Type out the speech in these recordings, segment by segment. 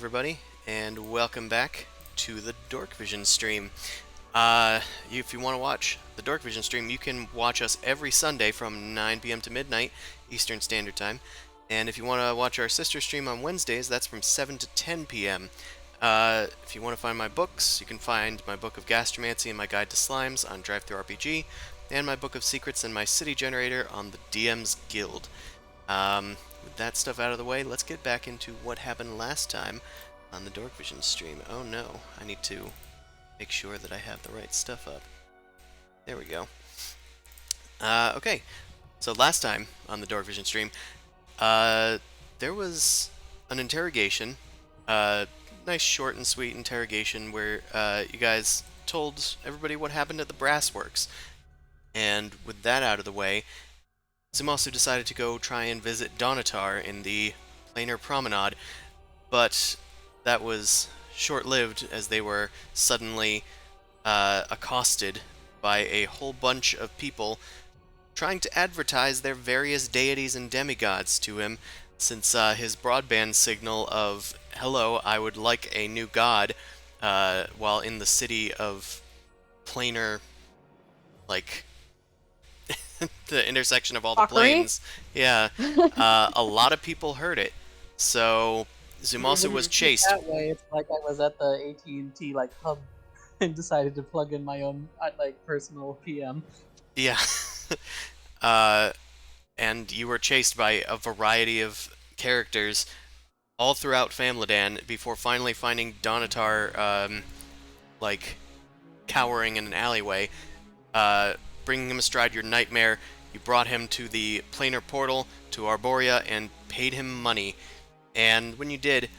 everybody, and welcome back to the Dorkvision stream. If you want to watch the Dorkvision stream, you can watch us every Sunday from 9 p.m. to midnight Eastern Standard Time. And if you want to watch our sister stream on Wednesdays, that's from 7 to 10 p.m. If you want to find my books, you can find my book of Gastromancy and my Guide to Slimes on DriveThruRPG, and my book of Secrets and my City Generator on the DM's Guild. With that stuff out of the way, let's get back into what happened last time on the Dorkvision stream. Oh no, I need to make sure that I have the right stuff up. There we go. Okay, so last time on the Dorkvision stream, there was an interrogation, nice short and sweet interrogation where you guys told everybody what happened at the Brassworks. And with that out of the way, Zumasu decided to go try and visit Donatar in the Planar Promenade, but that was short-lived as they were suddenly accosted by a whole bunch of people trying to advertise their various deities and demigods to him, since his broadband signal of, "Hello, I would like a new god," while in the city of Planar, like, the intersection of all the planes. Yeah, a lot of people heard it. So Zumasu was chased. That way, it's like I was at the AT&T hub and decided to plug in my own personal PM. Yeah. And you were chased by a variety of characters all throughout Phamlidanh before finally finding Donatar, cowering in an alleyway. Bringing him astride your nightmare, you brought him to the planar portal to Arborea and paid him money. And when you did,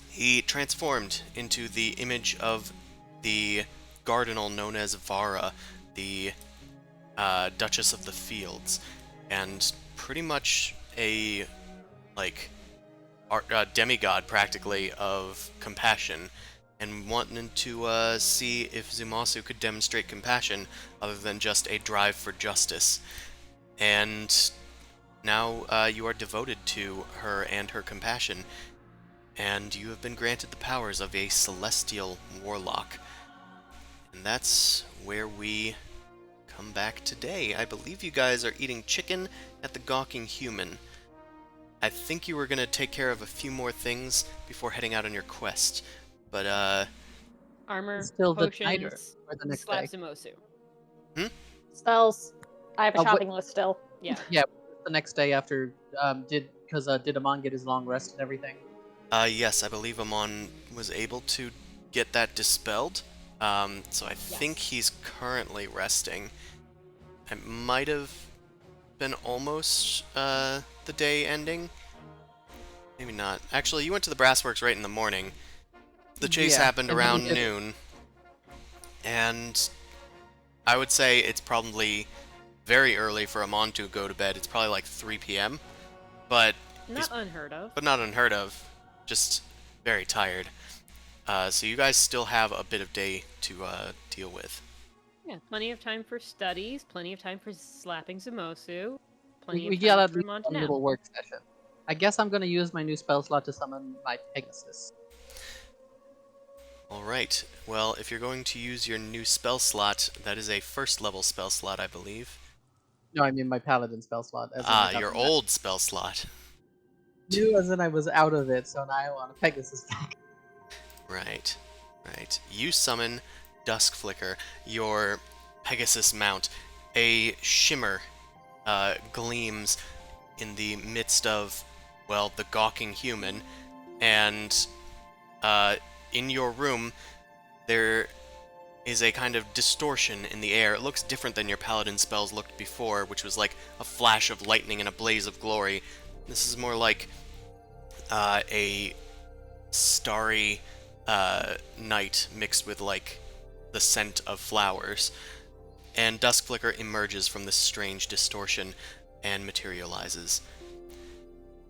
he transformed into the image of the Cardinal known as Vara, the Duchess of the Fields, and pretty much a demigod practically of compassion, and wanting to see if Zumasu could demonstrate compassion other than just a drive for justice. And now you are devoted to her and her compassion, and you have been granted the powers of a celestial warlock. And that's where we come back today. I believe you guys are eating chicken at the Gawking Human. I think you were going to take care of a few more things before heading out on your quest. But, Armor, Still the potions, night or the next slap day? Zumosu. Spells. I have a what- shopping list still. Yeah. Yeah, the next day after did Amon get his long rest and everything? yes, I believe Amon was able to get that dispelled. So I think he's currently resting. It might have been almost the day ending. Maybe not. Actually, you went to the Brassworks right in the morning. The chase happened and around then we noon, and I would say it's probably very early for Amon to go to bed. It's probably like 3 p.m., but Not unheard of. but not unheard of. Just very tired. So you guys still have a bit of day to deal with. Yeah, plenty of time for studies, plenty of time for slapping Zumosu, plenty We of got time at for least Amon a to nap. little work session. I guess I'm gonna use my new spell slot to summon my Pegasus. Alright, well, if you're going to use your new spell slot, that is a first level spell slot, I believe. No, I mean my Paladin spell slot. As in I got Your the old spell slot. new, as in I was out of it, so now I want a Pegasus back. Right, right. You summon Dusk Flicker, your Pegasus mount. A shimmer gleams in the midst of, well, the Gawking Human, and in your room there is a kind of distortion in the air. It looks different than your paladin spells looked before, which was like a flash of lightning and a blaze of glory. This is more like a starry night mixed with like the scent of flowers. And Dusk Flicker emerges from this strange distortion and materializes.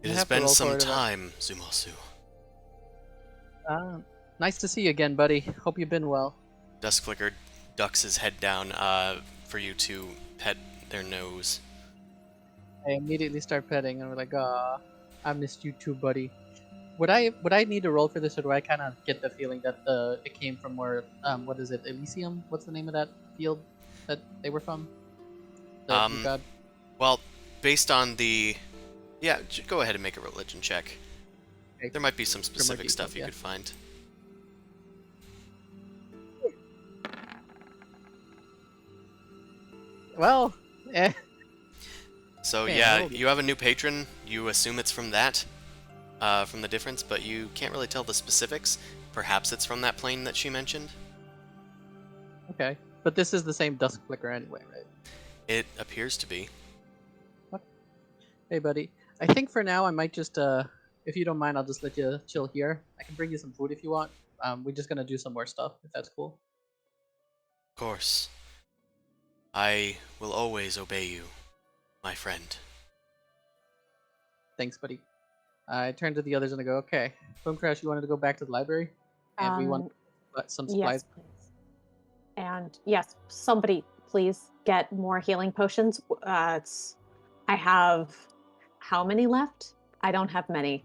It You has have to been roll for some it, time, Zumasu. Nice to see you again, buddy. Hope you've been well. Dusk Flicker ducks his head down for you to pet their nose. I immediately start petting, and we're like, "Ah, I missed you too, buddy." would I need to roll for this, or do I kind of get the feeling that it came from more what is it, Elysium? What's the name of that field that they were from? The Blue God. Well, based on the... Yeah, go ahead and make a religion check. Okay. There might be some more specific stuff detail, you yeah. could find. Well, So Yeah, yeah, roll it. you have a new patron. You assume it's from that, from the difference, but you can't really tell the specifics. Perhaps it's from that plane that she mentioned. okay. But this is the same Dusk Flicker anyway, right? It appears to be. Hey, buddy. I think for now I might just, if you don't mind, I'll just let you chill here. I can bring you some food if you want. We're just gonna do some more stuff, if that's cool. Of course. I will always obey you, my friend. Thanks, buddy. I turn to the others and I go, okay. Boom Crash, you wanted to go back to the library? And we want some supplies. Yes, please. And yes, somebody please get more healing potions. I have how many left? I don't have many.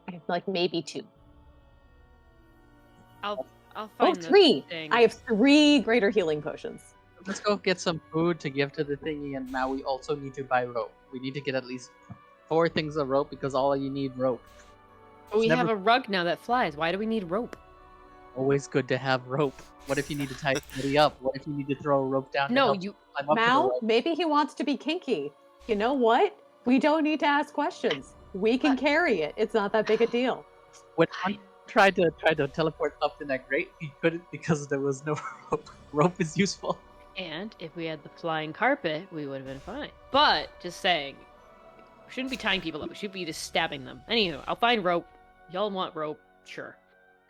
I have like maybe 2. I'll Oh, find the 3. thing. I have 3 greater healing potions. Let's go get some food to give to the thingy, and now we also need to buy rope. We need to get at least 4 things of rope because all you need rope. But we It's have never- a rug now that flies. Why do we need rope? Always good to have rope. What if you need to tie somebody up? What if you need to throw a rope down? to No, help you. climb up to the Mal, rope? maybe he wants to be kinky. You know what? We don't need to ask questions. We can carry it. It's not that big a deal. When I tried to teleport up the neck, right? He couldn't because there was no rope. Rope is useful. And if we had the flying carpet, we would have been fine. But just saying, we shouldn't be tying people up. We should be just stabbing them. Anywho, I'll find rope. Y'all want rope? Sure.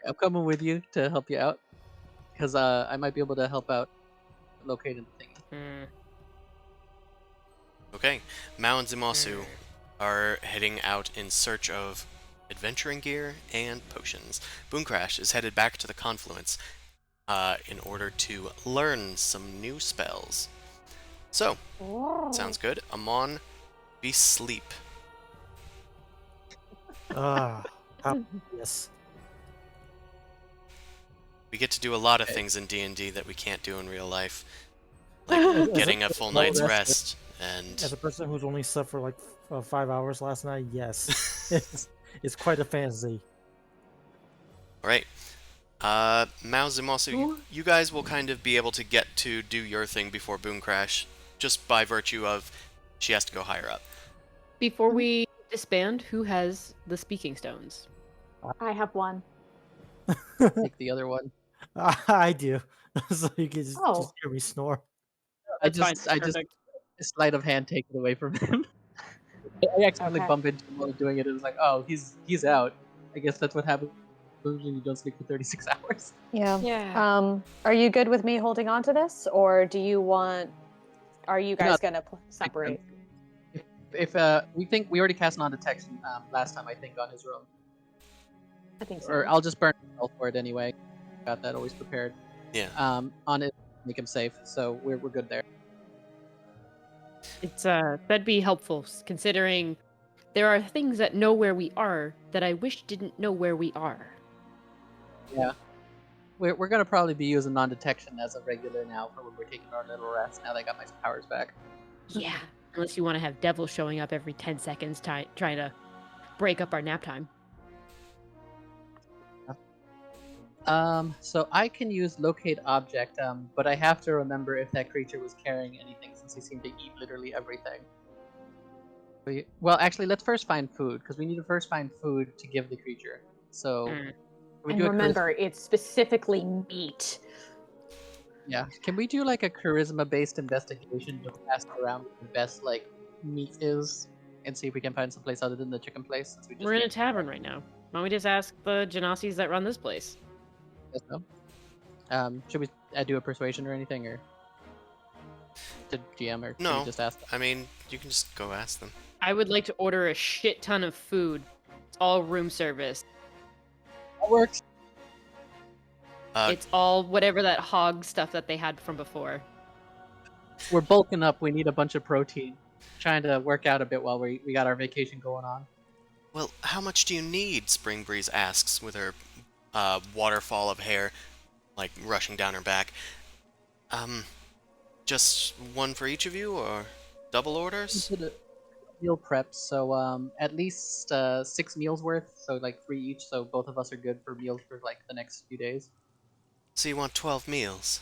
I'm coming with you to help you out because I might be able to help out locating the thing. Hmm. Okay, Mao and Zimosu are heading out in search of adventuring gear and potions. Boomcrash is headed back to the Confluence in order to learn some new spells. So, sounds good. Amon, be sleep. Yes. We get to do a lot of things in D&D that we can't do in real life. Like getting a full night's rest and... As a person who's only slept for like 5 hours last night, yes, it's quite a fantasy. Alright. Mao, Zimosu, you guys will kind of be able to get to do your thing before Boomcrash, just by virtue of she has to go higher up. Before we disband, who has the speaking stones? I have 1. Take the other one. I do, so you can just Oh. hear me snore. I That's fine, just perfect. sleight of hand take it away from him. I accidentally Okay. bump into him while doing it. It was like, oh, he's out. I guess that's what happens when you don't sleep for 36 hours. Yeah. Yeah. Are you good with me holding on to this, or do you want? Are you guys gonna separate? If we think we already cast non-detection last time, I think on his room, I think so. or I'll just burn himself for it anyway. Got that always prepared. Yeah. On it, make him safe, so we're good there. It's that'd be helpful considering there are things that know where we are that I wish didn't know where we are. Yeah. We're gonna probably be using non-detection as a regular now for when we're taking our little rest. Now that I got my powers back. Yeah. Unless you want to have devils showing up every 10 seconds trying to break up our nap time. So I can use locate object, but I have to remember if that creature was carrying anything, since they seem to eat literally everything. Well, actually, let's first find food, because we need to first find food to give the creature. So, can we And do remember, it's specifically meat. yeah. Can we do like a charisma-based investigation to ask around what the best like meat is, and see if we can find some place other than the chicken place? Since we just We're in a ate- tavern right now. Why don't we just ask the Genasis that run this place? Yes, no? Should we do a persuasion or anything, or to GM, or should No. we just ask? I mean, you can just go ask them. I would like to order a shit ton of food. It's all room service. That works. It's all whatever that hog stuff that they had from before. We're bulking up. We need a bunch of protein. Trying to work out a bit while we got our vacation going on. Well, how much do you need? Spring Breeze asks with her waterfall of hair, like, rushing down her back. Um, just one for each of you, or double orders? Did a meal prep, so at least 6 meals worth, so like 3 each, so both of us are good for meals for like the next few days. So you want 12 meals?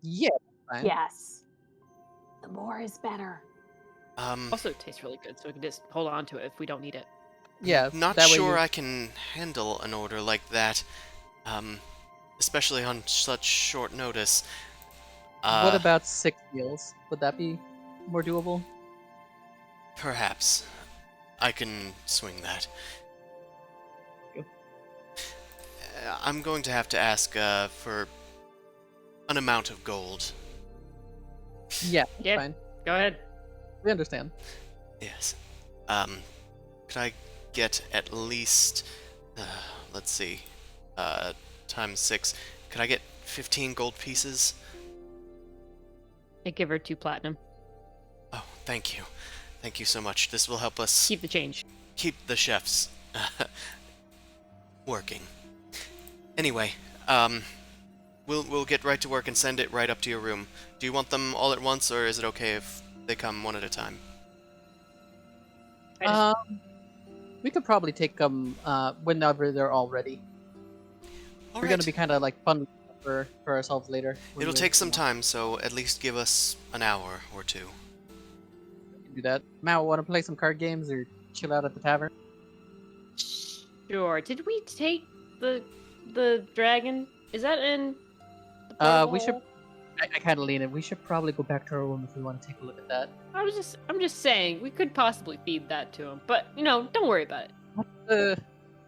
Yeah, fine. Yes. The more is better. Also, it tastes really good, so we can just hold on to it if we don't need it. Yeah, Not that way sure you- I can handle an order like that, especially on such short notice. What about 6 meals? Would that be more doable? Perhaps. I can swing that. Thank I'm going to have to ask for an amount of gold. Yeah, Yeah. fine. Go ahead. We understand. Yes. Could I get at least, let's see, times 6. Could I get 15 gold pieces? I give her 2 platinum. Oh, thank you. Thank you so much. This will help us Keep the change. keep the chefs working. Anyway, we'll get right to work and send it right up to your room. Do you want them all at once, or is it okay if they come one at a time? I just- We could probably take them whenever they're all ready. All We're right. gonna be kind of like fun for ourselves later. when It'll we're, take some you know, time, so at least give us an hour or two. Do that. Mao, want to play some card games or chill out at the tavern? Sure. Did we take the dragon? Is that in the We should. hole? I kind of lean it. We should probably go back to our room if we want to take a look at that. I'm just saying we could possibly feed that to him, but don't worry about it.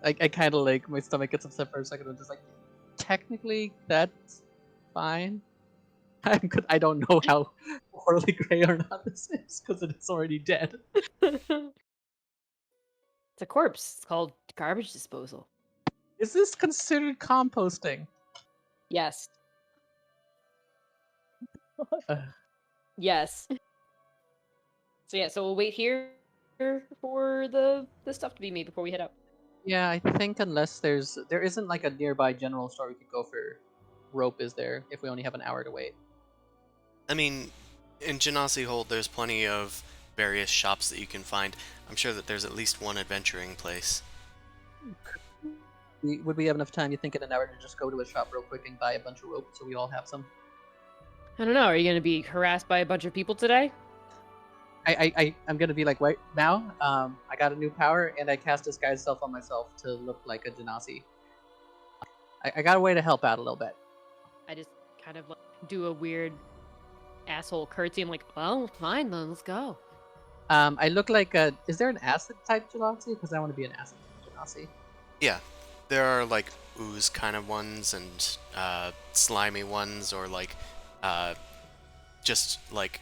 I kind of like my stomach gets upset for a second. I'm just like, technically that's fine. I'm good. I don't know how morally gray or not this is because it is already dead. It's a corpse. It's called garbage disposal. Is this considered composting? Yes. Uh, Yes. So yeah, so we'll wait here for the stuff to be made before we head out. Yeah, I think unless there isn't like a nearby general store we could go for rope, is there? If we only have an hour to wait. I mean, in Genasi Hold, there's plenty of various shops that you can find. I'm sure that there's at least one adventuring place. Would we have enough time, you think, in an hour to just go to a shop real quick and buy a bunch of rope so we all have some? I don't know. Are you going to be harassed by a bunch of people today? I'm gonna be like, right now, I got a new power and I cast Disguise Self on myself to look like a Genasi. I got a way to help out a little bit. I just kind of like, do a weird asshole curtsy. I'm like, well, fine then, let's go. I look like a. Is there an acid type Genasi? Because I want to be an acid Genasi. Yeah, there are like ooze kind of ones and slimy ones, or like just like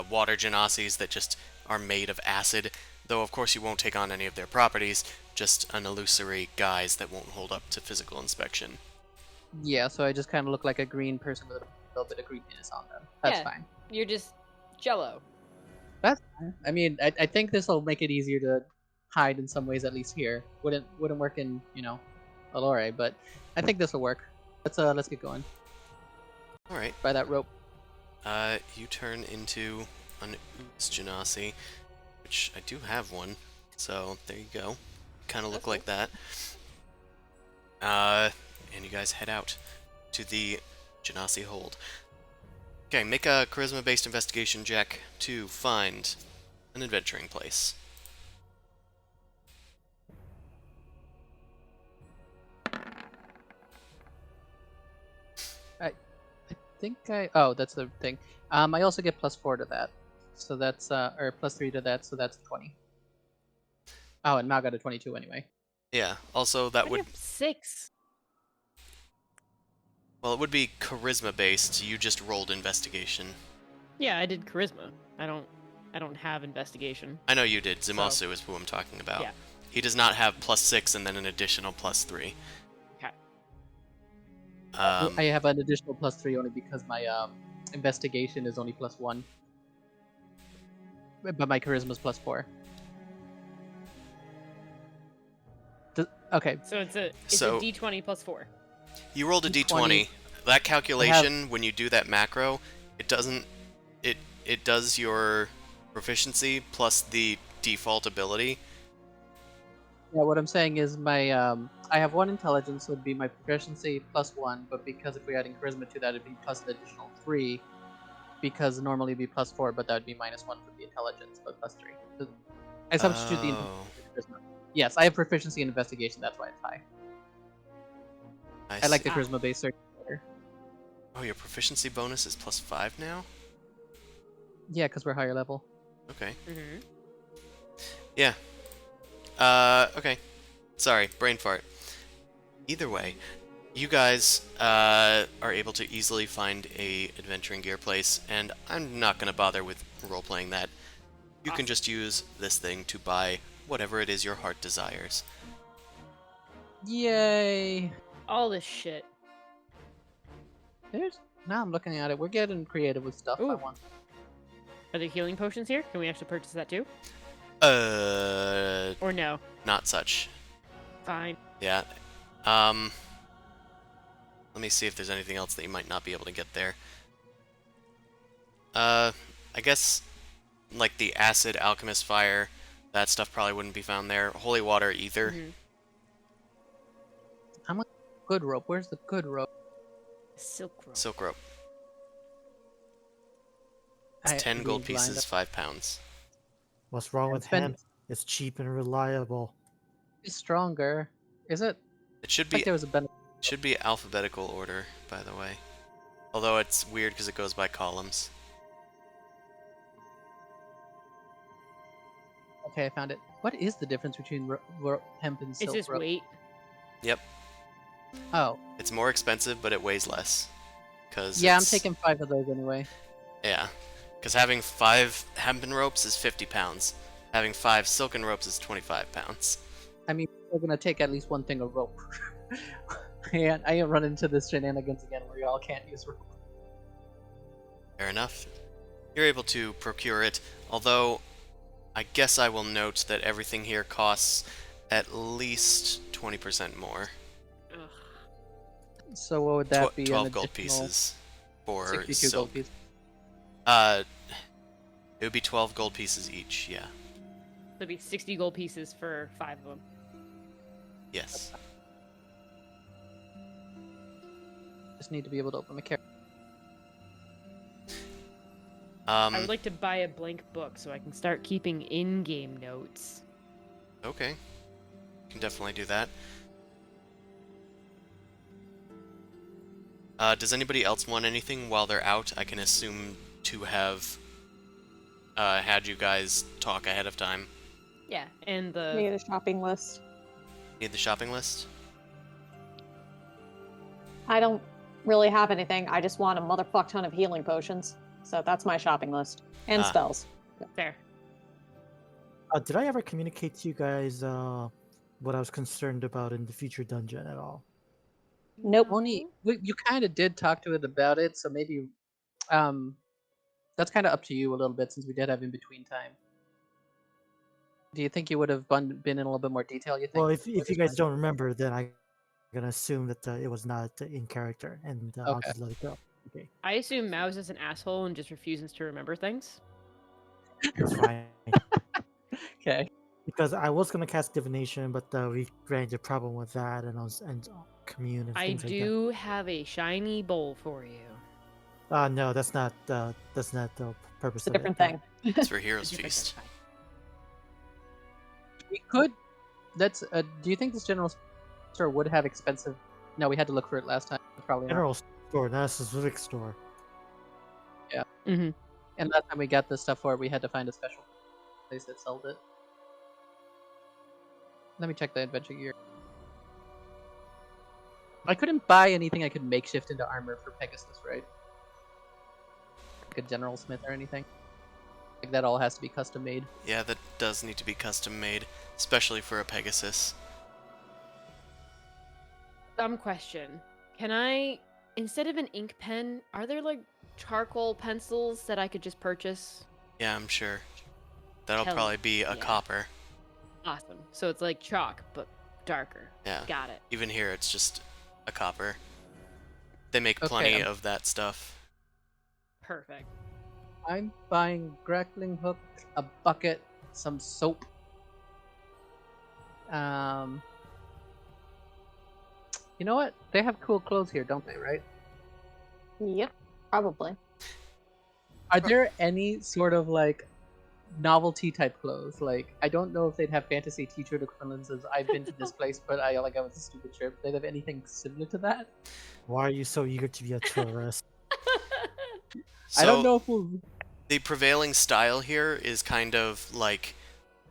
water Genasis that just are made of acid. Though of course you won't take on any of their properties, just an illusory guise that won't hold up to physical inspection. Yeah, so I just kind of look like a green person with a little bit of greeniness on them. That's Yeah. fine. You're just jello. That's fine. I mean, I think this will make it easier to hide in some ways, at least here. Wouldn't work in Allure, but I think this will work. Let's get going. All right. By that rope. You turn into an ooze Genasi, which I do have one. So there you go. Kind of look That's like that. And you guys head out to the Genasi Hold. Okay, make a charisma-based investigation check to find an adventuring place. Oh, that's the thing. I also get +4 to that, so that's or +3 to that, so that's 20. Oh, and Mal got a 22 anyway. Yeah, also that I would... have 6. Well, it would be charisma-based. You just rolled investigation. Yeah, I did charisma. I don't have investigation. I know you did. Zimasu is who I'm talking about. Yeah. He does not have +6 and then an additional +3. Okay. I have an additional +3 only because my investigation is only +1, but my charisma is +4. Okay. So it's a So- D20 plus 4. You rolled a D20. d20. That calculation, when you do that macro, it doesn't. It does your proficiency plus the default ability. Yeah, what I'm saying is my I have 1 intelligence, so it'd be my proficiency plus 1, but because if we're adding charisma to that, it'd be plus an additional 3. Because normally it'd be plus 4, but that would be minus 1 for the intelligence, but plus 3. So I substitute the Oh, charisma. Yes, I have proficiency in investigation, that's why it's high. I like the Ah. charisma based search better. Oh, your proficiency bonus is plus 5 now? Yeah, because we're higher level. Okay. Mm-hmm. Yeah. Okay. Sorry, brain fart. Either way, you guys are able to easily find a adventuring gear place, and I'm not going to bother with role-playing that. You can just use this thing to buy whatever it is your heart desires. Yay! All this shit. Now I'm looking at it. We're getting creative with stuff I Ooh. want. Are there healing potions here? Can we actually purchase that too? Not Or no? such. Fine. Yeah. Let me see if there's anything else that you might not be able to get there. I guess, like the acid, alchemist fire, that stuff probably wouldn't be found there. Holy water either. Mhm. How much good rope? Where's the good rope? Silk rope. Silk rope. It's I 10 gold really lined pieces, up. 5 pounds. What's wrong Yeah, with it's been- hemp? It's cheap and reliable. It's stronger. Is it? It should Like be there was a benefit. alphabetical order, by the way. Although it's weird because it goes by columns. Okay, I found it. What is the difference between hemp and It's silk just rope? weight. Yep. Oh, It's more expensive, but it weighs less. Cause yeah, I'm it's- taking 5 of those anyway. Yeah. Because having 5 hempen ropes is 50 pounds. Having 5 silken ropes is 25 pounds. I mean, we're gonna take at least one thing of rope. I ain't run into this shenanigans again where y'all can't use rope. Fair enough. You're able to procure it, although I guess I will note that everything here costs at least 20% more. Ugh. So what would that be? 12 an gold additional pieces for 62 silk. gold pieces. It would be 12 gold pieces each, yeah. There'd be 60 gold pieces for 5 of them. Yes. Just need to be able to open my character. I would like to buy a blank book so I can start keeping in-game notes. Okay. Can definitely do that. Does anybody else want anything while they're out? I can assume to have had you guys talk ahead of time. Yeah, and the Need a shopping list. Need the shopping list? I don't really have anything. I just want a motherfuck ton of healing potions. So that's my shopping list. And Ah. spells. fair. Did I ever communicate to you guys what I was concerned about in the future dungeon at all? Nope. Only you kind of did talk to it about it, so maybe that's kind of up to you a little bit since we did have in between time. Do you think you would have been in a little bit more detail? You think? Well, if for you this guys dungeon? don't remember, then I'm gonna assume that it was not in character, and I'll Okay. just let it go. Okay, I assume Mao's is an asshole and just refuses to remember things. it's fine. Okay. Because I was gonna cast divination, but we ran into a problem with that, and commune and I things like do have a shiny bowl for you. that. No, that's not the purpose It's a of different it. thing. It's for Heroes Different Feast. thing. We could. That's. Do you think this general store would have expensive? No, we had to look for it last time. Probably not. General store, not a specific store. Mm-hmm. And last time we got this stuff for it, we had to find a special place that sold it. Let me check the adventure gear. I couldn't buy anything I could makeshift into armor for Pegasus, right? Like a general smith or anything. Like that all has to be custom made. Yeah, that does need to be custom made, especially for a Pegasus. Dumb question. Can I, instead of an ink pen, are there like charcoal pencils that I could just purchase? Yeah, I'm sure. That'll Hell probably be a yeah. copper. Awesome. So it's like chalk, but darker. Yeah. Got it. Even here, it's just a copper. They make Okay, plenty of that stuff. Perfect. I'm buying grappling hook, a bucket, some soap. You know what? They have cool clothes here, don't they? Right? Yep, probably. Are there any sort of like novelty type clothes? Like, I don't know if they'd have fantasy t-shirt equivalents as I've been to this place, but I was a stupid trip. They'd have anything similar to that? Why are you so eager to be a tourist? I don't So know if we'll. the prevailing style here is kind of like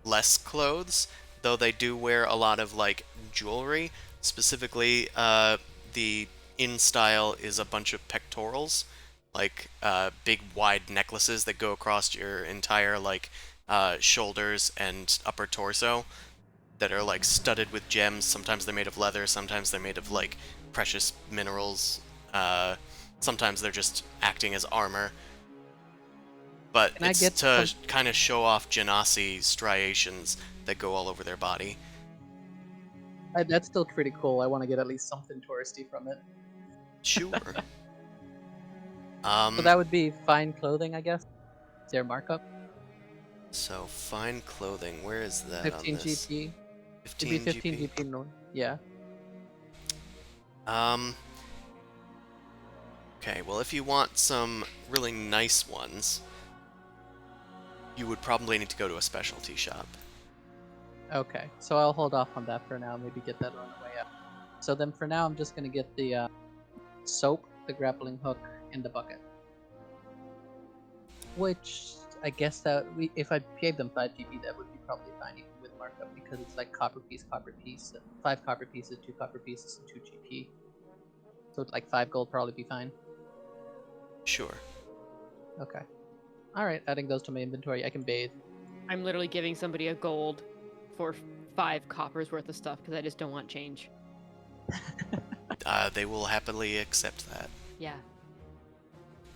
less clothes, though they do wear a lot of like jewelry. Specifically, the in style is a bunch of pectorals, like big wide necklaces that go across your entire like shoulders and upper torso that are like studded with gems. Sometimes they're made of leather, sometimes they're made of like precious minerals. Sometimes they're just acting as armor. But Can I it's get to some- kind of show off genasi striations that go all over their body. That's still pretty cool. I want to get at least something touristy from it. Sure. So that would be fine clothing, I guess. Their markup. So fine clothing. Where is that 15 on this? GP. It'd 15 be 15 GP. GP. No, yeah. Okay, well, if you want some really nice ones, you would probably need to go to a specialty shop. Okay, so I'll hold off on that for now. Maybe get that on the way up. So then for now, I'm just gonna get the soap, the grappling hook, and the bucket. Which I guess that if I paid them 5 GP, that would be probably fine even with markup because it's like copper piece, 5 copper pieces, 2 copper pieces, and 2 GP. So like 5 gold probably be fine. Sure. Okay. All right, adding those to my inventory. I can bathe. I'm literally giving somebody a gold for 5 coppers worth of stuff because I just don't want change. They will happily accept that, Yeah.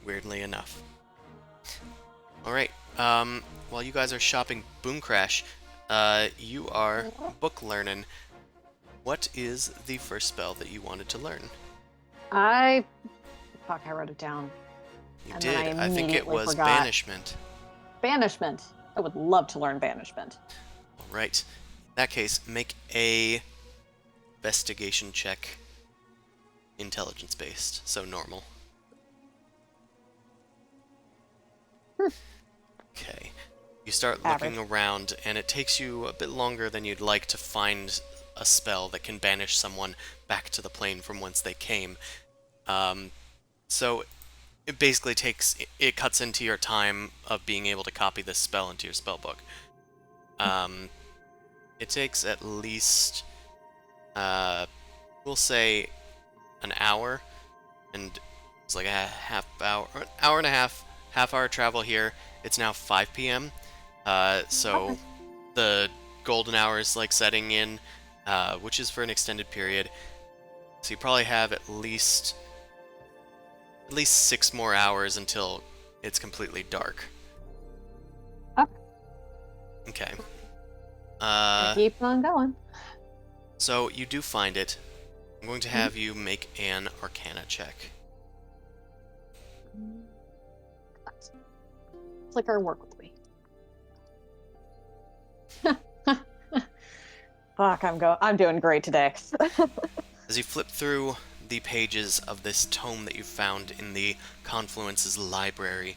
weirdly enough. Alright, while you guys are shopping Boom Crash, you are book learning. What is the first spell that you wanted to learn? I wrote it down. You And did. then I I think it immediately was forgot. Banishment. Banishment. I would love to learn banishment. Alright. In that case, make a investigation check. Intelligence based, so normal. Okay. You start looking around, and it takes you a bit longer than you'd like to find a spell that can banish someone back to the plane from whence they came. So it basically it cuts into your time of being able to copy this spell into your spellbook. It takes at least, we'll say, an hour, and it's like a hour and a half hour travel here. It's now 5 p.m. So Okay. the golden hour is like setting in, which is for an extended period. So you probably have at least 6 more hours until it's completely dark. Okay. Keep on going. So you do find it. I'm going to have you make an Arcana check. Flicker, work with me. Fuck, I'm doing great today. As you flip through the pages of this tome that you found in the Confluence's library,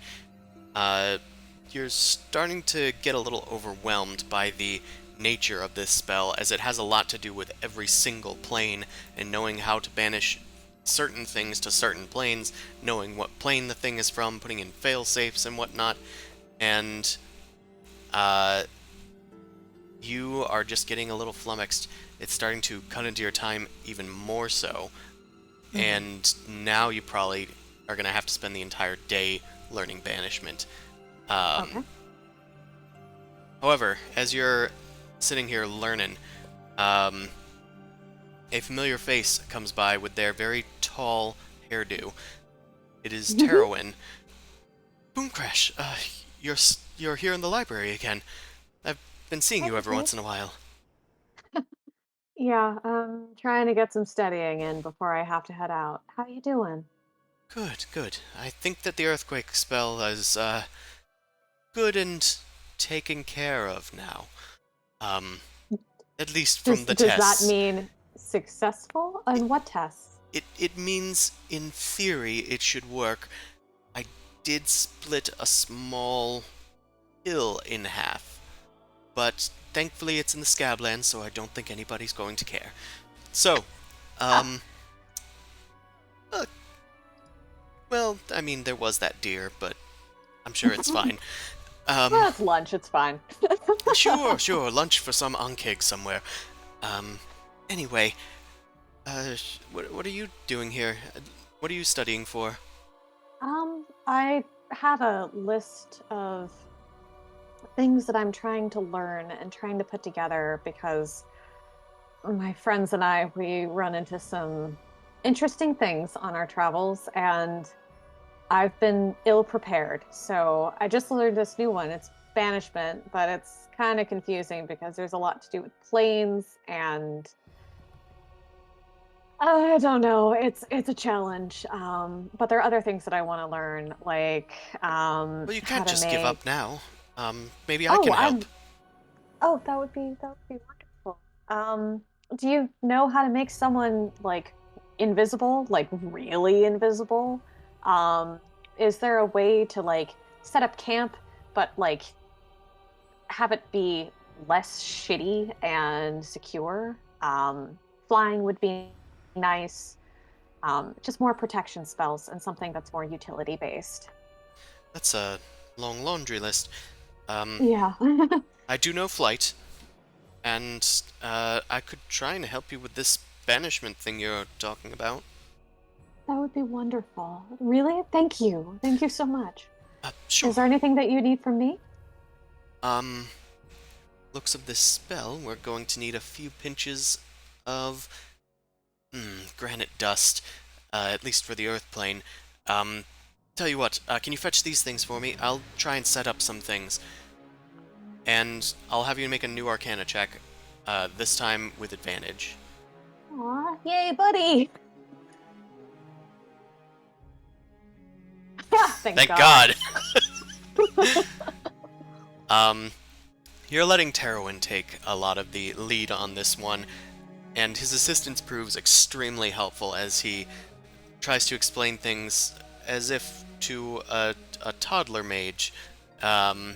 you're starting to get a little overwhelmed by the nature of this spell, as it has a lot to do with every single plane, and knowing how to banish certain things to certain planes, knowing what plane the thing is from, putting in fail-safes and whatnot, and you are just getting a little flummoxed. It's starting to cut into your time even more so, and now you probably are going to have to spend the entire day learning banishment. Okay. However, as you're sitting here learning, a familiar face comes by with their very tall hairdo. It is Terowin. Boom Crash, you're here in the library again. I've been seeing you every once in a while. Yeah, I'm trying to get some studying in before I have to head out. How you doing? Good, good. I think that the earthquake spell is, good and taken care of now. Um, at least from the Does that tests. mean successful? It, On what tests? it means, in theory, it should work. I did split a small hill in half, but thankfully it's in the Scablands, so I don't think anybody's going to care. So, Ah, um, uh, well, I mean, there was that deer, but I'm sure it's fine. well, it's lunch. It's fine. Sure, lunch for some onkig somewhere. Um, anyway, what are you doing here? What are you studying for? I have a list of things that I'm trying to learn and trying to put together because my friends and I, we run into some interesting things on our travels, and I've been ill prepared. So I just learned this new one. It's banishment, but it's kind of confusing because there's a lot to do with planes and I don't know. It's a challenge. But there are other things that I want to learn, like Well, you how can't to just give make. up now. Maybe I Oh, can help. oh, that would be wonderful. Do you know how to make someone like invisible, like really invisible? Um, is there a way to like set up camp, but like have it be less shitty and secure? Flying would be nice. Just more protection spells and something that's more utility based. That's a long laundry list. Um, Yeah. I do know flight, and I could try and help you with this banishment thing you're talking about. That would be wonderful. Really? Thank you. Thank you so much. Is Sure. there anything that you need from me? Um, looks of this spell, we're going to need a few pinches of granite dust, at least for the earth plane. Um, tell you what, can you fetch these things for me? I'll try and set up some things, and I'll have you make a new Arcana check, this time with advantage. Aw, yay, buddy! Yeah, thank Thank God. God! um, you're letting Terwin take a lot of the lead on this one, and his assistance proves extremely helpful as he tries to explain things as if to a toddler mage, um,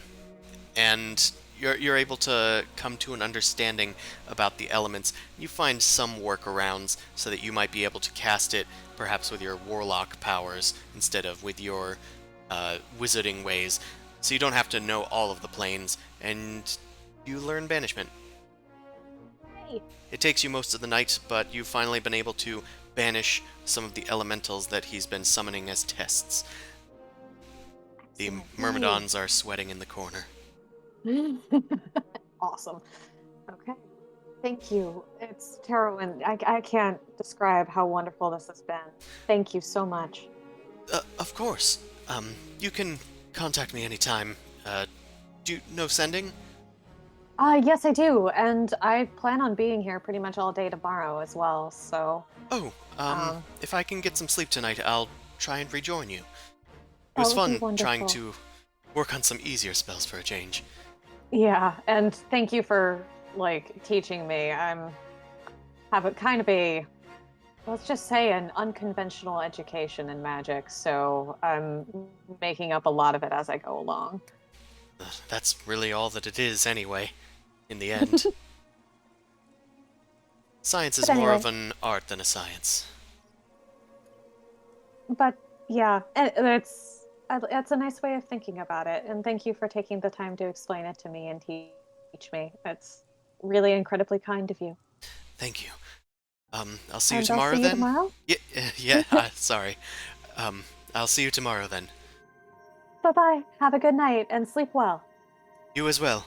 and you're able to come to an understanding about the elements. You find some workarounds so that you might be able to cast it perhaps with your warlock powers instead of with your wizarding ways, so you don't have to know all of the planes, and you learn banishment. Hey. It takes you most of the night, but you've finally been able to banish some of the elementals that he's been summoning as tests. The Excellent. Myrmidons are sweating in the corner. Yay. Awesome. Okay. Thank you. It's Tarot, I can't describe how wonderful this has been. Thank you so much. Of course. You can contact me anytime. Do you know sending? Yes, I do, and I plan on being here pretty much all day tomorrow as well, so Oh, um, if I can get some sleep tonight, I'll try and rejoin you. It that was would be fun trying wonderful. to work on some easier spells for a change. Yeah, and thank you for like teaching me. Have a kind of a let's just say an unconventional education in magic, so I'm making up a lot of it as I go along. That's really all that it is, anyway, in the end. Science But is more of anyway, an art than a science. but yeah, it's a nice way of thinking about it, and thank you for taking the time to explain it to me and teach me. It's really incredibly kind of you. Thank you. I'll see you And I'll tomorrow see you then? tomorrow. Yeah, yeah, sorry. I'll see you tomorrow then. Bye bye. Have a good night and sleep well. You as well.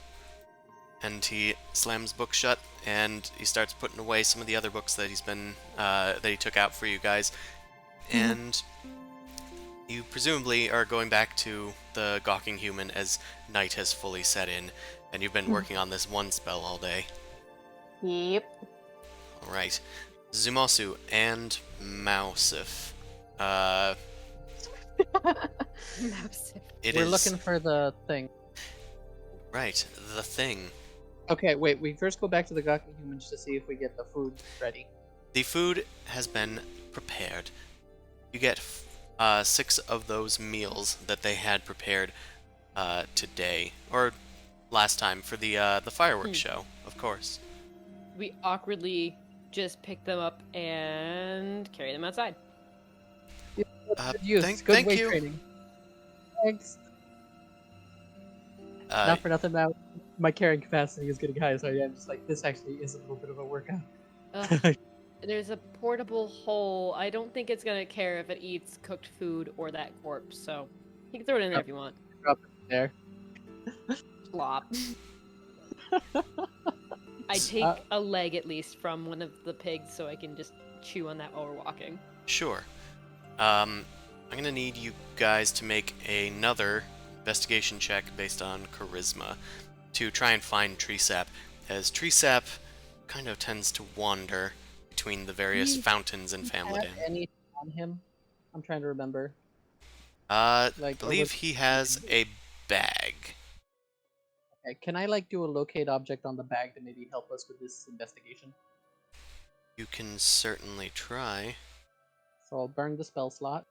And he slams book shut, and he starts putting away some of the other books that that he took out for you guys. Mhm. And you presumably are going back to the Gawking Human as night has fully set in, and you've been Mhm. working on this one spell all day. Yep. All right, Zumasu and Mousef. It We're is looking for the thing. right. The thing. Okay, wait. We first go back to the Gaki humans to see if we get the food ready. The food has been prepared. You get 6 of those meals that they had prepared today, or last time for the fireworks show, of course. We awkwardly just pick them up and carry them outside. Good use. Good thank weight you. training. Thanks. Uh, Not for nothing now. My carrying capacity is getting high, so I'm just like, this actually is a little bit of a workout. There's a portable hole. I don't think it's gonna care if it eats cooked food or that corpse, so you can throw it in there if you want. Drop it there. Plop. I take a leg at least from one of the pigs so I can just chew on that while we're walking. Sure. I'm gonna need you guys to make another investigation check based on charisma to try and find tree sap, as tree sap kind of tends to wander between the various fountains in Have Phamlidanh. any on him? I'm trying to remember. I Like, or believe was- he has a bag. Okay, can I like do a locate object on the bag to maybe help us with this investigation? You can certainly try. So I'll burn the spell slot.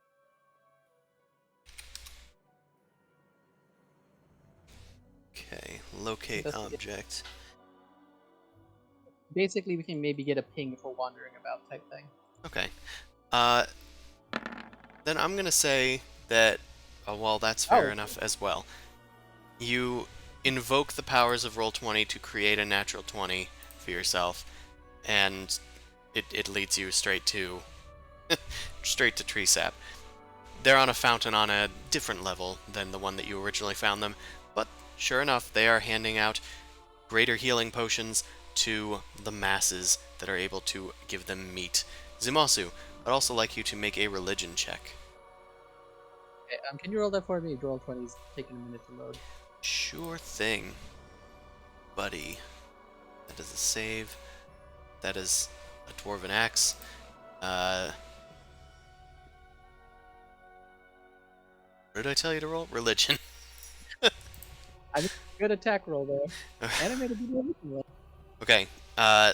Okay, locate Investigate. object. Basically, we can maybe get a ping for wandering about type thing. Okay. Then I'm gonna say that, well, that's fair Oh. enough as well. You invoke the powers of Roll20 to create a natural 20 for yourself, and it leads you straight to straight to tree sap. They're on a fountain on a different level than the one that you originally found them, but sure enough, they are handing out greater healing potions to the masses that are able to give them meat. Zumasu, I'd also like you to make a religion check. Okay, can you roll that for me? Roll 20's taking a minute to load. Sure thing, buddy. That is a save. That is a dwarven axe. What did I tell you to roll? Religion. Good attack roll there. And I made a good religion roll. Okay,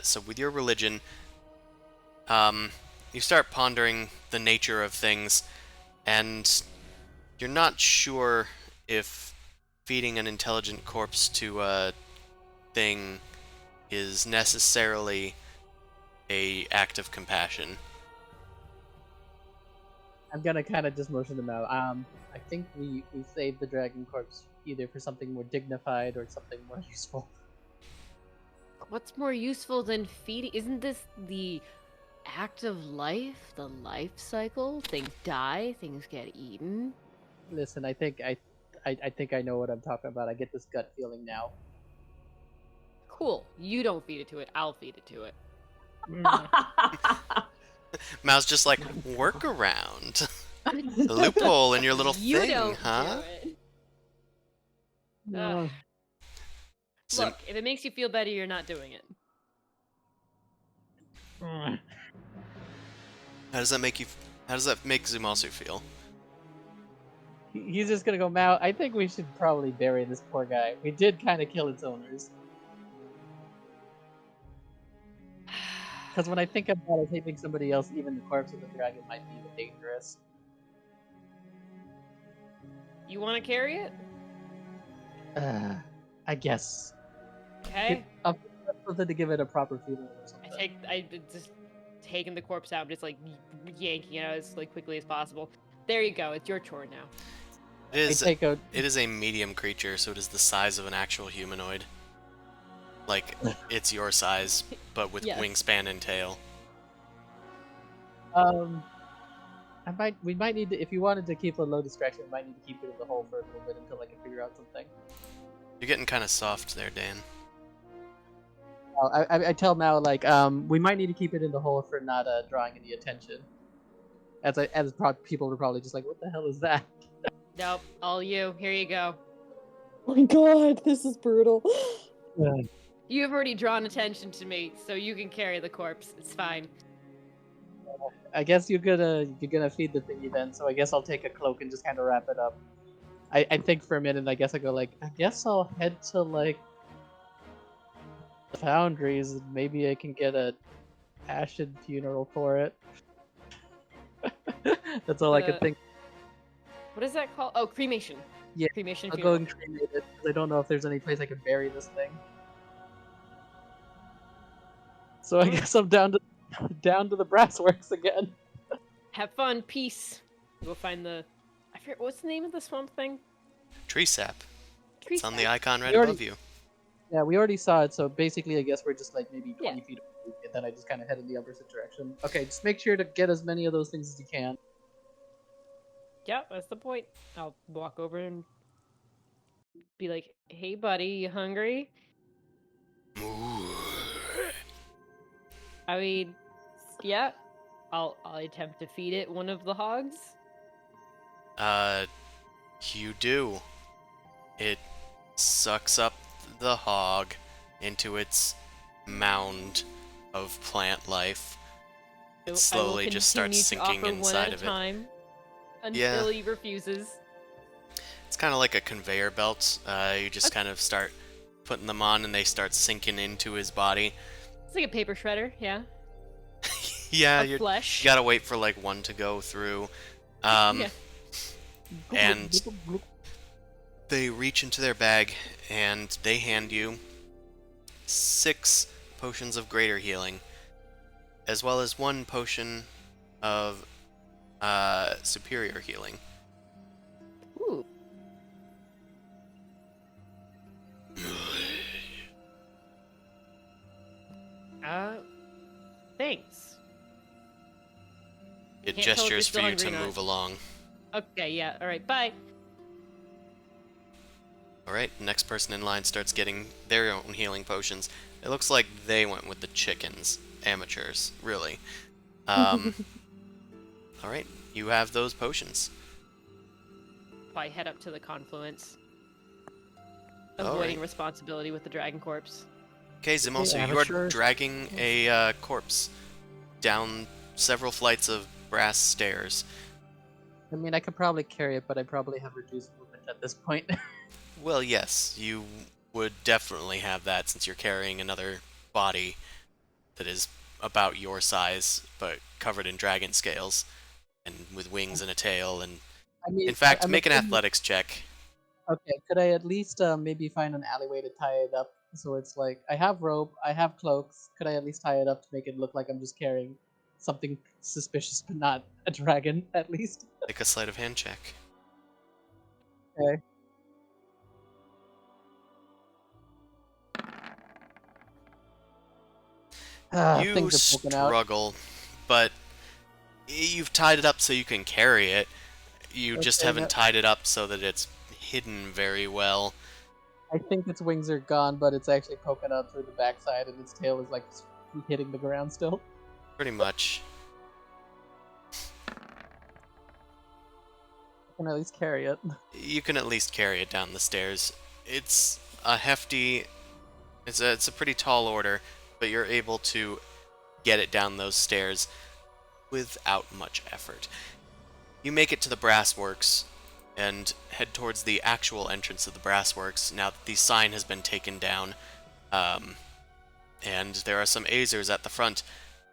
so with your religion, you start pondering the nature of things, and you're not sure if feeding an intelligent corpse to a thing is necessarily a act of compassion. I'm gonna kind of just motion them out. I think we saved the dragon corpse either for something more dignified or something more useful. What's more useful than feeding? Isn't this the act of life? The life cycle? Things die, things get eaten. Listen, I think I know what I'm talking about. I get this gut feeling now. Cool. You don't feed it to it, I'll feed it to it. Mal's just like, work around. The loophole in your little You thing, don't huh? do it. No. Zum- Look, if it makes you feel better, you're not doing it. How does that make you? How does that make Zumasu feel? He's just gonna go, Mao. I think we should probably bury this poor guy. We did kind of kill its owners. Because when I think about it, taping somebody else, even the corpse of the dragon might be dangerous. You want to carry it? I guess. Okay. Something to give it a proper feeling or something. I just taking the corpse out, just like yanking it out as like quickly as possible. There you go. It's your chore now. It is. I take a It is a medium creature, so it is the size of an actual humanoid. Like, it's your size, but with Yes. wingspan and tail. we might need to, if you wanted to keep a low distraction, we might need to keep it in the hole for a little bit until I can figure out something. You're getting kind of soft there, Dan. I tell Mao, like, we might need to keep it in the hole for not drawing any attention. People were probably just like, what the hell is that? Nope. All you. Here you go. Oh my god, this is brutal. You have already drawn attention to me, so you can carry the corpse. It's fine. I guess you're gonna feed the thingy then, so I guess I'll take a cloak and just kind of wrap it up. I think for a minute, I guess I go like, I guess I'll head to like the foundries, and maybe I can get a ashen funeral for it. That's all I could think. What is that called? Oh, cremation. Yeah, Cremation I'll funeral. go and cremate it, because I don't know if there's any place I can bury this thing. So I guess I'm down to the brass works again. Have fun. Peace. Go find the... I forget, what's the name of the swamp thing? Tree sap. Tree It's on the sap? icon right We already- above you. Yeah, we already saw it, so basically I guess we're just like maybe 20 Yeah. feet away, and then I just kind of head in the opposite direction. Okay, just make sure to get as many of those things as you can. Yeah, that's the point. I'll walk over and be like, hey buddy, you hungry? I mean, yeah. I'll attempt to feed it one of the hogs. You do. It sucks up the hog into its mound of plant life. It I will slowly just starts continue to sinking offer inside one at of a it. time until Yeah. he refuses. It's kind of like a conveyor belt. You just kind of start putting them on and they start sinking into his body. It's like a paper shredder, yeah. Yeah, Of you flesh. gotta wait for like one to go through. Yeah. And they reach into their bag and they hand you 6 potions of greater healing, as well as 1 potion of superior healing. Ooh. Thanks. It Can't tell if you're gestures for still you hungry to or not. move along. Okay, yeah, alright, bye. Alright, next person in line starts getting their own healing potions. It looks like they went with the chickens. Amateurs, really. Alright, you have those potions. I head up to the confluence. All Avoiding right. responsibility with the dragon corpse. Okay, Zimosu, you are amateurs. dragging a corpse down several flights of brass stairs. I mean, I could probably carry it, but I probably have reduced movement at this point. Well, yes, you would definitely have that since you're carrying another body that is about your size, but covered in dragon scales, and with wings and a tail, and I mean, in fact, I'm make an assuming- athletics check. Okay, could I at least maybe find an alleyway to tie it up? So it's like, I have rope, I have cloaks. Could I at least tie it up to make it look like I'm just carrying something suspicious, but not a dragon, at least? Make a sleight of hand check. Okay. You Things are poking out. struggle, but you've tied it up so you can carry it. You just Okay, haven't that- tied it up so that it's hidden very well. I think its wings are gone, but it's actually poking out through the backside, and its tail is like hitting the ground still. Pretty much. I can at least carry it. You can at least carry it down the stairs. It's a hefty... It's a pretty tall order, but you're able to get it down those stairs without much effort. You make it to the brass works and head towards the actual entrance of the brass works now that the sign has been taken down. And there are some Azers at the front.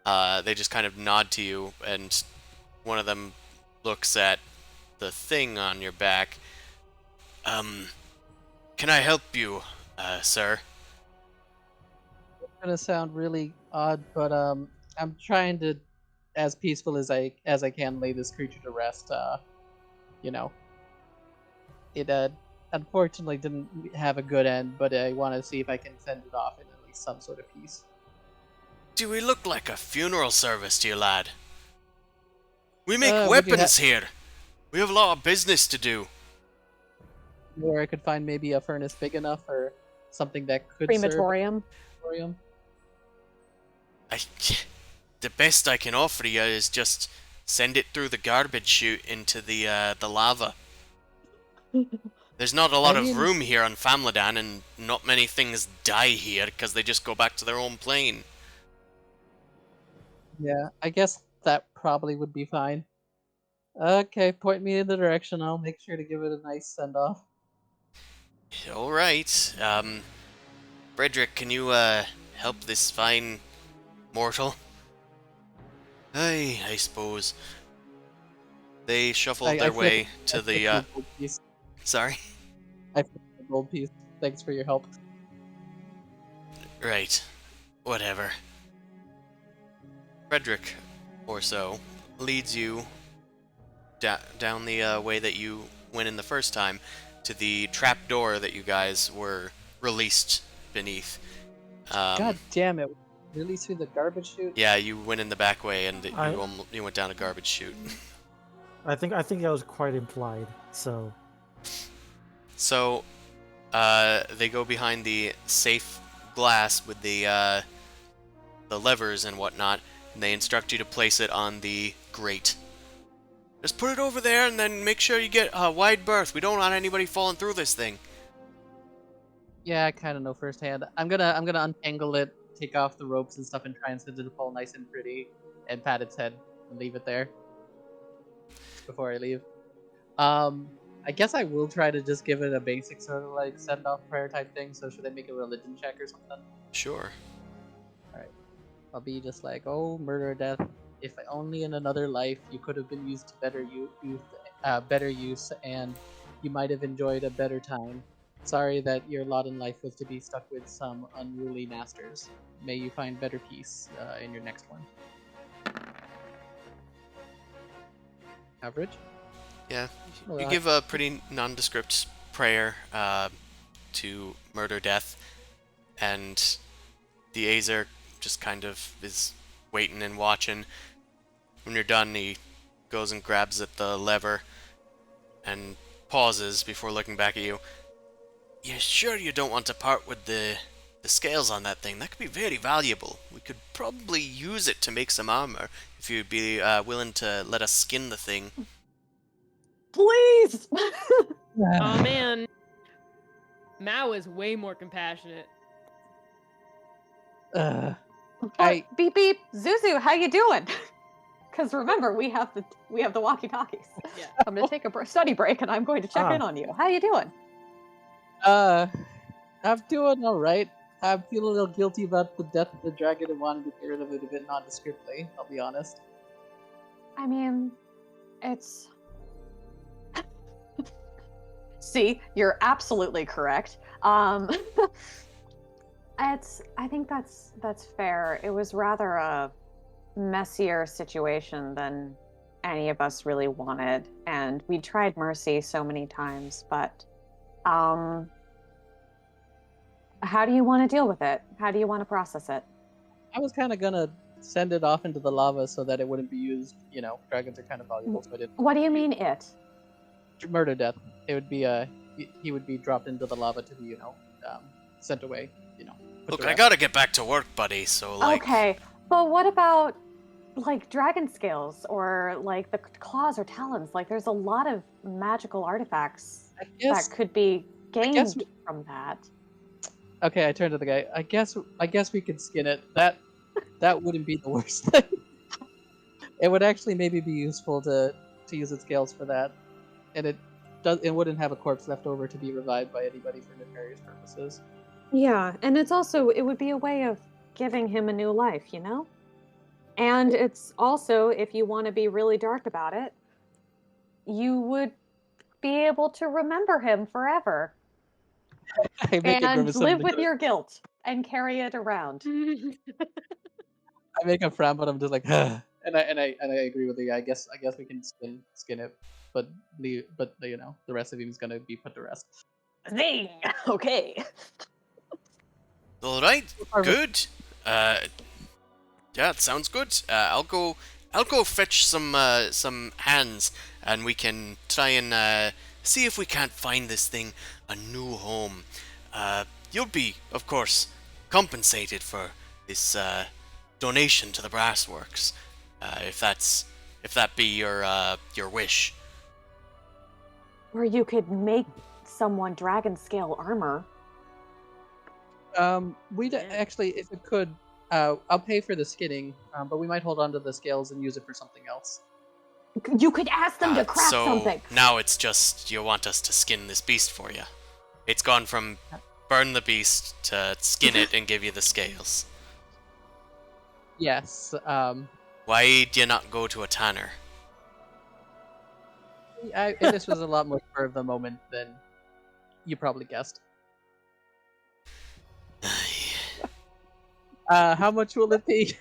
They just kind of nod to you, and one of them looks at the thing on your back. Can I help you, sir? It's gonna sound really odd, but I'm trying to, as peaceful as I can, lay this creature to rest. You know, it unfortunately didn't have a good end, but I want to see if I can send it off in at least some sort of peace. Do we look like a funeral service to you, lad? We make Would you weapons here. We have a lot of business to do. Or I could find maybe a furnace big enough or something that could Crematorium. serve crematorium. The best I can offer you is just send it through the garbage chute into the lava. There's not a lot I of mean- room here on Phamlidanh, and not many things die here because they just go back to their own plane. Yeah, I guess that probably would be fine. Okay, point me in the direction. I'll make sure to give it a nice send off. All right. Frederick, can you help this fine mortal? I suppose. They shuffled their way to the. Gold piece. Sorry. I found the gold piece. Thanks for your help. Right. Whatever. Frederick, or so, leads you down the way that you went in the first time to the trap door that you guys were released beneath. God damn it! Really through the garbage chute? Yeah, you went in the back way and I- you went down a garbage chute. I think that was quite implied. So So, they go behind the safe glass with the levers and whatnot, and they instruct you to place it on the grate. Just put it over there, and then make sure you get a wide berth. We don't want anybody falling through this thing. Yeah, I kind of know firsthand. I'm gonna untangle it, take off the ropes and stuff, and try and send it to fall nice and pretty, and pat its head and leave it there before I leave. I guess I will try to just give it a basic sort of like send off prayer type thing. So should I make a religion check or something? Sure. I'll be just like, oh, murder or death. If only in another life you could have been used to better use, and you might have enjoyed a better time. Sorry that your lot in life was to be stuck with some unruly masters. May you find better peace in your next one. Average? Yeah. Well, You I- give a pretty nondescript prayer to murder death, and the Azer just kind of is waiting and watching. When you're done, he goes and grabs at the lever and pauses before looking back at you. You sure you don't want to part with the scales on that thing? That could be very valuable. We could probably use it to make some armor if you'd be willing to let us skin the thing. Please. Oh man, Mao is way more compassionate. Ugh. But beep beep, Zuzu, how you doing? Because remember, we have the walkie-talkies. Yeah. I'm gonna take a study break, and I'm going to check in on you. How you doing? I'm doing all right. I feel a little guilty about the death of the dragon and wanted to get rid of it a bit nondescriptly. I'll be honest. I mean, it's. See, you're absolutely correct. I think that's fair. It was rather a messier situation than any of us really wanted, and we tried mercy so many times, but how do you want to deal with it? How do you want to process it? I was kind of gonna send it off into the lava so that it wouldn't be used. You know, dragons are kind of valuable, so I didn't. What do you mean it? Murder death. It would be he would be dropped into the lava to be sent away. Put Look, to I rest. gotta get back to work, buddy, so, like... Okay, but what about like dragon scales or like the claws or talons? Like there's a lot of magical artifacts I guess. that could be guess gained we- from that. Okay, I turned to the guy. I guess we could skin it. That wouldn't be the worst thing. It would actually maybe be useful to use its scales for that, and it wouldn't have a corpse left over to be revived by anybody for nefarious purposes. Yeah, and it would be a way of giving him a new life, you know? And it's also, if you want to be really dark about it, you would be able to remember him forever I make a and grimace live and with your guilt and carry it around. I make a frown, but I'm just like, and I agree with you. I guess we can skin it, but the rest of him is gonna be put to rest. Zing! Okay. All right, Perfect. good. Yeah, it sounds good. I'll go fetch some hands, and we can try and see if we can't find this thing a new home. You'll be, of course, compensated for this donation to the Brassworks, if that be your wish. Or you could make someone dragon scale armor. We'd Yeah. actually, if it could, I'll pay for the skinning, but we might hold on to the scales and use it for something else. You could ask them to craft so something. now it's just you want us to skin this beast for you. It's gone from burn the beast to skin it and give you the scales. Yes. Why do you not go to a tanner? This was a lot more spur of the moment than you probably guessed. How much will it be?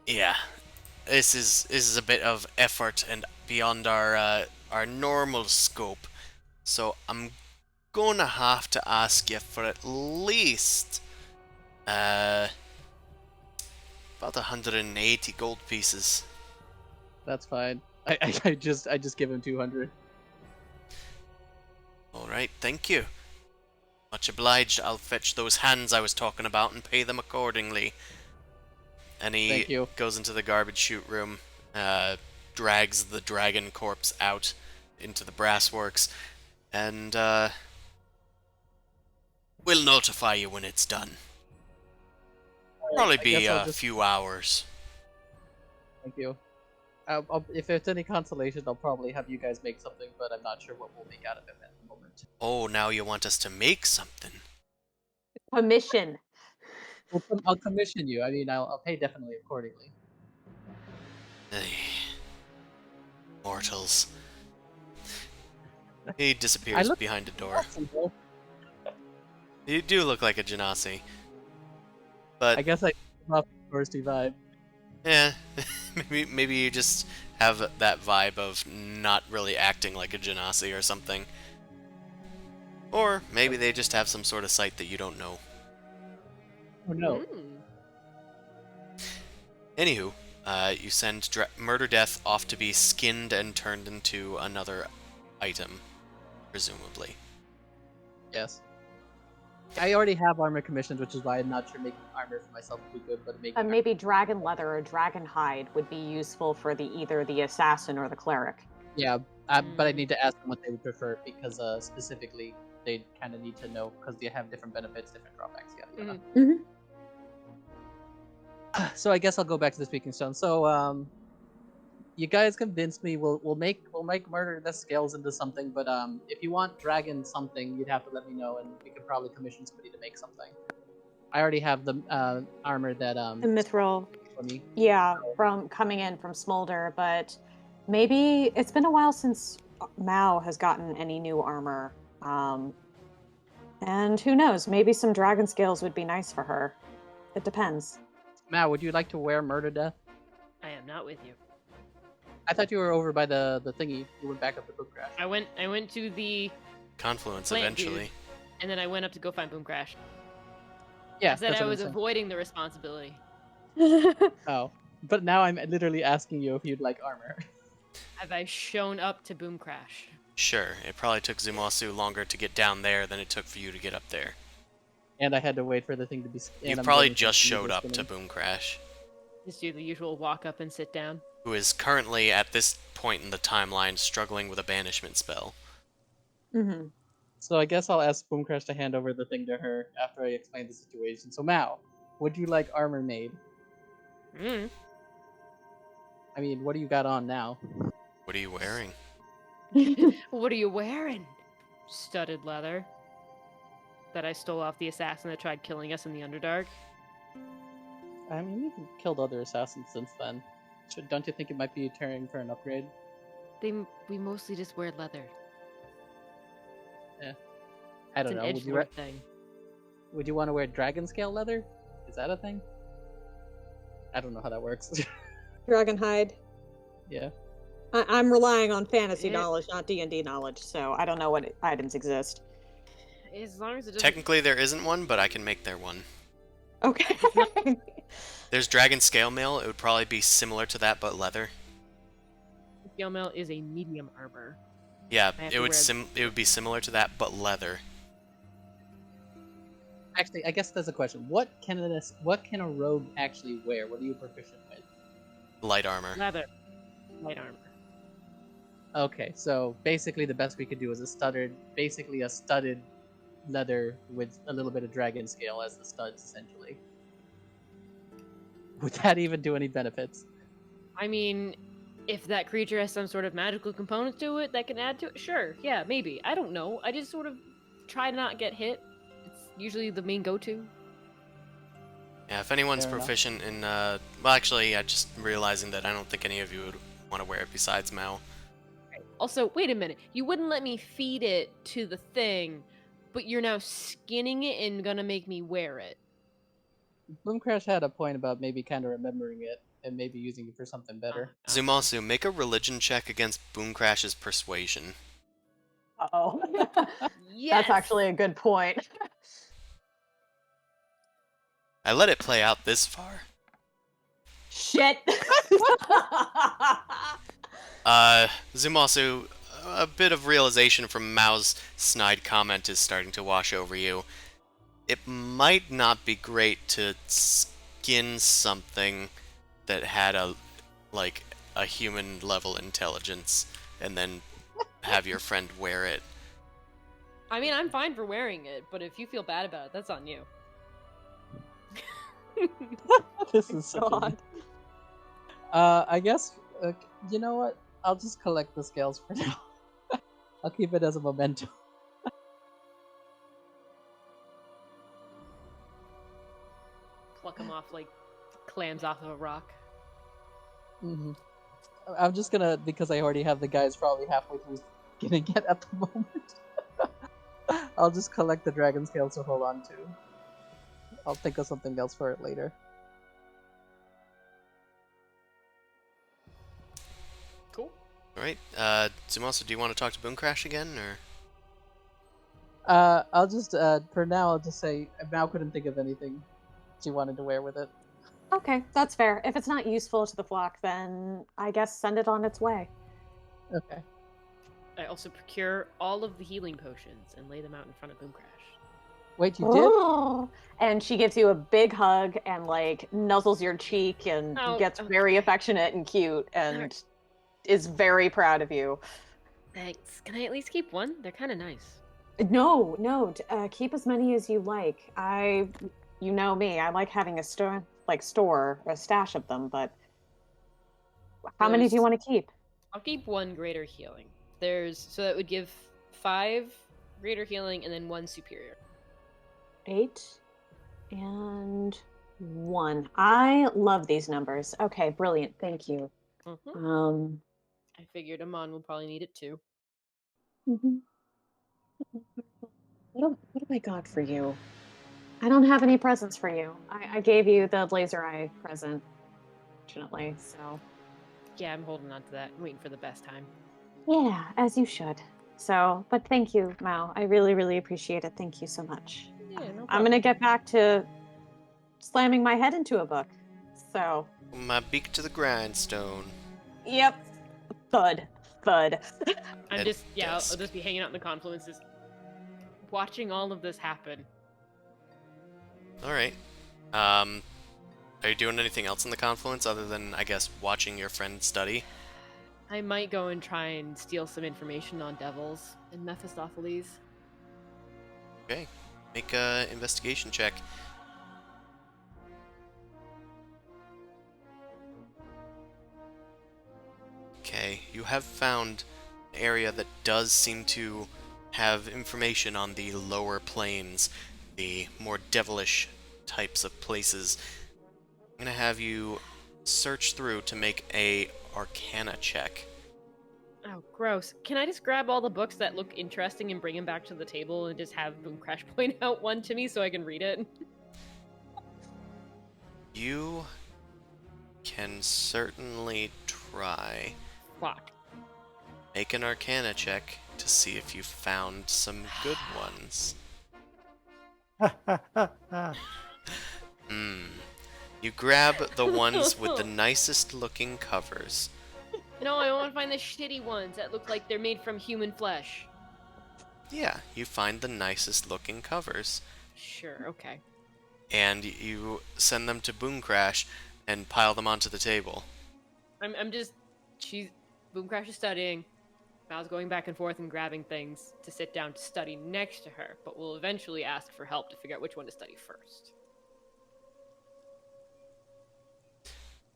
Yeah, this is a bit of effort and beyond our normal scope. So I'm gonna have to ask you for at least about 180 gold pieces. That's fine. I just give him 200. All right, thank you. Much obliged. I'll fetch those hands I was talking about and pay them accordingly. And he Thank you. goes into the garbage chute room, drags the dragon corpse out into the brass works, and we'll notify you when it's done. Probably I be guess I'll a just- few hours. Thank you. If it's any consolation, I'll probably have you guys make something, but I'm not sure what we'll make out of it at the moment. Oh, now you want us to make something. Commission. I'll commission you. I mean, I'll pay definitely accordingly. Ay. Mortals. He disappears look- behind a door. Awesome, bro. You do look like a genasi. But I guess I give off the touristy vibe. yeah, maybe you just have that vibe of not really acting like a genasi or something. Or maybe they just have some sort of sight that you don't know. Oh no. Mm. Anywho, you send Murder Death off to be skinned and turned into another item, presumably. Yes. I already have armor commissioned, which is why I'm not sure making armor for myself would be good, but making Maybe dragon leather or dragon hide would be useful for either the assassin or the cleric. yeah, but I need to ask them what they would prefer because specifically they kind of need to know because they have different benefits, different drawbacks. Yada yada. So I guess I'll go back to the speaking stone. So you guys convinced me. We'll make murder the scales into something, but if you want dragon something, you'd have to let me know, and we could probably commission somebody to make something. I already have the armor that The mithril, for me. yeah, from coming in from Smolder, but maybe it's been a while since Mao has gotten any new armor. And who knows, maybe some dragon scales would be nice for her. It depends. Mal, would you like to wear murder death? I am not with you. I thought you were over by the thingy. You went back up the book crash. I went to the Confluence Plant dude. eventually. and then I went up to go find Boom Crash. Yeah, I said that's I what I'm was saying. avoiding the responsibility. Oh, but now I'm literally asking you if you'd like armor. Have I shown up to Boom Crash? Sure, it probably took Zumasu longer to get down there than it took for you to get up there. And I had to wait for the thing to be. You and I'm probably waiting for just it to be showed up to spinning. Boom Crash, Just do the usual walk up and sit down. who is currently at this point in the timeline struggling with a banishment spell. Mm-hmm. So I guess I'll ask Boom Crash to hand over the thing to her after I explain the situation. So Mao, would you like armor made? Mm. I mean, what do you got on now? What are you wearing? What are you wearing? Studded leather. That I stole off the assassin that tried killing us in the Underdark. I mean, you've killed other assassins since then. Don't you think it might be turning for an upgrade? We mostly just wear leather. I It's don't an know. edgelord thing. Would you want to wear dragon scale leather? Is that a thing? I don't know how that works. Dragon hide. Yeah. I'm relying on fantasy Yeah. knowledge, not D&D knowledge, so I don't know what items exist. As long as it doesn't. Technically there isn't one, but I can make there one. Okay. There's dragon scale mail, it would probably be similar to that but leather. Scale mail is a medium armor. Yeah, I have it to would wear- it would be similar to that but leather. Actually, I guess that's a question. What can a rogue actually wear? What are you proficient with? Light armor. Leather. Light armor. Okay, so basically the best we could do is basically a studded leather with a little bit of dragon scale as the studs, essentially. Would that even do any benefits? I mean, if that creature has some sort of magical components to it that can add to it, sure, yeah, maybe. I don't know. I just sort of try to not get hit. It's usually the main go-to. Yeah, if anyone's Fair enough. proficient in, well, actually, yeah, just realizing that I don't think any of you would want to wear it besides Mal. Also, wait a minute. You wouldn't let me feed it to the thing, but you're now skinning it and gonna make me wear it. Boomcrash had a point about maybe kind of remembering it and maybe using it for something better. Zumasu, make a religion check against Boomcrash's persuasion. Uh-oh. Yes! That's actually a good point. I let it play out this far. Shit. Zumasu, a bit of realization from Mao's snide comment is starting to wash over you. It might not be great to skin something that had a human level intelligence and then have your friend wear it. I mean, I'm fine for wearing it, but if you feel bad about it, that's on you. This is so God. I guess, you know what? I'll just collect the scales for now. I'll keep it as a memento. Pluck them off like clams off of a rock. Mm-hmm. I'm just gonna, because I already have the guys probably halfway through getting it at the moment. I'll just collect the dragon scales to hold on to. I'll think of something else for it later. Cool. Alright, Zumasu, do you want to talk to Boomcrash again, or...? I'll just, for now, I'll just say, Mal couldn't think of anything she wanted to wear with it. Okay, that's fair. If it's not useful to the flock, then I guess send it on its way. Okay. I also procure all of the healing potions and lay them out in front of Boomcrash. Wait, you did? Oh. And she gives you a big hug and like nuzzles your cheek and gets very affectionate and cute and is very proud of you. Thanks. Can I at least keep one? They're kind of nice. No, keep as many as you like. You know me, I like having a a stash of them, but how many do you want to keep? I'll keep one greater healing. So that would give 5 greater healing and then 1 superior. 8 and 1. I love these numbers. Okay, brilliant. Thank you. Mm-hmm. I figured Amon will probably need it too. Mm-hmm. What have I got for you? I don't have any presents for you. I gave you the laser eye present, fortunately, so. Yeah, I'm holding on to that. I'm waiting for the best time. Yeah, as you should. So, but thank you, Mao. I really, really appreciate it. Thank you so much. Yeah, no problem. I'm going to get back to slamming my head into a book. So. My beak to the grindstone. Yep. Thud. I'll At just desk. be hanging out in the confluences, watching all of this happen. Alright. Are you doing anything else in the confluence other than, I guess, watching your friend study? I might go and try and steal some information on devils and Mephistopheles. Okay. Make a investigation check. Okay, you have found an area that does seem to have information on the lower planes, the more devilish types of places. I'm gonna have you search through to make a Arcana check. Oh, gross. Can I just grab all the books that look interesting and bring them back to the table and just have Boomcrash point out one to me so I can read it? You can certainly try. Fuck. Make an Arcana check to see if you found some good ones. You grab the ones with the nicest looking covers. No, I want to find the shitty ones that look like they're made from human flesh. Yeah, you find the nicest looking covers. Sure, okay. And you send them to Boomcrash and pile them onto the table. Boomcrash is studying. Mal's going back and forth and grabbing things to sit down to study next to her, but will eventually ask for help to figure out which one to study first.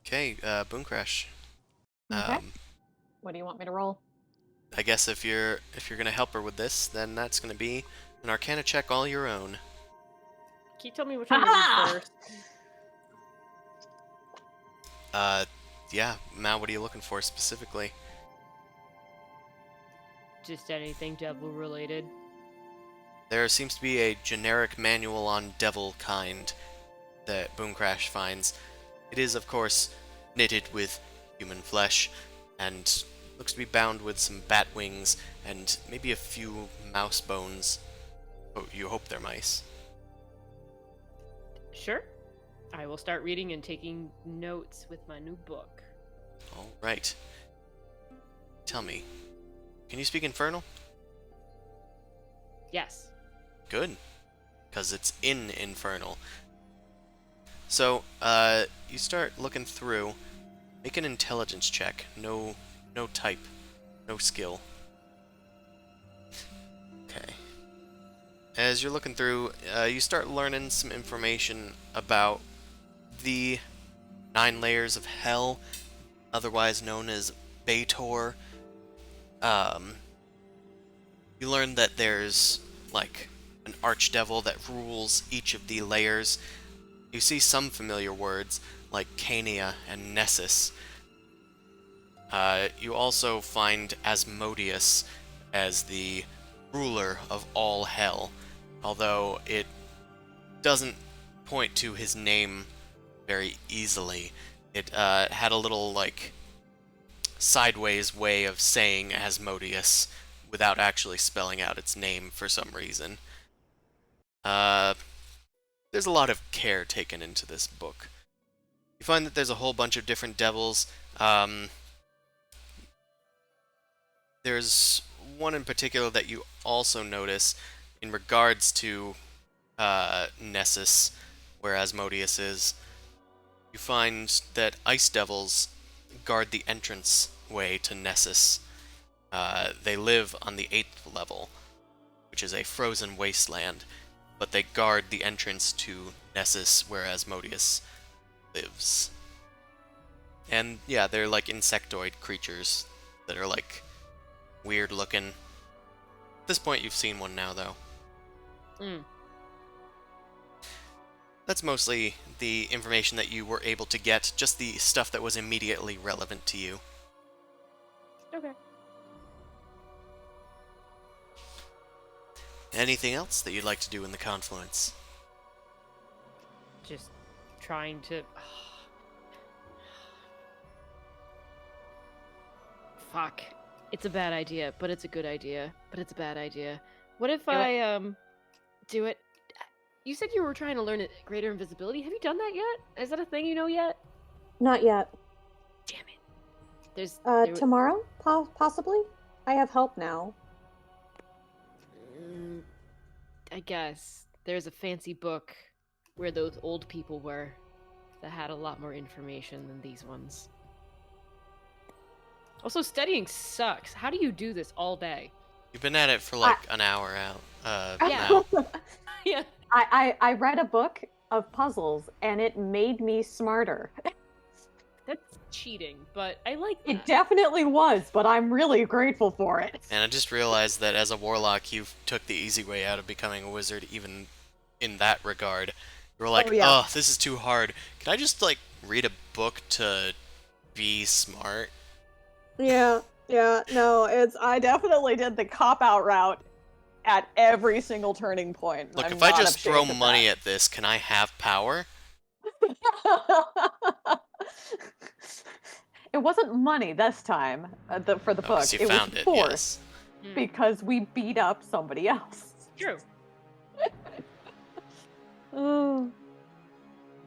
Okay, Boom Crash. Okay. What do you want me to roll? I guess if you're gonna help her with this, then that's gonna be an Arcana check all your own. Can you tell me which one to Ha-ha! read first? Yeah, Mal, what are you looking for specifically? Just anything devil related. There seems to be a generic manual on devil kind that Boom Crash finds. It is, of course, knitted with human flesh, and looks to be bound with some bat wings and maybe a few mouse bones. Oh, you hope they're mice. Sure. I will start reading and taking notes with my new book. All right. Tell me, can you speak Infernal? Yes. Good, because it's in Infernal. So, you start looking through. Make an intelligence check. No type. No skill. Okay. As you're looking through, you start learning some information about the 9 layers of hell, otherwise known as Baator. You learn that there's, like, an archdevil that rules each of the layers. You see some familiar words, like Cania and Nessus. You also find Asmodeus as the ruler of all hell, although it doesn't point to his name very easily. It had a little, like, sideways way of saying Asmodeus without actually spelling out its name for some reason. There's a lot of care taken into this book. You find that there's a whole bunch of different devils. There's one in particular that you also notice in regards to Nessus, where Asmodeus is. You find that ice devils guard the entrance way to Nessus. They live on the 8th level, which is a frozen wasteland, but they guard the entrance to Nessus, where Asmodeus lives. And yeah, they're like insectoid creatures that are like weird looking. At this point, you've seen one now, though. That's mostly the information that you were able to get, just the stuff that was immediately relevant to you. Okay. Anything else that you'd like to do in the Confluence? Just trying to... Fuck. It's a bad idea, but it's a good idea. But it's a bad idea. What if I, do it? You said you were trying to learn greater invisibility. Have you done that yet? Is that a thing you know yet? Not yet. Damn it. There's... Tomorrow? Possibly? I have help now. I guess. There's a fancy book where those old people were that had a lot more information than these ones. Also, studying sucks. How do you do this all day? You've been at it for like an hour out. Yeah. Now. Yeah. I read a book of puzzles and it made me smarter. That's cheating, but I like that. It definitely was, but I'm really grateful for it. And I just realized that as a warlock, you took the easy way out of becoming a wizard, even in that regard. You were like, oh, this is too hard. Can I just, like, read a book to be smart? Yeah, no, I definitely did the cop-out route at every single turning point. Look, if I just throw money at this, can I have power? It wasn't money this time for the book. You It was found it, force yes. because we beat up somebody else. True. Oh.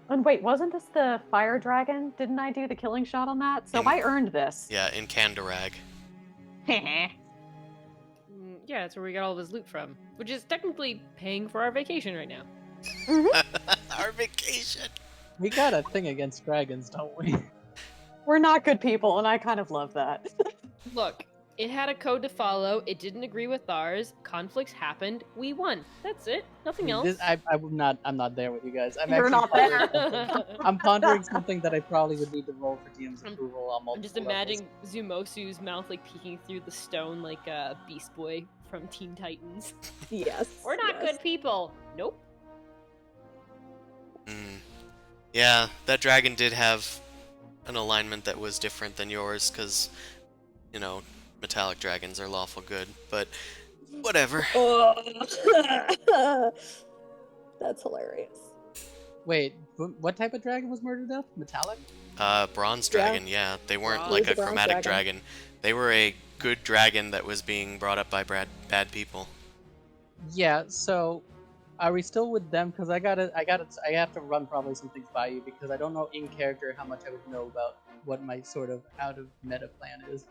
And wait, wasn't this the fire dragon? Didn't I do the killing shot on that? So I earned this. Yeah, in Kandarag. Yeah, that's where we got all this loot from. Which is technically paying for our vacation right now. Our vacation! We got a thing against dragons, don't we? We're not good people, and I kind of love that. Look, It had a code to follow. It didn't agree with ours. Conflicts happened. We won. That's it. Nothing else. I'm not there with you guys. I'm You're actually not pondering there. something. I'm pondering something that I probably would need to roll for DM's approval on multiple I'm just levels. imagining Zumosu's mouth like peeking through the stone like a Beast Boy from Teen Titans. Yes. We're not yes. good people. Nope. Yeah, that dragon did have an alignment that was different than yours, because, you know, metallic dragons are lawful good, but whatever. That's hilarious. Wait, what type of dragon was murdered up? Metallic? Bronze Yeah. dragon, yeah. They weren't Bronze. like It was a a bronze chromatic dragon. dragon. They were a good dragon that was being brought up by bad people. Yeah. So, are we still with them? Because I have to run probably some things by you because I don't know in character how much I would know about what my sort of out of meta plan is.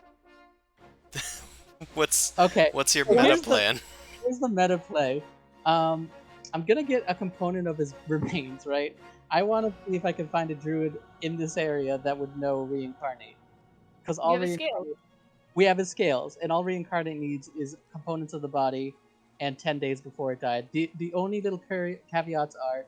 What's Okay. your Well, meta here's the- plan? Here's the meta play. I'm gonna get a component of his remains, right? I want to see if I can find a druid in this area that would know reincarnate. Because all have a scale. we have his scales, and all reincarnate needs is components of the body, and 10 days before it died. The only little caveats are,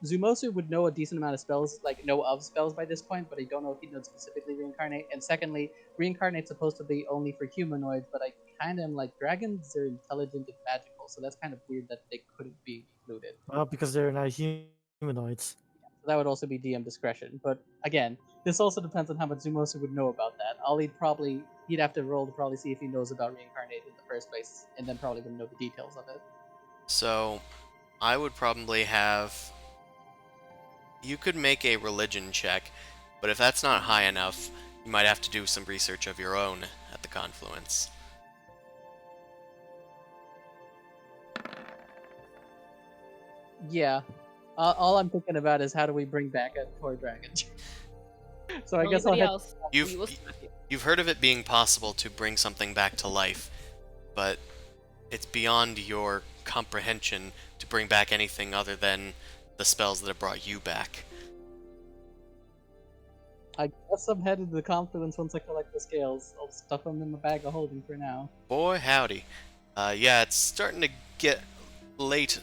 Zumosu would know a decent amount of spells, like know of spells by this point, but I don't know if he knows specifically reincarnate. And secondly, reincarnate's supposed to be only for humanoids, but I kind of am like, dragons are intelligent and magical, so that's kind of weird that they couldn't be included. Well, because they're not humanoids. So that would also be DM discretion. But again, this also depends on how much Zumosu would know about that. He'd have to roll to probably see if he knows about reincarnate in the first place, and then probably wouldn't know the details of it. So, I would probably have... You could make a religion check, but if that's not high enough, you might have to do some research of your own at the confluence. Yeah. All I'm thinking about is how do we bring back a toy dragon. So I guess I'll Anybody have else? You've- We will stop you. You've heard of it being possible to bring something back to life, but it's beyond your comprehension to bring back anything other than the spells that have brought you back. I guess I'm headed to the confluence once I collect the scales. I'll stuff them in my bag of holding for now. Boy, howdy. Yeah, it's starting to get late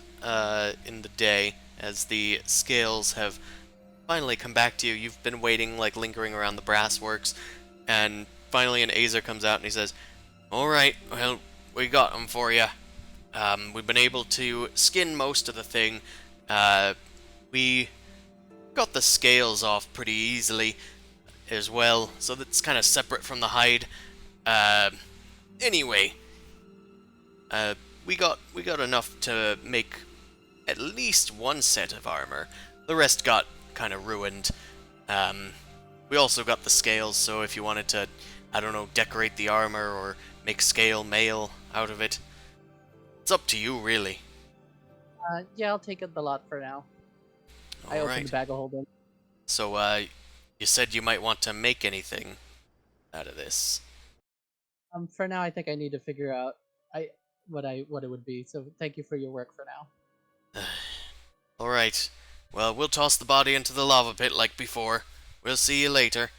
in the day as the scales have finally come back to you. You've been waiting, like lingering around the brass works, and finally an Azer comes out and he says, "Alright, well, we got them for you. We've been able to skin most of the thing. We got the scales off pretty easily as well, so that's kind of separate from the hide. Anyway, we got enough to make at least one set of armor. The rest got kind of ruined. We also got the scales, so if you wanted to, I don't know, decorate the armor or make scale mail out of it, it's up to you, really." Yeah, I'll take it the lot for now. I open the Alright. bag of holding. So, you said you might want to make anything out of this. For now, I think I need to figure out what it would be. So thank you for your work for now. Alright. Well, we'll toss the body into the lava pit like before. We'll see you later.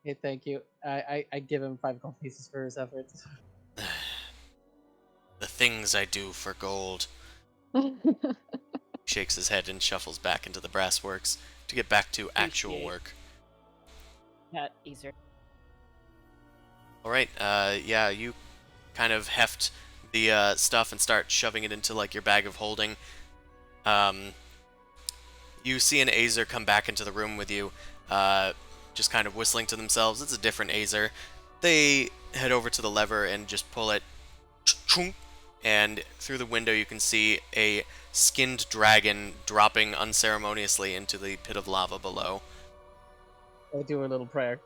Hey, thank you. I give him 5 gold pieces for his efforts. The things I do for gold. Shakes his head and shuffles back into the brass works to get back to actual Appreciate. work. That easier. Alright, yeah, you kind of heft the stuff and start shoving it into like your bag of holding. You see an Azer come back into the room with you, just kind of whistling to themselves. It's a different Azer. They head over to the lever and just pull it, and through the window you can see a skinned dragon dropping unceremoniously into the pit of lava below. I do a little prayer.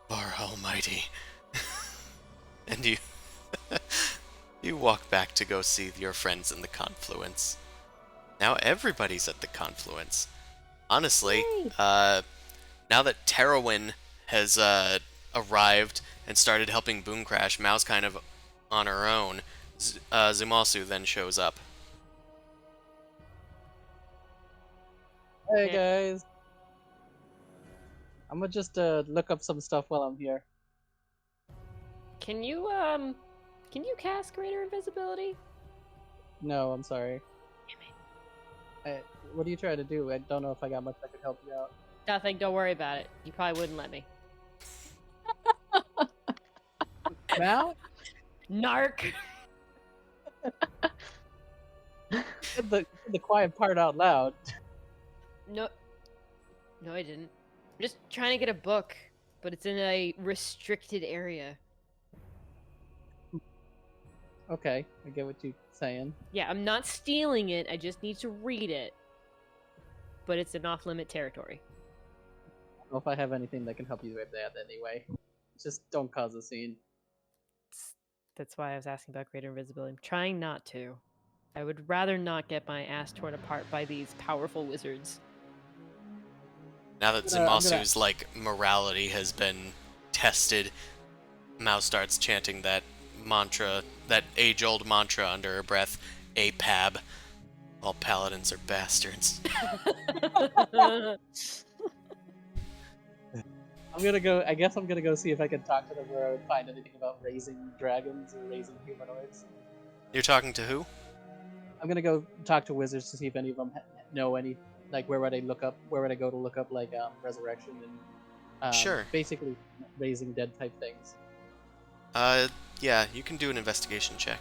Bar Almighty. And you you walk back to go see your friends in the confluence. Now everybody's at the confluence. Honestly, Yay. now that Terrawin has arrived and started helping Boom Crash, Mao's kind of on her own. Zumasu then shows up. Hey guys. I'm gonna just look up some stuff while I'm here. can you cast greater invisibility? No, I'm sorry. What are you trying to do? I don't know if I got much that could help you out. Nothing. Don't worry about it. You probably wouldn't let me. Now? Narc. The quiet part out loud. No, I didn't. I'm just trying to get a book, but it's in a restricted area. Okay, I get what you're saying. Yeah, I'm not stealing it. I just need to read it. But it's an off-limit territory. I don't know if I have anything that can help you with that anyway. Just don't cause a scene. That's why I was asking about greater invisibility. I'm trying not to. I would rather not get my ass torn apart by these powerful wizards. Now that I'm gonna- Zimasu's morality has been tested, Mao starts chanting that mantra, that age-old mantra under her breath, APAB. All paladins are bastards. I guess I'm gonna go see if I can talk to them where I would find anything about raising dragons or raising humanoids. You're talking to who? I'm gonna go talk to wizards to see if any of them know any, where would I go to look up resurrection and Sure. basically raising dead type things. Yeah, you can do an investigation check.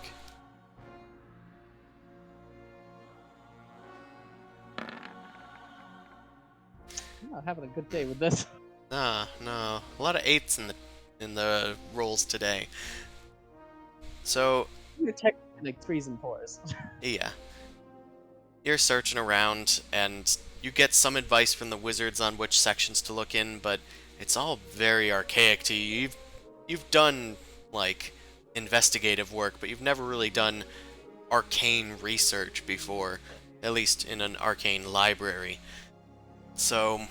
I'm not having a good day with this. No. A lot of 8s in the rolls today. So, You're technically 3s and 4s. yeah. You're searching around, and you get some advice from the wizards on which sections to look in, but it's all very archaic to you. You've done, investigative work, but you've never really done arcane research before, at least in an arcane library. So,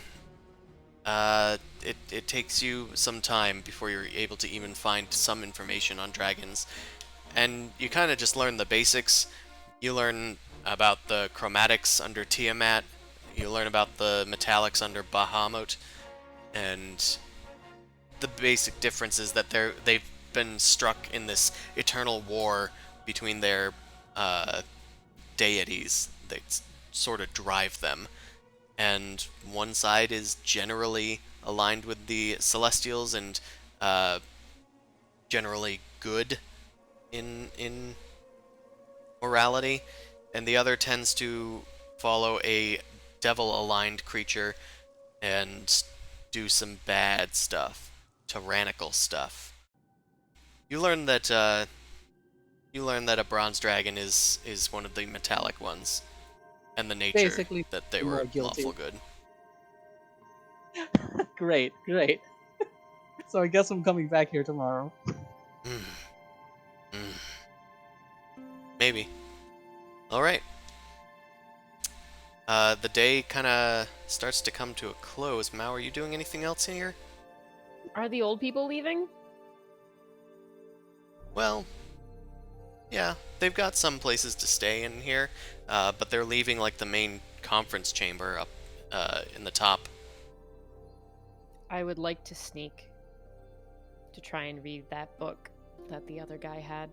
it takes you some time before you're able to even find some information on dragons. And you kind of just learn the basics. You learn about the chromatics under Tiamat. You learn about the metallics under Bahamut. And the basic difference is that they've been struck in this eternal war between their deities that sort of drive them. And one side is generally aligned with the Celestials and generally good in morality, and the other tends to follow a devil-aligned creature and do some bad stuff, tyrannical stuff. You learn that a bronze dragon is one of the metallic ones, and the nature Basically, that they more were guilty. lawful good. Great. So I guess I'm coming back here tomorrow. Maybe. Alright. The day kind of starts to come to a close. Mao, are you doing anything else in here? Are the old people leaving? Well, yeah, they've got some places to stay in here, but they're leaving the main conference chamber up in the top. I would like to sneak to try and read that book that the other guy had.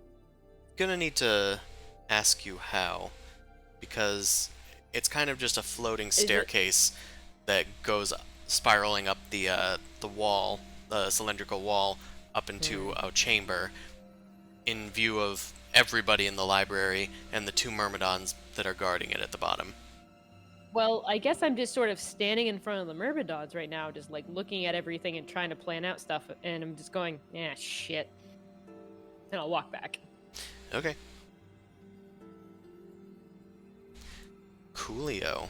Gonna need to ask you how, because it's kind of just a floating staircase that goes spiraling up the wall, the cylindrical wall, up into a chamber, in view of everybody in the library and the 2 myrmidons that are guarding it at the bottom. Well, I guess I'm just sort of standing in front of the myrmidons right now, just looking at everything and trying to plan out stuff, and I'm just going, shit. And I'll walk back. Okay. Coolio.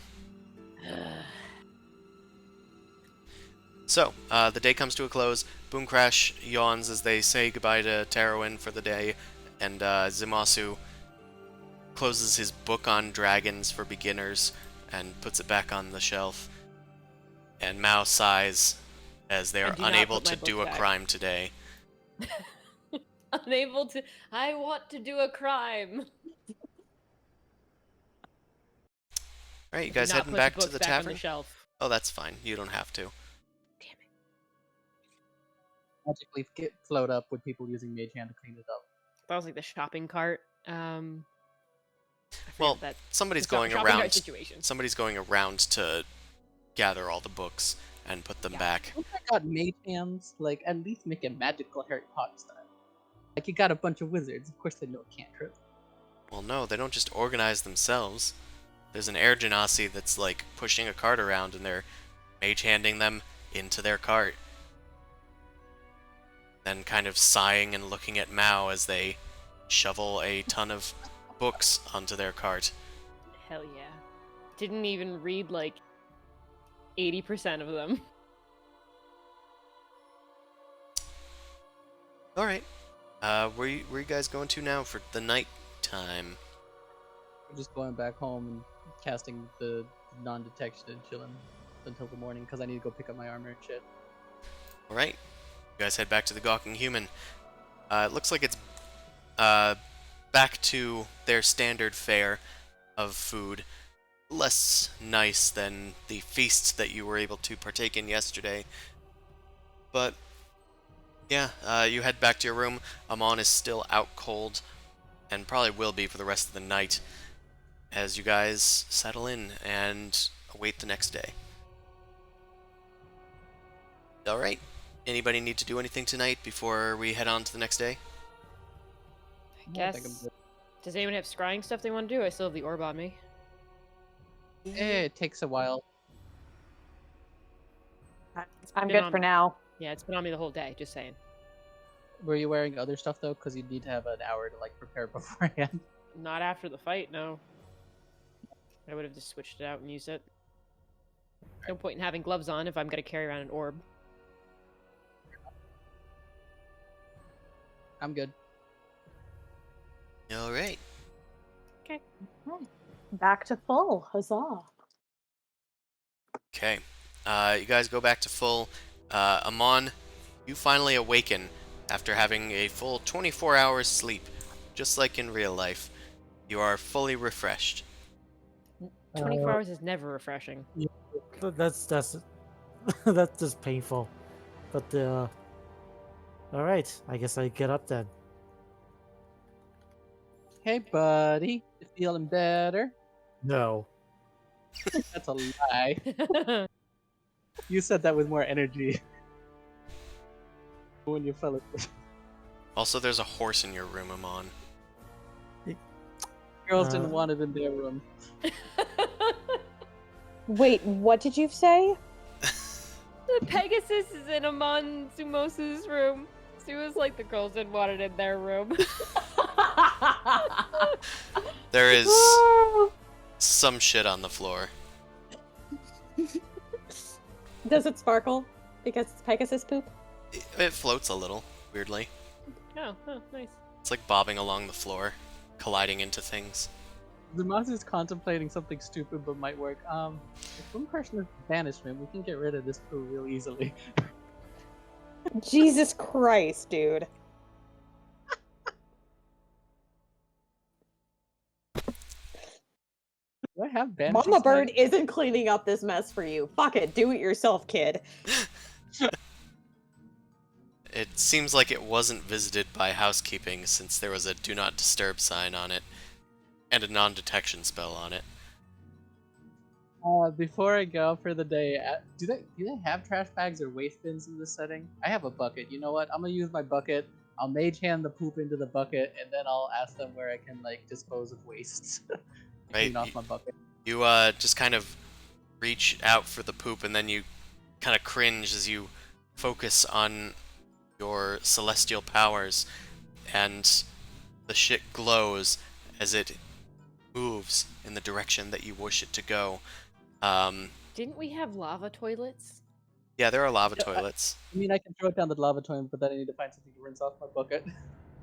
So, the day comes to a close. Boom Crash yawns as they say goodbye to Tarowin for the day, and Zimasu closes his book on dragons for beginners and puts it back on the shelf. And Mao sighs as they are unable to do a crime today. Unable to... I want to do a crime! Alright, you guys heading back to the tavern? On the shelf. Oh, that's fine. You don't have to. Damn magically float up with people using Mage Hand to clean it up. That was like the shopping cart. I forget Well, that somebody's the shop- going shopping cart around. situation. Somebody's going around to gather all the books and put them Yeah. back. Once I got Mage Hands, like at least make it magical Harry Potter style. Like you got a bunch of wizards, of course they know a cantrip. Well, no, they don't just organize themselves. There's an air genasi that's like pushing a cart around, and they're mage handing them into their cart. Then kind of sighing and looking at Mao as they shovel a ton of books onto their cart. Hell yeah. Didn't even read like 80% of them. All right. Where you guys going to now for the night time? We're just going back home and casting the non-detection and chilling until the morning because I need to go pick up my armor and shit. All right. You guys head back to the Gawking Human. It looks like it's back to their standard fare of food. Less nice than the feasts that you were able to partake in yesterday. But yeah, you head back to your room. Amon is still out cold, and probably will be for the rest of the night, as you guys settle in and await the next day. Alright, anybody need to do anything tonight before we head on to the next day? I think I'm Guess. good. Does anyone have scrying stuff they want to do? I still have the orb on me. It takes a while. I'm been good on for me. now. Yeah, it's been on me the whole day, just saying. Were you wearing other stuff though? Because you'd need to have an hour to like prepare beforehand. Not after the fight, no. I would have just switched it out and used it. No point in having gloves on if I'm going to carry around an orb. I'm good. Alright. Back to full. Huzzah. Okay. You guys go back to full. Amon, you finally awaken after having a full 24 hours sleep, just like in real life. You are fully refreshed. 24 hours is never refreshing. That's that's just painful. But all right, I guess I get up then. Hey, buddy. You feeling better? No. That's a lie. You said that with more energy. When you fell asleep. Also, there's a horse in your room, Amon. Girls didn't want it in their room. Wait, what did you say? The Pegasus is in Amon Sumos's room. She was like, the girls didn't want it in their room. There is some shit on the floor. Does it sparkle? Because it's Pegasus poop? It floats a little, weirdly. Oh, nice. It's like bobbing along the floor, colliding into things. Zumas is contemplating something stupid but might work. If one person is banishment, we can get rid of this poo real easily. Jesus Christ, dude. Do I have banishment? Mama Bird isn't cleaning up this mess for you. Fuck it, do it yourself, kid. It seems like it wasn't visited by housekeeping since there was a do not disturb sign on it and a non-detection spell on it. Before I go for the day, do they have trash bags or waste bins in this setting? I have a bucket. You know what? I'm gonna use my bucket. I'll mage hand the poop into the bucket, and then I'll ask them where I can like dispose of wastes. Right, Clean off my bucket. You just kind of reach out for the poop, and then you kind of cringe as you focus on your celestial powers, and the shit glows as it moves in the direction that you wish it to go. Didn't we have lava toilets? Yeah, there are lava Yeah, toilets. I mean, I can throw it down the lava toilet, but then I need to find something to rinse off my bucket.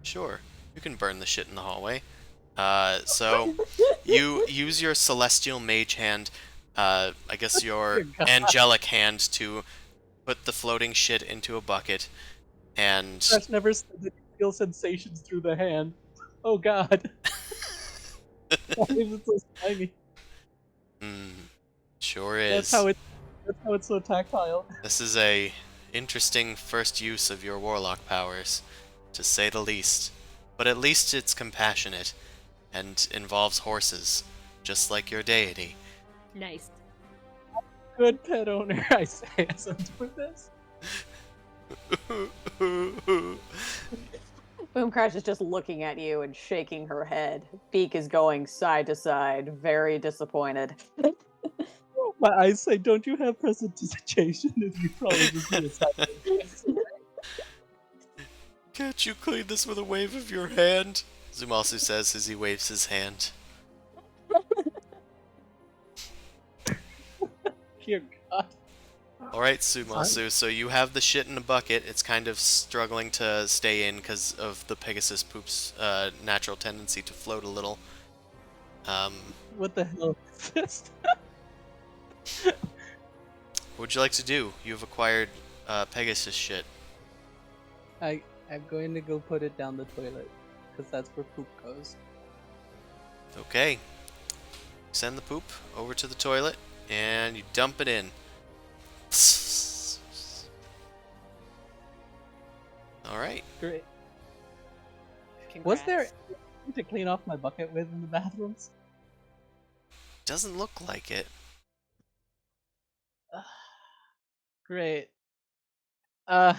Sure, you can burn the shit in the hallway. So you use your celestial mage hand, I guess your Dear God. angelic hand, to put the floating shit into a bucket, and Crash never said that you feel sensations through the hand. Oh God. Why is it so slimy? sure That's is. how it's so tactile. This is a interesting first use of your warlock powers, to say the least. But at least it's compassionate, and involves horses, just like your deity. Nice. Good pet owner, I say as I'm doing this. Boomcrash is just looking at you and shaking her head. Beak is going side to side, very disappointed. My eyes say, don't you have prestidigitation? If you probably just do a side. Can't you clean this with a wave of your hand? Zumasu says as he waves his hand. Dear God. Alright, Zumasu, so you have the shit in a bucket. It's kind of struggling to stay in because of the Pegasus poop's natural tendency to float a little. What the hell is this? What would you like to do? You've acquired Pegasus shit. I'm going to go put it down the toilet, because that's where poop goes. Okay. Send the poop over to the toilet, and you dump it in. Alright. Great. Congrats. Was there anything to clean off my bucket with in the bathrooms? Doesn't look like it. Great. I'm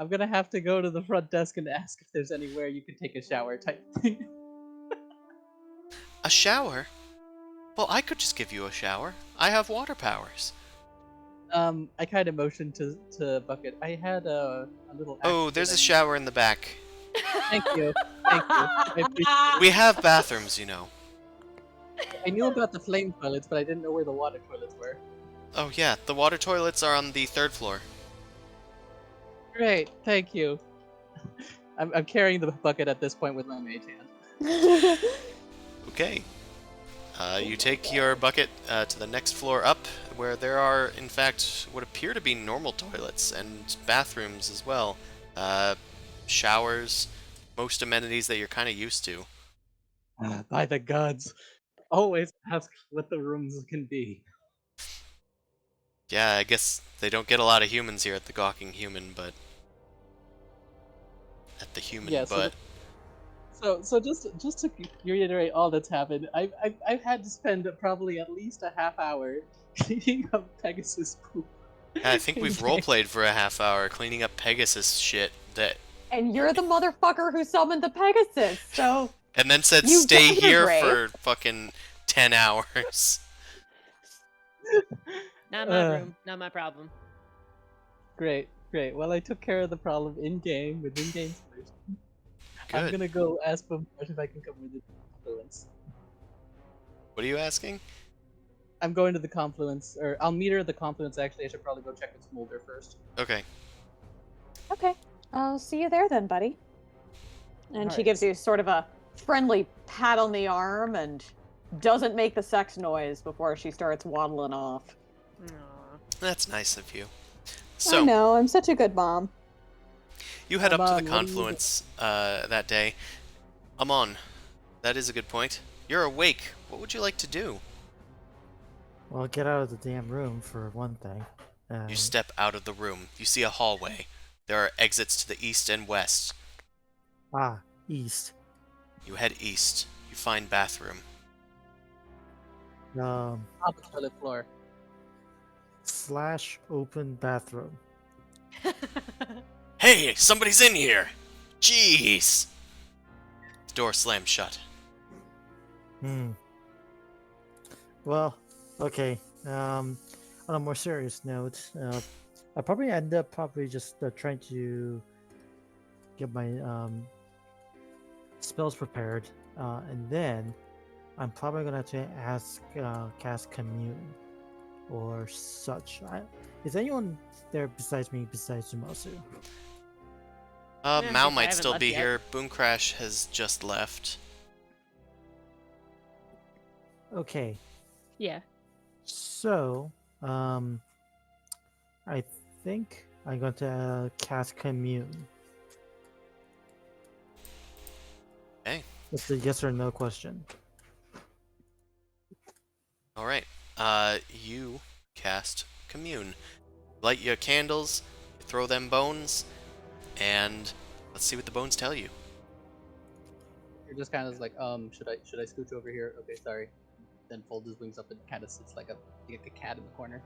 gonna have to go to the front desk and ask if there's anywhere you can take a shower type thing. A shower? Well, I could just give you a shower. I have water powers. I kind of motioned to Bucket. I had a little. Oh, there's a accident. shower in the back. Thank you. Thank you. I appreciate We have bathrooms, you know. it. I knew about the flame toilets, but I didn't know where the water toilets were. Oh yeah, the water toilets are on the 3rd floor. Great. Thank you. I'm carrying the bucket at this point with my mage hand. Okay. You take your bucket to the next floor up, where there are, in fact, what appear to be normal toilets and bathrooms as well. Showers, most amenities that you're kind of used to. By the gods. Always ask what the rooms can be. Yeah, I guess they don't get a lot of humans here at the Gawking Human, but... At the human Yeah, so butt. So just to reiterate all that's happened, I've had to spend probably at least a half hour cleaning up Pegasus poop. Yeah, I think we've roleplayed for a half hour cleaning up Pegasus shit that... And you're the motherfucker who summoned the Pegasus, so And then said You stay got it, here Ray. for fucking 10 hours. Not my room. Not my problem. Great. Well, I took care of the problem in game with in-game solution. I'm Good. gonna go ask them if I can come with the confluence. What are you asking? I'm going to the confluence, or I'll meet her at the confluence. Actually, I should probably go check with Smolder first. Okay. okay. I'll see you there then, buddy. And she Alright. gives you sort of a friendly pat on the arm and doesn't make the sex noise before she starts waddling off. Aw. That's nice of you. I So, know, I'm such a good mom. you head up to Amon, the what do you do? confluence that day. Amon, that is a good point. You're awake. What would you like to do? Well, get out of the damn room for one thing. You step out of the room. You see a hallway. There are exits to the east and west. East. You head east. You find bathroom. On the toilet floor. / open bathroom. Hey, somebody's in here! Jeez! The door slams shut. Well, okay. On a more serious note, I probably end up just trying to get my spells prepared, and then I'm probably gonna have to cast commune or such. Is anyone there besides me, besides Zumasu? I Mao guess I might haven't still left be yet. here. Boomcrash has just left. Okay, Yeah. so I think I'm going to cast commune. Okay. It's a yes or no question. Alright. You cast commune. Light your candles, you throw them bones, and let's see what the bones tell you. You're just kind of like, should I scooch over here? Okay, sorry. Then folds his wings up and kind of sits like a cat in the corner.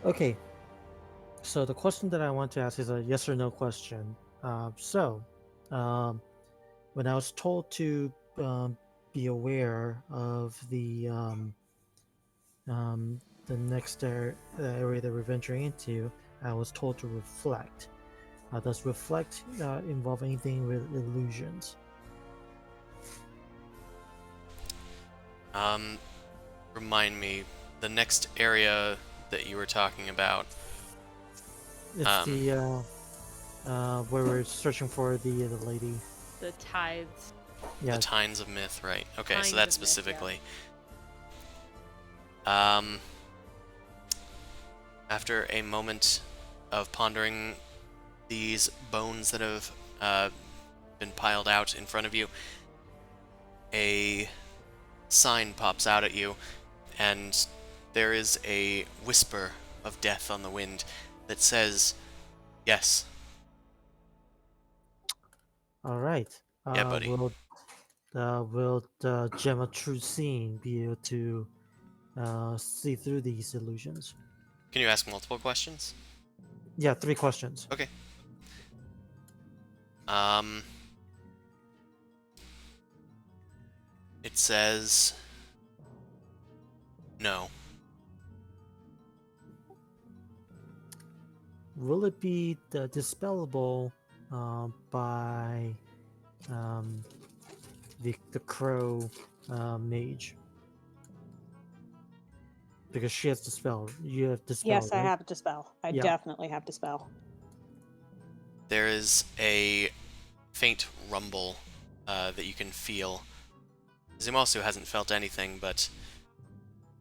Okay. So the question that I want to ask is a yes or no question. Um, when I was told to be aware of the next area that we're venturing into, I was told to reflect. Does reflect involve anything with illusions? Remind me, the next area that you were talking about. It's the where we're searching for the lady. The tides. Yeah. The Tines of Myth, right? Okay, Tines so of that Myth, specifically. After a moment of pondering these bones that have been piled out in front of you, a sign pops out at you, and there is a whisper of death on the wind that says, "Yes." All right. Yeah, buddy. Will the gem of true seeing be able to see through these illusions? Can you ask multiple questions? Yeah, 3 questions. Okay. Um, it says no. Will it be dispellable by the crow mage? Because she has dispel. You have dispel. Yes, I right? have dispel. I Yeah. definitely have dispel. There is a faint rumble that you can feel. Zumasu hasn't felt anything, but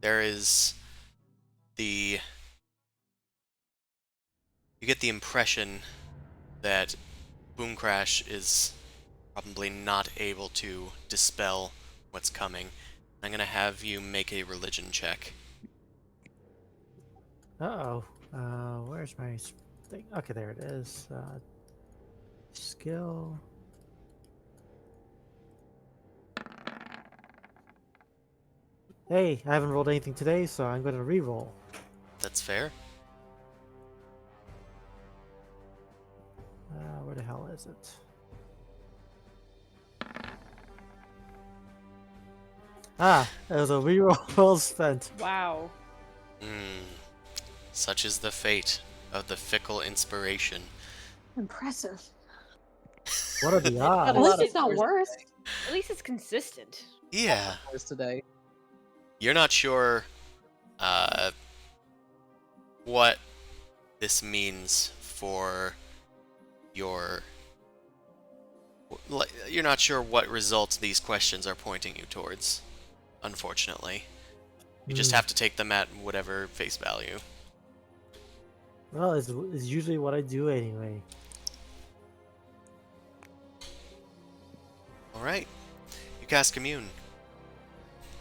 there is the... You get the impression that Boom Crash is probably not able to dispel what's coming. I'm gonna have you make a religion check. Uh-oh. Where's my thing? Okay, there it is. Skill. Hey, I haven't rolled anything today, so I'm going to re-roll. That's fair. Where the hell is it? Ah, it was a re-roll well spent. Wow. Such is the fate of the fickle inspiration. Impressive. What are the Got At a odds? lot least of it's not scores worse. today. At least it's consistent. Yeah. Scores today. You're not sure what this means for your... You're not sure what results these questions are pointing you towards, unfortunately. You just have to take them at whatever face value. Well, it's usually what I do anyway. Alright. You cast Commune.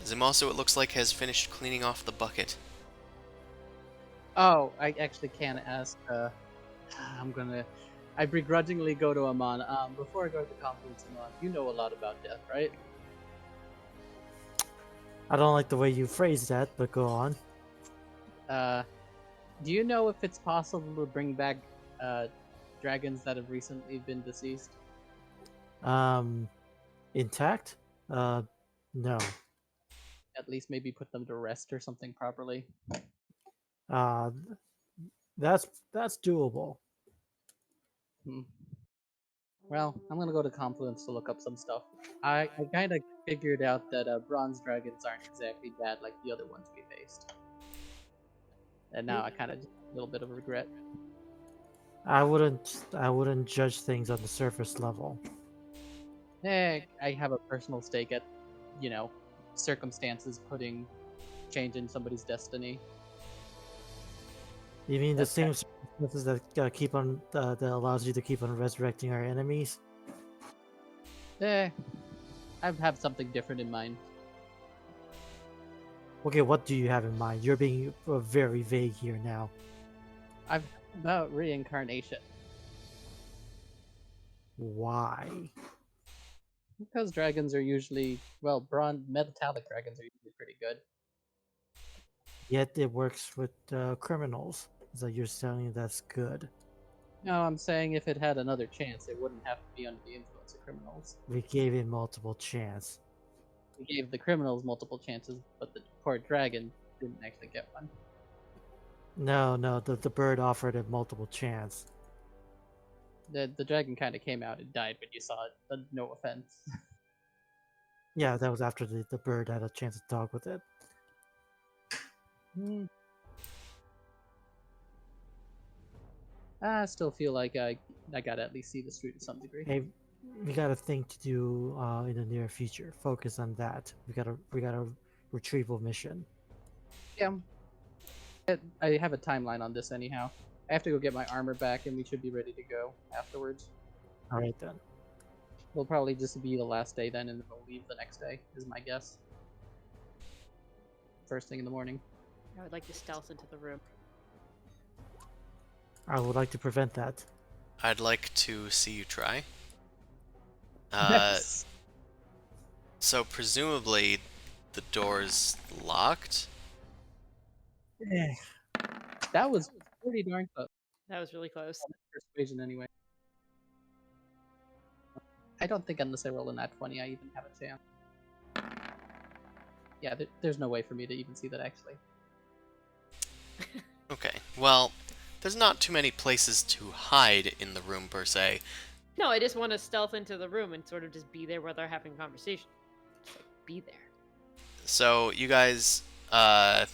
Zumasu, it looks like, has finished cleaning off the bucket. Oh, I actually can ask. I begrudgingly go to Amon. Before I go to the confluence, Amon, you know a lot about death, right? I don't like the way you phrased that, but go on. Do you know if it's possible to bring back dragons that have recently been deceased? Intact? No. At least maybe put them to rest or something properly. Uh, that's doable. Hmm. Well, I'm gonna go to Confluence to look up some stuff. I kind of figured out that bronze dragons aren't exactly bad like the other ones we faced. And now I kind of a little bit of regret. I wouldn't judge things on the surface level. I have a personal stake at, circumstances changing somebody's destiny. You mean the That's same circumstances that keep on that allows you to keep on resurrecting our enemies? I have something different in mind. Okay, what do you have in mind? You're being very vague here now. I've about reincarnation. Why? Because dragons are usually, well, bronze metallic dragons are usually pretty good. Yet it works with criminals. So you're saying that's good. No, I'm saying if it had another chance, it wouldn't have to be under the influence of criminals. We gave it multiple chance. We gave the criminals multiple chances, but the poor dragon didn't actually get one. No, the bird offered it multiple chance. The dragon kind of came out and died when you saw it. But no offense. Yeah, that was after the bird had a chance to talk with it. I still feel like I gotta at least see this through to some degree. Hey, we got a thing to do in the near future. Focus on that. We got a retrieval mission. Yeah. I have a timeline on this anyhow. I have to go get my armor back, and we should be ready to go afterwards. All right then. It'll probably just be the last day then, and we'll leave the next day, is my guess. First thing in the morning. I would like to stealth into the room. I would like to prevent that. I'd like to see you try. Yes. So presumably the door's locked? Eh, That was pretty darn close. That was really close. Persuasion, anyway. I don't think unless I roll a nat 20, I even have a chance. Yeah, there's no way for me to even see that, actually. Okay, well, there's not too many places to hide in the room per se. No, I just want to stealth into the room and sort of just be there while they're having a conversation. Just like, be there. So you guys, well,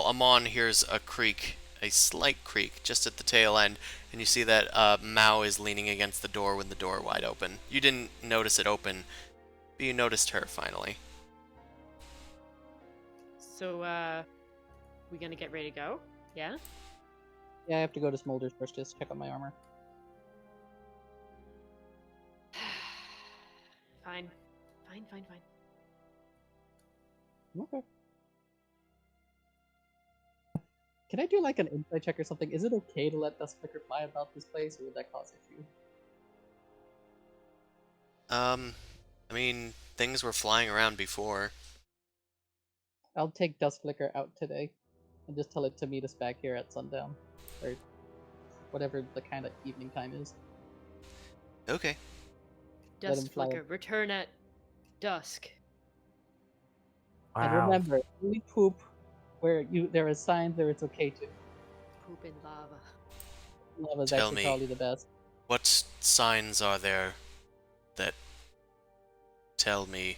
Amon hears a creak, a slight creak, just at the tail end, and you see that Mao is leaning against the door with the door wide open. You didn't notice it open, but you noticed her finally. So, we gonna get ready to go? Yeah? Yeah, I have to go to Smolder's first just check on my armor. Fine. Fine. Okay. Can I do like an insight check or something? Is it okay to let Dust Flicker fly about this place, or would that cause issue? I mean, things were flying around before. I'll take Dust Flicker out today, and just tell it to meet us back here at sundown, or whatever the kind of evening time is. Okay. Let him Dust fly flicker. Return at dusk. And wow. remember, only poop where there are signs where it's okay to. Poop in lava. Lava's Tell actually me. probably the best. What signs are there that tell me?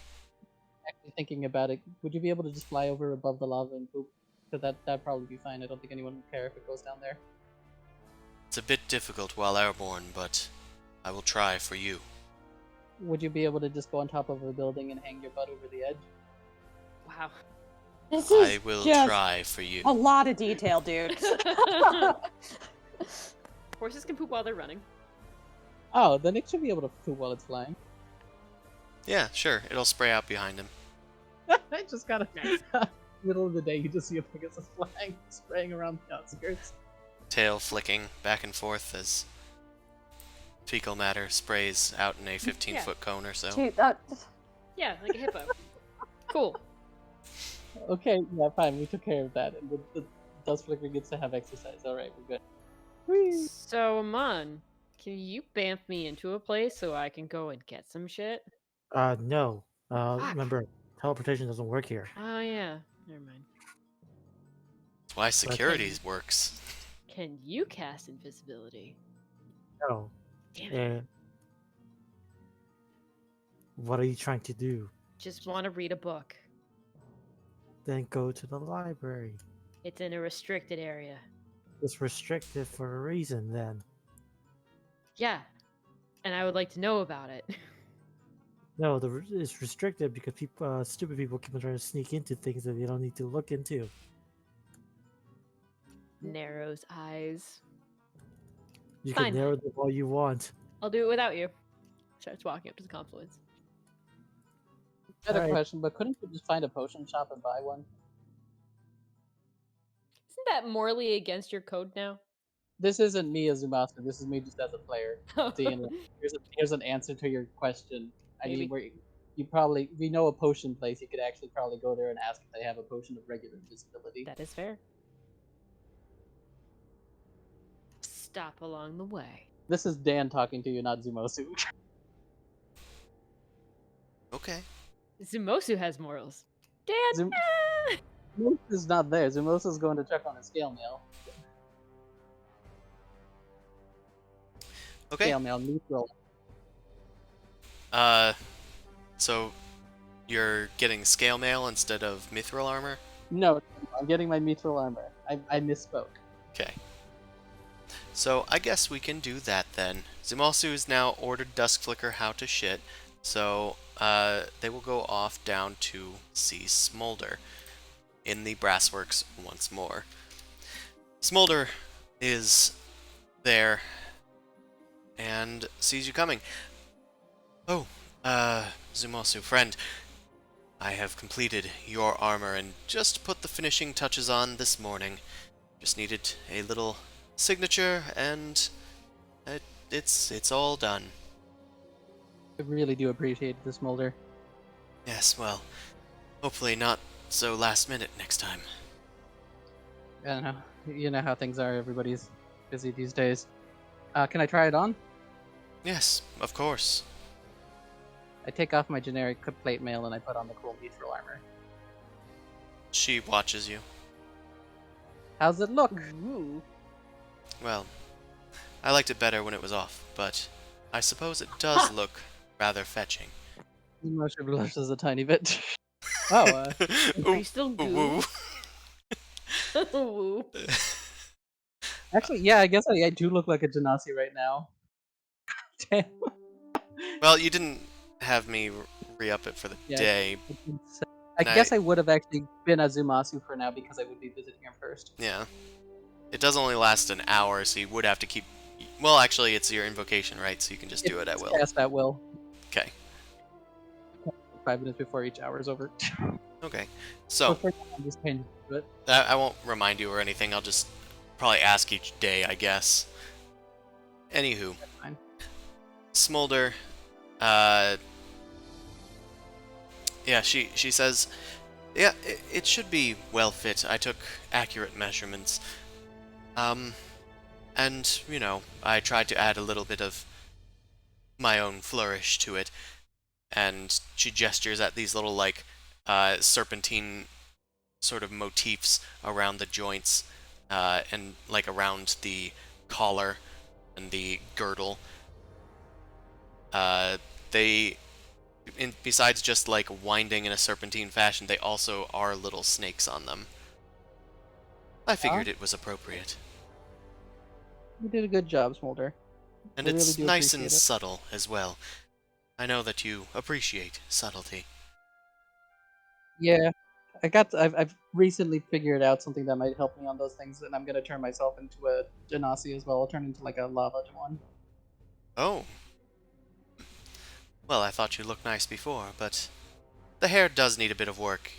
Actually thinking about it, would you be able to just fly over above the lava and poop? Because that'd probably be fine. I don't think anyone would care if it goes down there. It's a bit difficult while airborne, but I will try for you. Would you be able to just go on top of a building and hang your butt over the edge? Wow. This is I will just try for you. a lot of detail, dude. Horses can poop while they're running. Oh, then it should be able to poop while it's flying. Yeah, sure. It'll spray out behind him. I just got Nice. middle of the day, you just see a Pegasus flying, spraying around the outskirts. Tail flicking back and forth as fecal matter sprays out in a 15-foot cone or so. Dude, Yeah, like a hippo. Cool. Okay, yeah, fine, we took care of that, and the Dust Flicker gets to have exercise. Alright, we're good. Whee! So, Amon, can you bamf me into a place so I can go and get some shit? No. Fuck. Remember, teleportation doesn't work here. Oh, yeah. Never mind. That's why security works. Can you cast invisibility? No. Damn it. What are you trying to do? Just want to read a book. Then go to the library. It's in a restricted area. It's restricted for a reason then. Yeah. And I would like to know about it. No, it's restricted because people, stupid people keep on trying to sneak into things that they don't need to look into. Narrows eyes. You Fine. can narrow them all you want. I'll do it without you. Starts walking up to the confluence. Better Alright. question, but couldn't you just find a potion shop and buy one? Isn't that morally against your code now? This isn't me as Zumasa. This is me just as a player. Seeing here's an answer to your question. I mean, Maybe. we know a potion place. You could actually probably go there and ask if they have a potion of regular invisibility. That is fair. Stop along the way. This is Dan talking to you, not Zumosu. Okay. Zumosu has morals. Dan! Zum- Zumosu's not there. Zumosu's going to check on his scale mail. Okay. Scale mail, neutral. So you're getting scale mail instead of mithril armor? No, I'm getting my mithril armor. I misspoke. Okay. So I guess we can do that then. Zumalsu has now ordered Duskflicker how to shit, so they will go off down to see Smolder in the Brassworks once more. Smolder is there and sees you coming. Oh, Zumalsu, friend, I have completed your armor and just put the finishing touches on this morning. Just needed a little signature, and it's all done. I really do appreciate this, Mulder. Yes, well, hopefully not so last minute next time. I don't know. You know how things are. Everybody's busy these days. Can I try it on? Yes, of course. I take off my generic plate mail and I put on the cool mithril armor. She watches you. How's it look? Ooh. Well, I liked it better when it was off, but I suppose it does look rather fetching. Motion blushes a tiny bit. Oh, Are you still goo? Woo. Woo. actually, yeah, I guess I do look like a Genasi right now. Damn. Well, you didn't have me re-up it for the Yeah. day. I guess I would have actually been a Zumasu for now because I would be visiting him first. Yeah. It does only last an hour, so you would have to keep... Well, actually, it's your invocation, right? So you can just do it at will. Cast at will. Okay. 5 minutes before each hour is over. Okay. So, Before I'm just changing it. I won't remind you or anything. I'll just probably ask each day, I guess. Anywho. Fine. Smolder, yeah, she says, yeah, it should be well fit. I took accurate measurements. And, you know, I tried to add a little bit of my own flourish to it. And she gestures at these little, like, serpentine sort of motifs around the joints, and, like, around the collar and the girdle. Besides just like winding in a serpentine fashion, they also are little snakes on them. I figured it was appropriate. You did a good job, Smolder. And I really it's do nice and appreciate it. subtle as well. I know that you appreciate subtlety. Yeah, I've recently figured out something that might help me on those things, and I'm gonna turn myself into a Genasi as well. I'll turn into like a lava one. Oh. Well, I thought you looked nice before, but the hair does need a bit of work.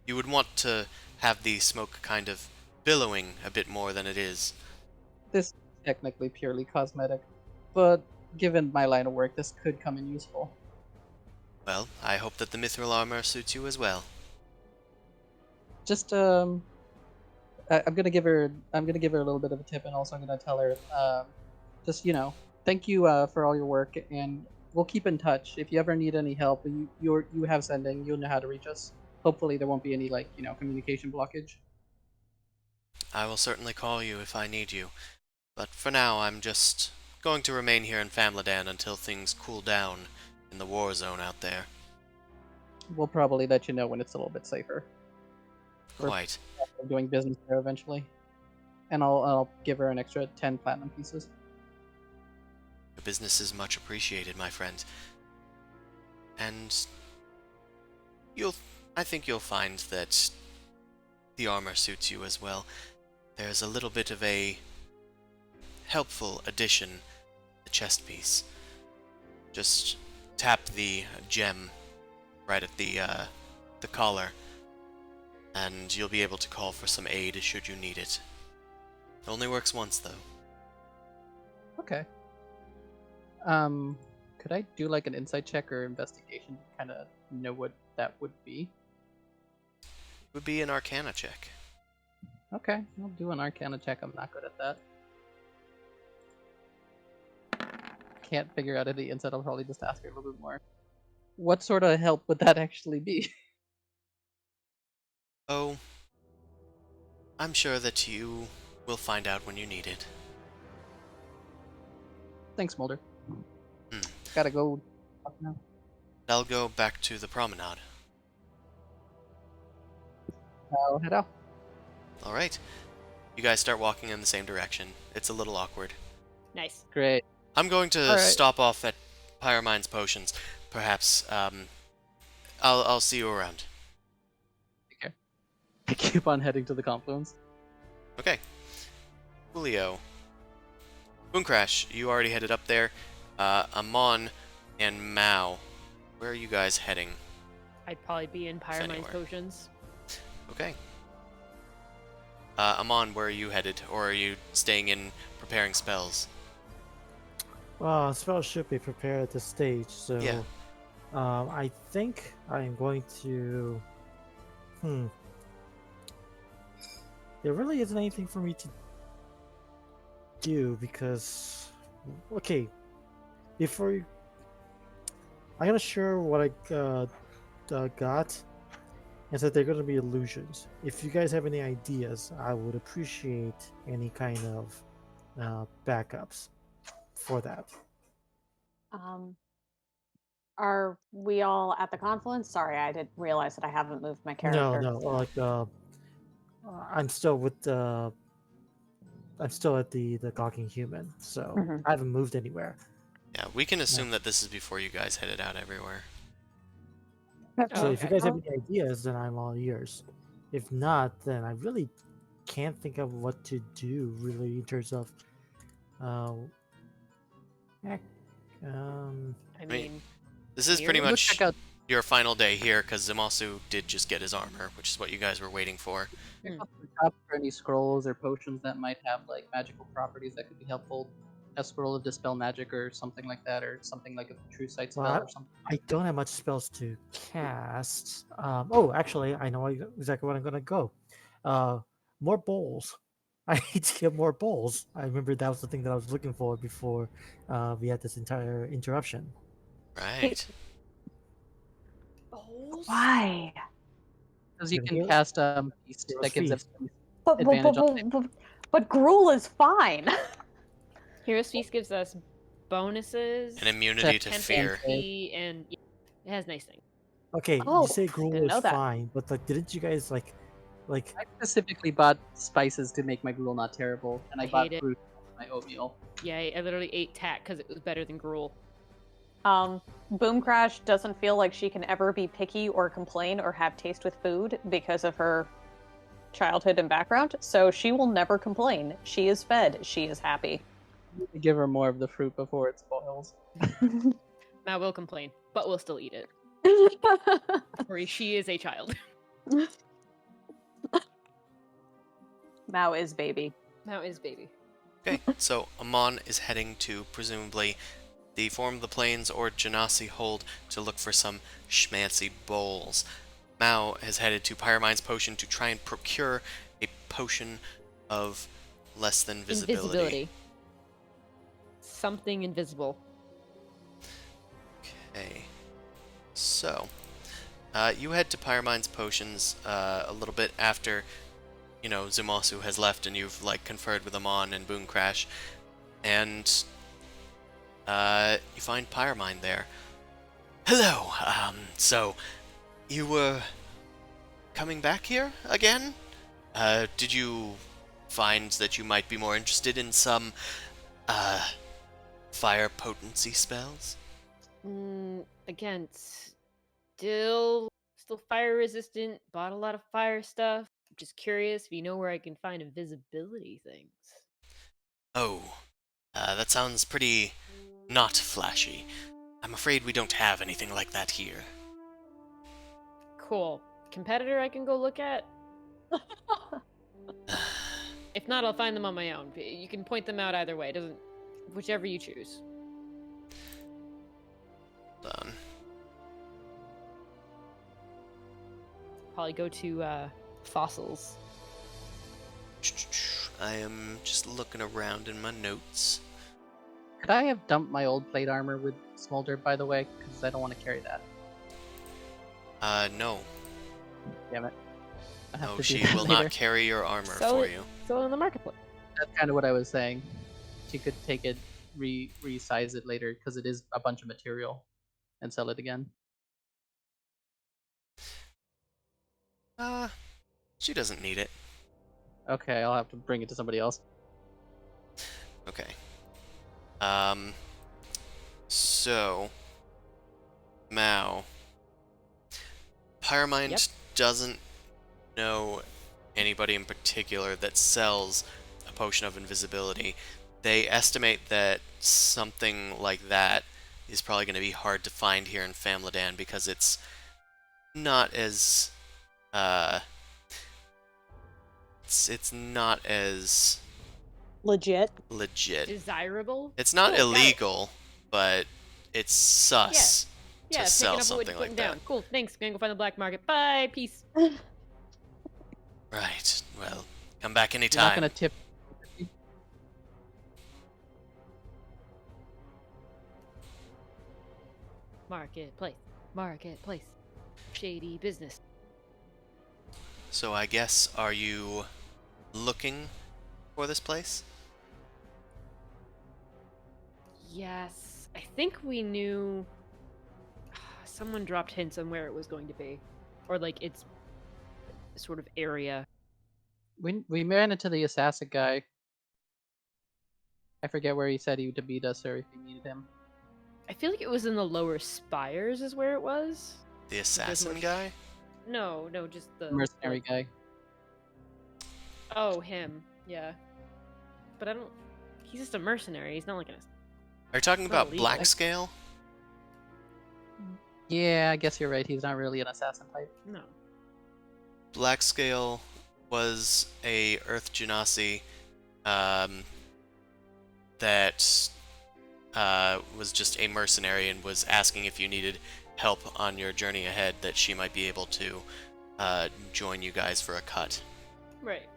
You would want to have the smoke kind of billowing a bit more than it is. This is technically purely cosmetic, but given my line of work, this could come in useful. Well, I hope that the mithril armor suits you as well. Just I'm gonna give her a little bit of a tip, and also I'm gonna tell her just thank you for all your work, and we'll keep in touch. If you ever need any help, you have sending, you'll know how to reach us. Hopefully there won't be any communication blockage. I will certainly call you if I need you, but for now I'm just going to remain here in Phamlidanh until things cool down in the war zone out there. We'll probably let you know when it's a little bit safer. We're Quite. doing business there eventually, and I'll give her an extra 10 platinum pieces. Your business is much appreciated, my friend. And I think you'll find that the armor suits you as well. There's a little bit of a helpful addition, the chest piece. Just tap the gem right at the collar, and you'll be able to call for some aid should you need it. It only works once, though. Okay. Could I do like an insight check or investigation to kind of know what that would be? It would be an Arcana check. Okay, I'll do an Arcana check. I'm not good at that. Can't figure out any insight. I'll probably just ask her a little bit more. What sort of help would that actually be? Oh, I'm sure that you will find out when you need it. Thanks, Mulder. Hmm. Gotta go now. I'll go back to the promenade. I'll head out. Alright. You guys start walking in the same direction. It's a little awkward. Nice. Great. I'm going to Alright. stop off at Pyramine's Potions. Perhaps, I'll see you around. Take care. I keep on heading to the confluence. Okay. Julio. Booncrash, you already headed up there. Amon and Mao, where are you guys heading? I'd probably be in Pyramine's anywhere. Potions. Okay. Amon, where are you headed? Or are you staying in preparing spells? Well, spells should be prepared at this stage, so Yeah. I think I'm going to. There really isn't anything for me to do because, okay, before you, I'm gonna share what I got, and said they're gonna be illusions. If you guys have any ideas, I would appreciate any kind of backups for that. Are we all at the confluence? Sorry, I didn't realize that I haven't moved my character. No, like I'm still with the. I'm still at the gawking human, so Mhm. I haven't moved anywhere. Yeah, we can assume that this is before you guys headed out everywhere. So Oh, if you okay. guys have any ideas, then I'm all ears. If not, then I really can't think of what to do really in terms of heck, I mean, mean, This is Here? pretty Go much check out your final day here, because Zamasu did just get his armor, which is what you guys were waiting for. the top for any scrolls or potions that might have like magical properties that could be helpful. A scroll of dispel magic or something like that, or something like a true sight spell Well, or something. I don't have much spells to cast. Oh, actually, I know exactly what I'm gonna go. More bowls. I need to get more bowls. I remember that was the thing that I was looking for before we had this entire interruption. Right. bowls? Why? Because you Gonna can heal- cast feast hero's that gives feast. them But Advantage on but gruel is fine. Hero's Feast gives us bonuses, An immunity to Check. fear. MP, and yeah, it has nice things. Okay, Oh, you say gruel didn't is know that. fine, but like, didn't you guys like? I specifically bought spices to make my gruel not terrible, and I I bought hate it. fruit for my oatmeal. Yeah, I literally ate tack because it was better than gruel. Boom Crash doesn't feel like she can ever be picky or complain or have taste with food because of her childhood and background, so she will never complain. She is fed. She is happy. I need to give her more of the fruit before it spoils. Mao will complain, but we'll still eat it. Or she is a child. Mao is baby. Mao is baby. Okay, so Amon is heading to, presumably, the Form of the Plains or Genasi Hold to look for some schmancy bowls. Mao has headed to Pyramine's Potion to try and procure a potion of less than visibility. Something invisible. Okay. So, you head to Pyramine's Potions a little bit after, you know, Zumasu has left and you've, like, conferred with Amon and Boom Crash. And, you find Pyramine there. Hello, so, you were coming back here again? Did you find that you might be more interested in some, fire potency spells? Again, still fire resistant. Bought a lot of fire stuff. Just curious if you know where I can find invisibility things. Oh, that sounds pretty not flashy. I'm afraid we don't have anything like that here. Cool. Competitor I can go look at? If not, I'll find them on my own. You can point them out either way. It doesn't, whichever you choose. Done. Probably go to fossils. I am just looking around in my notes. Could I have dumped my old plate armor with Smolder, by the way? Because I don't want to carry that. No. Damn it. I have No, to do she that will later. not carry your armor Sell for it. you. Sell it in the marketplace. That's kind of what I was saying. She could take it, resize it later, because it is a bunch of material, and sell it again. She doesn't need it. Okay, I'll have to bring it to somebody else. Okay. So, Mao. Pyramind Yep. doesn't know anybody in particular that sells a potion of invisibility. They estimate that something like that is probably going to be hard to find here in Phamlidanh because it's not as it's not as Legit. legit. Desirable. It's not Cool, got it. illegal, but it's sus Yeah, to sell picking up wood, something putting like down. that. Cool. Thanks. Gonna go find the black market. Bye. Peace. Right. Well, come back You're not anytime. gonna tip. Marketplace. Marketplace. Shady business. So I guess, are you looking for this place? Yes. I think we knew. Someone dropped hints on where it was going to be, or like its sort of area. We ran into the assassin guy. I forget where he said he would meet us, or if he needed him. I feel like it was in the lower spires, is where it was. The assassin more- guy? No, just the Mercenary guy. Oh, him. Yeah. But I don't. He's just a mercenary. He's not like an. Are you talking It's not about illegal. Blackscale? Yeah, I guess you're right. He's not really an assassin type. No. Blackscale was a Earth Genasi that was just a mercenary and was asking if you needed help on your journey ahead, that she might be able to join you guys for a cut. Right.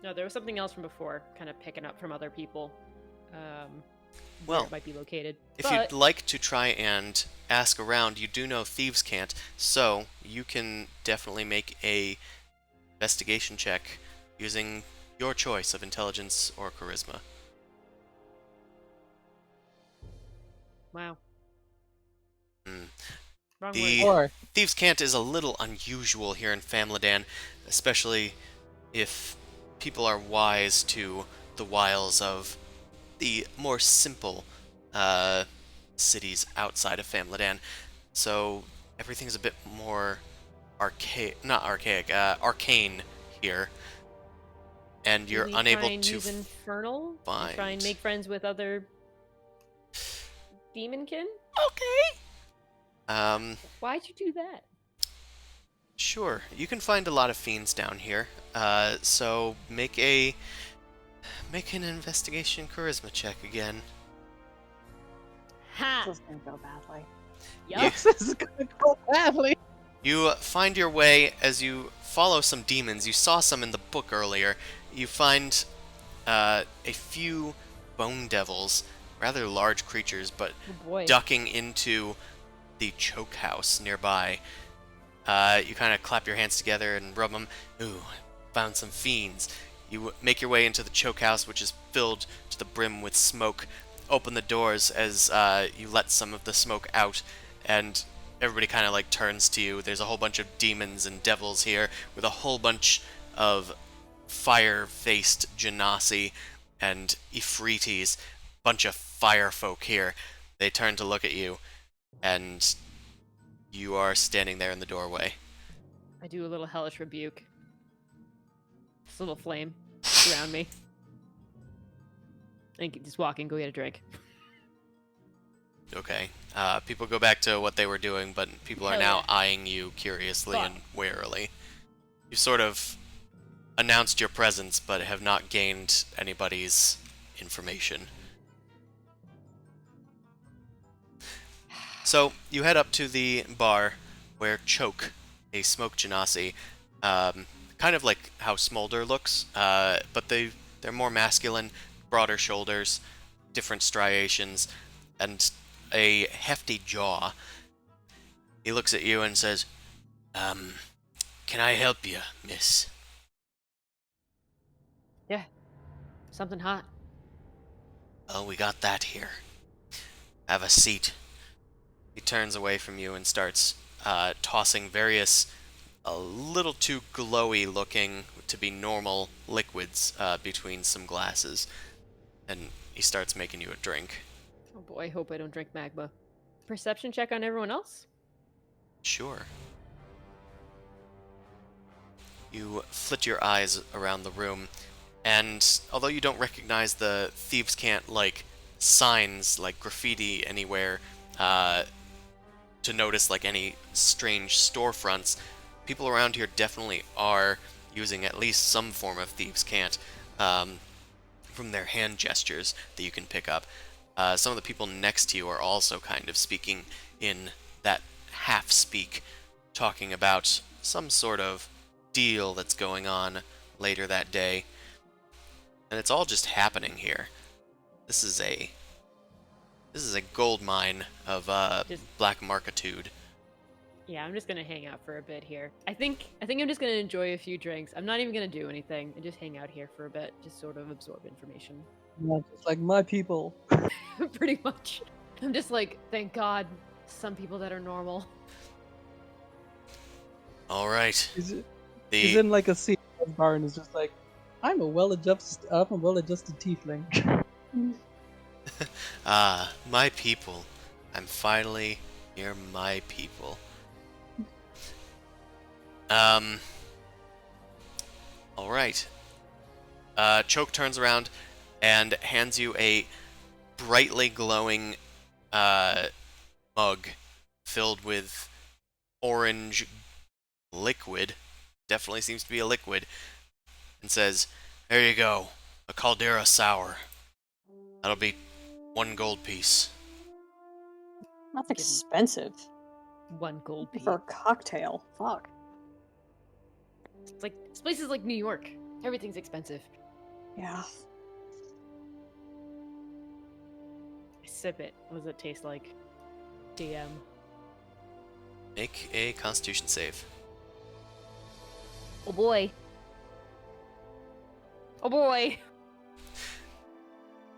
No, there was something else from before, kind of picking up from other people. Where Well, it might be located. If But you'd like to try and ask around, you do know thieves can't, so you can definitely make a investigation check using your choice of intelligence or charisma. wow, Hmm. wrong The- word. Or Thieves' Cant is a little unusual here in Phamlidanh, especially if people are wise to the wiles of the more simple cities outside of Phamlidanh. So everything's a bit more arcane here. And you're Do we unable try and to use infernal. Do we try and find- make friends with other demonkin. Okay. Why'd you do that? Sure. You can find a lot of fiends down here. So make an investigation charisma check again. Ha! This is gonna go badly. Yup. this is gonna go badly. You find your way as you follow some demons. You saw some in the book earlier. You find a few bone devils, rather large creatures, but Oh boy. ducking into the choke house nearby. You kind of clap your hands together and rub them. Ooh, found some fiends. You make your way into the choke house, which is filled to the brim with smoke. Open the doors as you let some of the smoke out, and everybody kind of like turns to you. There's a whole bunch of demons and devils here, with a whole bunch of fire-faced Genasi and Ifritis, bunch of fire folk here. They turn to look at you, and you are standing there in the doorway. I do a little hellish rebuke. This little flame around me. I think just walk in, go get a drink. Okay. People go back to what they were doing, but people are Hell now yeah. eyeing you curiously Fuck. and warily. You sort of announced your presence, but have not gained anybody's information. So, you head up to the bar where Choke, a smoke genasi, kind of like how Smolder looks, but they're more masculine, broader shoulders, different striations, and a hefty jaw. He looks at you and says, can I help you, miss? Yeah. Something hot. Oh, we got that here. Have a seat. He turns away from you and starts tossing various, a little too glowy looking to be normal liquids between some glasses. And he starts making you a drink. Oh boy, I hope I don't drink magma. Perception check on everyone else? Sure. You flit your eyes around the room, and although you don't recognize the thieves can't like signs like graffiti anywhere to notice like any strange storefronts, people around here definitely are using at least some form of thieves can't from their hand gestures that you can pick up. Some of the people next to you are also kind of speaking in that half speak, talking about some sort of deal that's going on later that day. And it's all just happening here. This is a gold mine of black markitude. Yeah, I'm just gonna hang out for a bit here. I think I'm just gonna enjoy a few drinks. I'm not even gonna do anything and just hang out here for a bit, just sort of absorb information. Yeah, just like my people. Pretty much. I'm just like, thank God, some people that are normal. All right. He's in like a seat bar and is just like, I'm a well-adjusted tiefling. My people. I'm finally near my people. All right. Choke turns around and hands you a brightly glowing mug filled with orange liquid. Definitely seems to be a liquid. And says, there you go. A Caldera Sour. That'll be 1 gold piece. That's expensive 1 gold piece. for a cocktail. Fuck. It's like, this place is like New York. Everything's expensive. Yeah. I sip it. What does it taste like? DM. Make a Constitution save. Oh boy. Oh boy.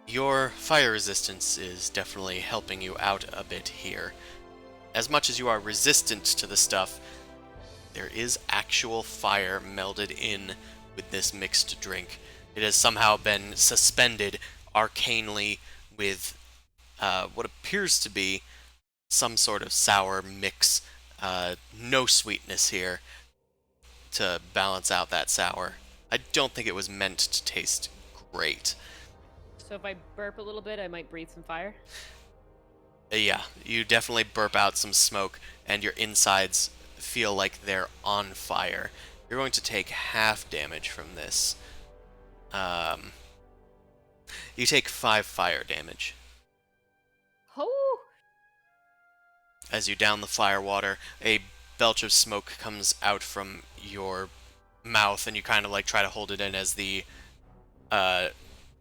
Your fire resistance is definitely helping you out a bit here. As much as you are resistant to the stuff, there is actual fire melded in with this mixed drink. It has somehow been suspended arcanely with what appears to be some sort of sour mix. No sweetness here to balance out that sour. I don't think it was meant to taste great. So if I burp a little bit, I might breathe some fire? Yeah, you definitely burp out some smoke, and your insides feel like they're on fire. You're going to take half damage from this. You take 5 fire damage. Oh! As you down the fire water, a belch of smoke comes out from your mouth, and you kind of like try to hold it in as the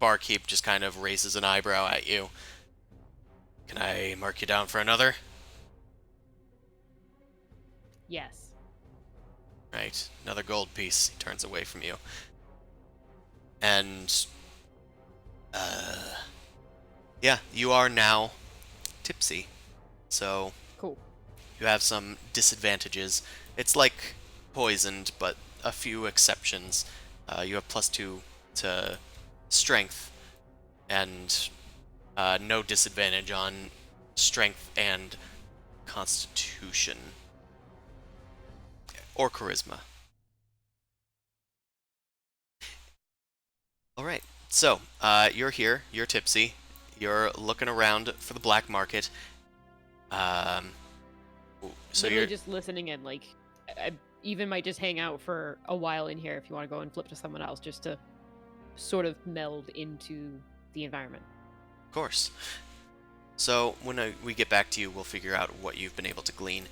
barkeep just kind of raises an eyebrow at you. Can I mark you down for another? Yes. Right, another gold piece. He turns away from you. And, yeah, you are now tipsy. So, Cool. you have some disadvantages. It's like poisoned, but a few exceptions. You have +2 to strength, and no disadvantage on strength and constitution. Or charisma. Alright, so, you're here, you're tipsy, you're looking around for the black market. So Literally you're just listening in, like, I even might just hang out for a while in here if you want to go and flip to someone else, just to sort of meld into the environment. Of course. So when we get back to you, we'll figure out what you've been able to glean.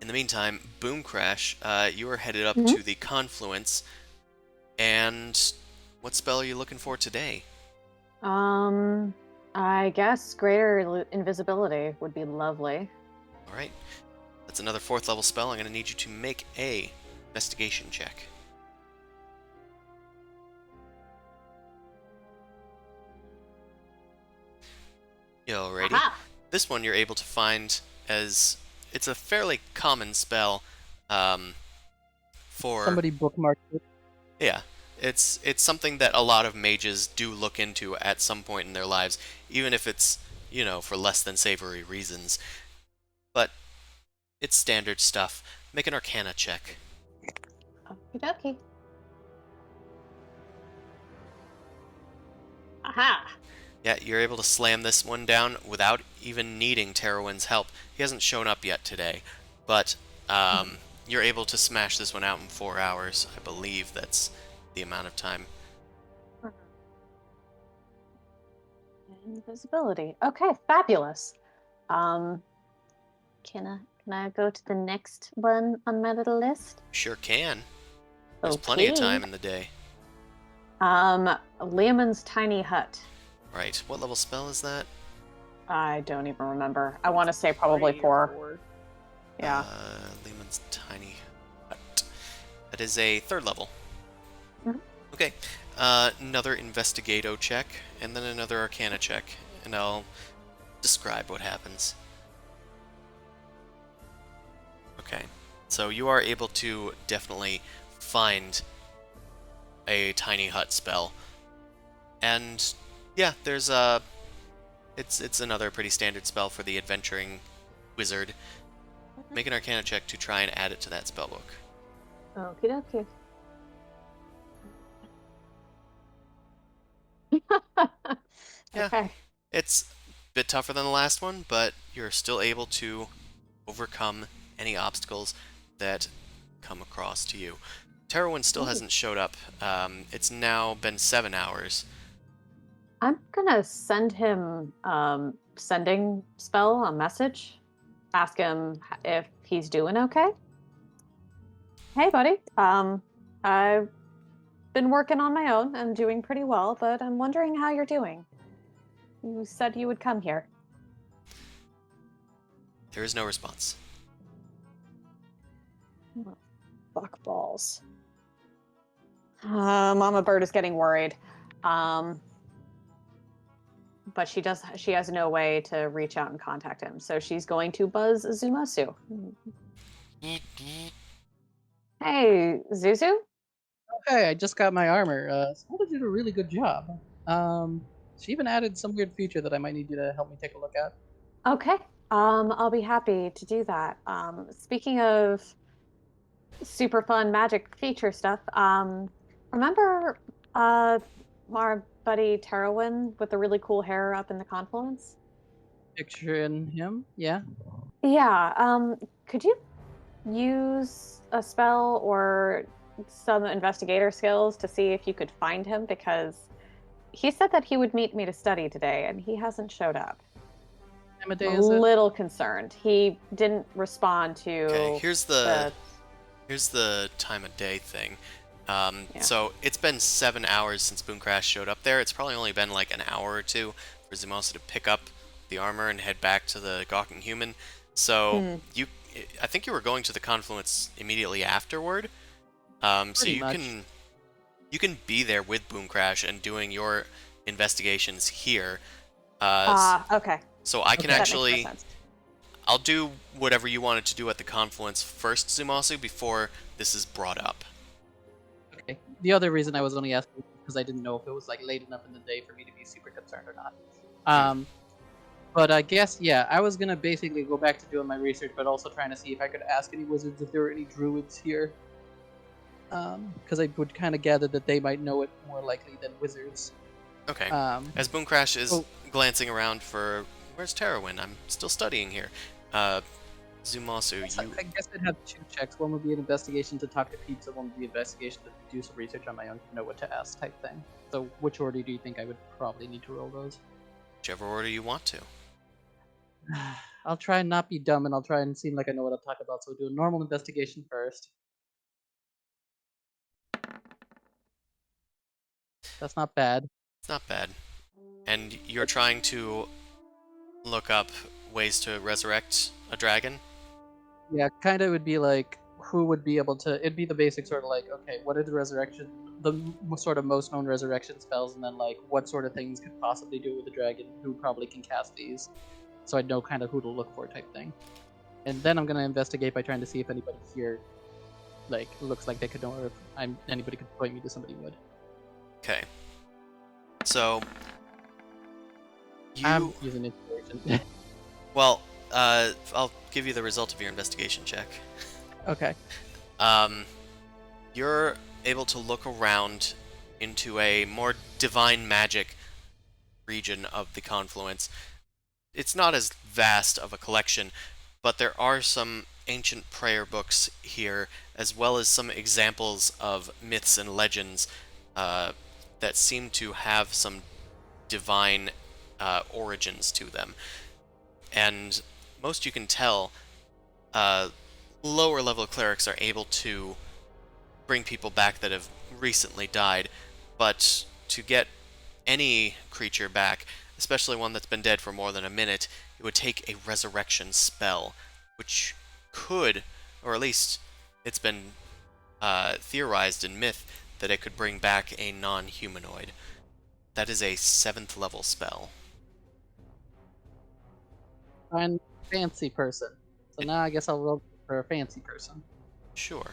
In the meantime, Boom Crash, you are headed up to the confluence. And what spell are you looking for today? I guess greater invisibility would be lovely. All right. That's another 4th level spell. I'm going to need you to make a investigation check. Alrighty. Aha! This one you're able to find as it's a fairly common spell for Somebody bookmarked it. Yeah. It's something that a lot of mages do look into at some point in their lives, even if it's, for less than savory reasons. But it's standard stuff. Make an Arcana check. Okie dokie. Aha! Yeah, you're able to slam this one down without even needing Terowin's help. He hasn't shown up yet today, but you're able to smash this one out in 4 hours. I believe that's the amount of time. Invisibility. Okay, fabulous. Can I go to the next one on my little list? Sure can. There's plenty of time in the day. Leomund's Tiny Hut. Right. What level spell is that? I don't even remember. I want to say probably 4. Yeah. Lehman's Tiny Hut. That is a 3rd level. Mhm. Okay. Another Investigato check, and then another Arcana check, and I'll describe what happens. Okay. So you are able to definitely find a tiny hut spell. And yeah, there's it's another pretty standard spell for the adventuring wizard. Make an Arcana check to try and add it to that spellbook. Okie dokie. Yeah. Okay. It's a bit tougher than the last one, but you're still able to overcome any obstacles that come across to you. Terowin still hasn't showed up. It's now been 7 hours. I'm gonna send him sending spell a message. Ask him if he's doing okay. Hey, buddy. I've been working on my own and doing pretty well, but I'm wondering how you're doing. You said you would come here. There is no response. Oh, fuck balls. Mama Bird is getting worried. But she has no way to reach out and contact him. So she's going to buzz Zumasu. Hey, Zuzu? Okay, I just got my armor. Zelda did a really good job. She even added some weird feature that I might need you to help me take a look at. Okay. I'll be happy to do that. Speaking of super fun magic feature stuff, remember our buddy Terowin with the really cool hair up in the confluence? Picturing him, yeah. Yeah. Could you use a spell or some investigator skills to see if you could find him? Because he said that he would meet me to study today, and he hasn't showed up. Time of day I'm is a it? little concerned. He didn't respond to. Okay, here's the time of day thing. So it's been 7 hours since Boom Crash showed up there. It's probably only been like an hour or two for Zumosa to pick up the armor and head back to the Gawking Human. So I think you were going to the confluence immediately afterward. So Pretty much. you can be there with Boom Crash and doing your investigations here. Okay. So I can That makes more actually. sense. I'll do whatever you wanted to do at the confluence first, Zumasu, before this is brought up. Okay. The other reason I was only asking is because I didn't know if it was like late enough in the day for me to be super concerned or not. But I guess I was gonna basically go back to doing my research, but also trying to see if I could ask any wizards if there were any druids here. Because I would kind of gather that they might know it more likely than wizards. Okay. As Boom Crash is glancing around for where's Terowin? I'm still studying here. Zumasu, you I guess I'd have 2 checks. One would be an investigation to talk to Pizza, one would be investigation to do some research on my own to know what to ask type thing. So which order do you think I would probably need to roll those? whichever order you want to. I'll try and not be dumb, and I'll try and seem like I know what I'm talking about, so we'll do a normal investigation first. That's not bad. It's not bad. And you're trying to look up ways to resurrect a dragon? Yeah, kind of would be like, who would be able to... It'd be the basic sort of like, okay, what are the resurrection... sort of most known resurrection spells, and then like, what sort of things could possibly do with the dragon, who probably can cast these. So I'd know kind of who to look for type thing. And then I'm going to investigate by trying to see if anybody here, like, looks like they could know, or if anybody could point me to somebody who would. Okay. So, I'm using inspiration. well, I'll give you the result of your investigation check. Okay. You're able to look around into a more divine magic region of the confluence. It's not as vast of a collection, but there are some ancient prayer books here, as well as some examples of myths and legends that seem to have some divine origins to them. And most you can tell, lower level clerics are able to bring people back that have recently died, but to get any creature back, especially one that's been dead for more than a minute, it would take a resurrection spell, which could, or at least it's been theorized in myth, that it could bring back a non-humanoid. That is a 7th level spell. I'm a fancy person. So now I guess I'll roll for a fancy person. Sure.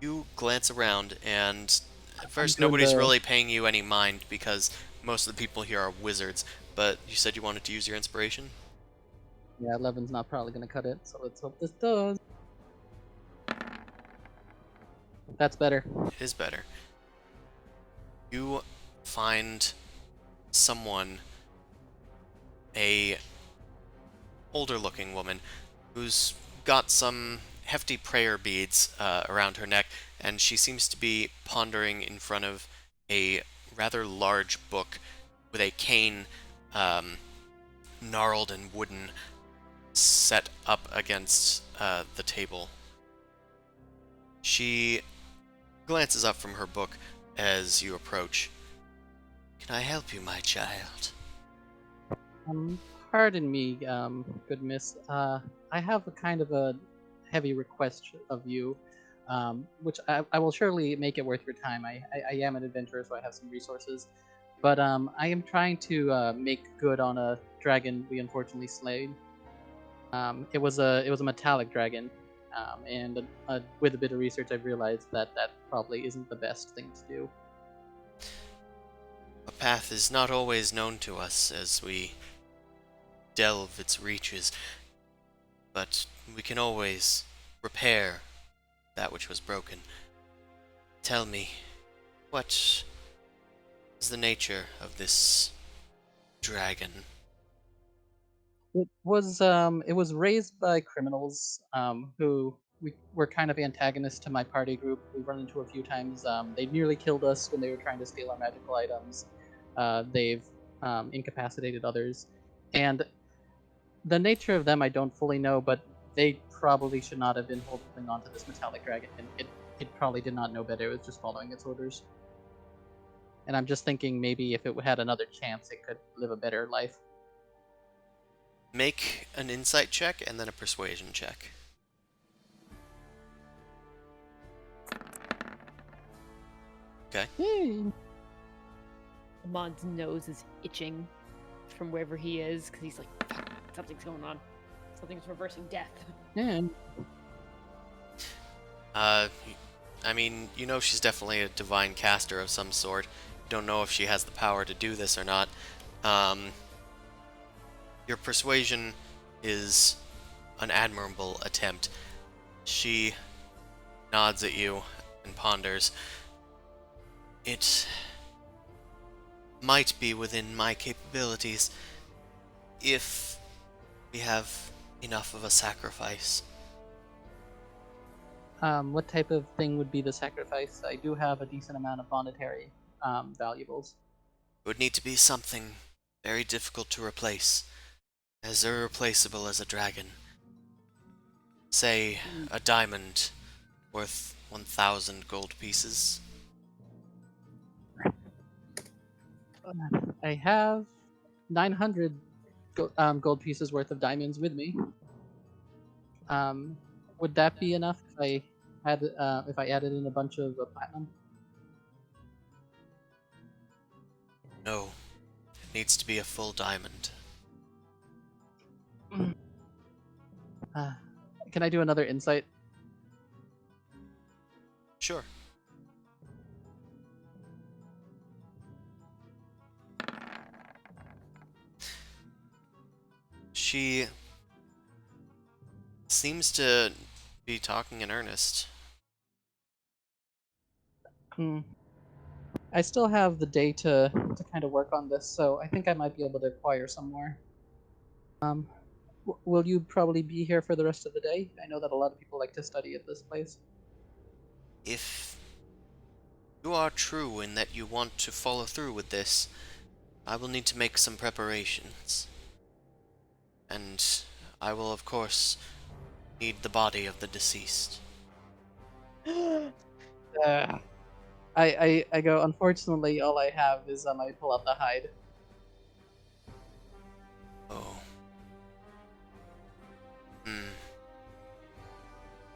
You glance around, and at first doing nobody's the- really paying you any mind because most of the people here are wizards, but you said you wanted to use your inspiration? Yeah, 11's not probably going to cut it, so let's hope this does. That's better. It is better. You find someone, a older looking woman, who's got some hefty prayer beads around her neck, and she seems to be pondering in front of a rather large book with a cane, gnarled and wooden, set up against the table. She glances up from her book as you approach. Can I help you, my child? Pardon me, good miss. I have a kind of a heavy request of you, which I will surely make it worth your time. I am an adventurer, so I have some resources. But I am trying to make good on a dragon we unfortunately slayed. It was a metallic dragon, and with a bit of research, I've realized that that probably isn't the best thing to do. A path is not always known to us as we delve its reaches, but we can always repair that which was broken. Tell me, what is the nature of this dragon? It was raised by criminals who were kind of antagonists to my party group. We've run into a few times. They nearly killed us when they were trying to steal our magical items. They've incapacitated others, and the nature of them I don't fully know, but they probably should not have been holding on to this metallic dragon. It probably did not know better. It was just following its orders. And I'm just thinking maybe if it had another chance, it could live a better life. Make an insight check and then a persuasion check. Okay. Amon's nose is itching from wherever he is because he's like, fuck, something's going on. Something's reversing death. Yeah. I mean, you know she's definitely a divine caster of some sort. You don't know if she has the power to do this or not. Your persuasion is an admirable attempt. She nods at you and ponders. It might be within my capabilities if we have enough of a sacrifice. What type of thing would be the sacrifice? I do have a decent amount of monetary valuables. It would need to be something very difficult to replace, as irreplaceable as a dragon. Say, a diamond worth 1,000 gold pieces. I have 900 gold pieces worth of diamonds with me. Would that be enough if I added in a bunch of platinum? No, it needs to be a full diamond. Can I do another insight? Sure. She seems to be talking in earnest. I still have the day to kind of work on this, so I think I might be able to acquire some more. Will you probably be here for the rest of the day? I know that a lot of people like to study at this place. If you are true in that you want to follow through with this, I will need to make some preparations. And I will, of course, need the body of the deceased. I go, unfortunately, all I have is I pull out the hide. Oh.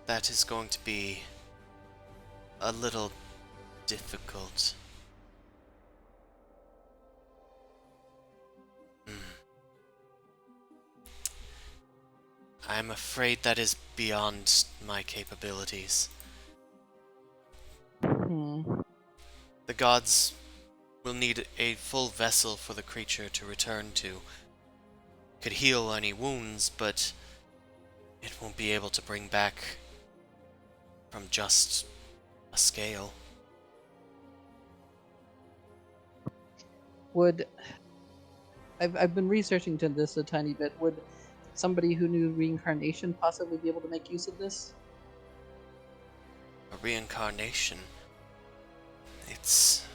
That is going to be a little difficult. I'm afraid that is beyond my capabilities. The gods will need a full vessel for the creature to return to. Could heal any wounds, but it won't be able to bring back from just a scale. I've been researching to this a tiny bit. Would somebody who knew reincarnation possibly be able to make use of this? A reincarnation? It's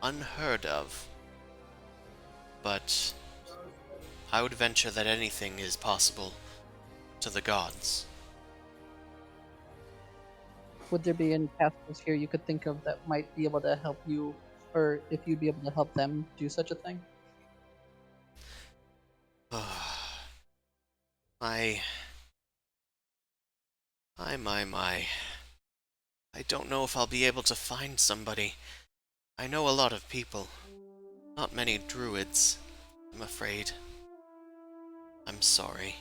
unheard of. But I would venture that anything is possible to the gods. Would there be any castles here you could think of that might be able to help you, or if you'd be able to help them do such a thing? My. I don't know if I'll be able to find somebody. I know a lot of people. Not many druids, I'm afraid. I'm sorry.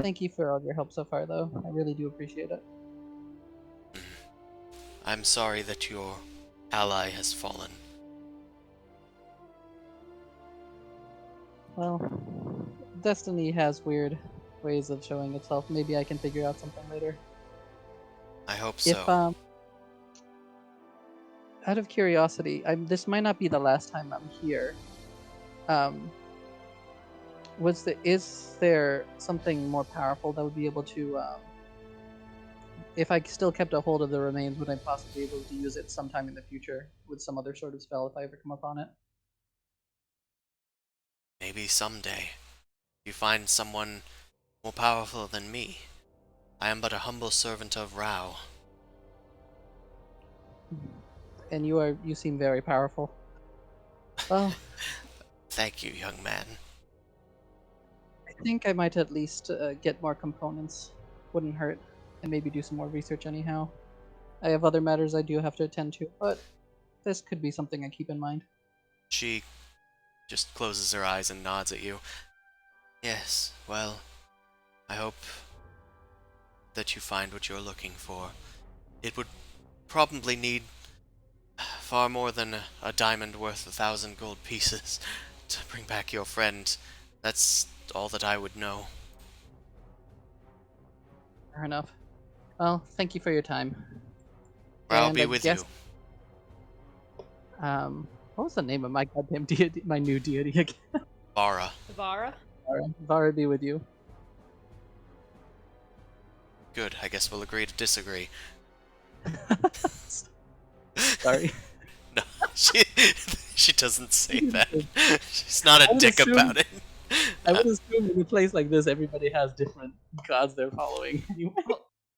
Thank you for all your help so far, though. I really do appreciate it. I'm sorry that your ally has fallen. Well, destiny has weird ways of showing itself. Maybe I can figure out something later. I hope so. If out of curiosity, this might not be the last time I'm here. Is there something more powerful that would be able to, if I still kept a hold of the remains, would I possibly be able to use it sometime in the future with some other sort of spell if I ever come upon it? Maybe someday. You find someone more powerful than me. I am but a humble servant of Rao. And you seem very powerful. Well, Thank you, young man. I think I might at least get more components. Wouldn't hurt. And maybe do some more research anyhow. I have other matters I do have to attend to, but this could be something I keep in mind. She just closes her eyes and nods at you. Yes, well, I hope that you find what you're looking for. It would probably need far more than a diamond worth 1,000 gold pieces to bring back your friend. That's all that I would know. Fair enough. Well, thank you for your time. I'll And be I with guess, you. What was the name of my goddamn deity, my new deity again? Bara. Vara? Vara be with you. Good, I guess we'll agree to disagree. Sorry. No, she doesn't say that. She's not I a would dick assume- about it. I would assume in a place like this, everybody has different gods they're following. Anyway.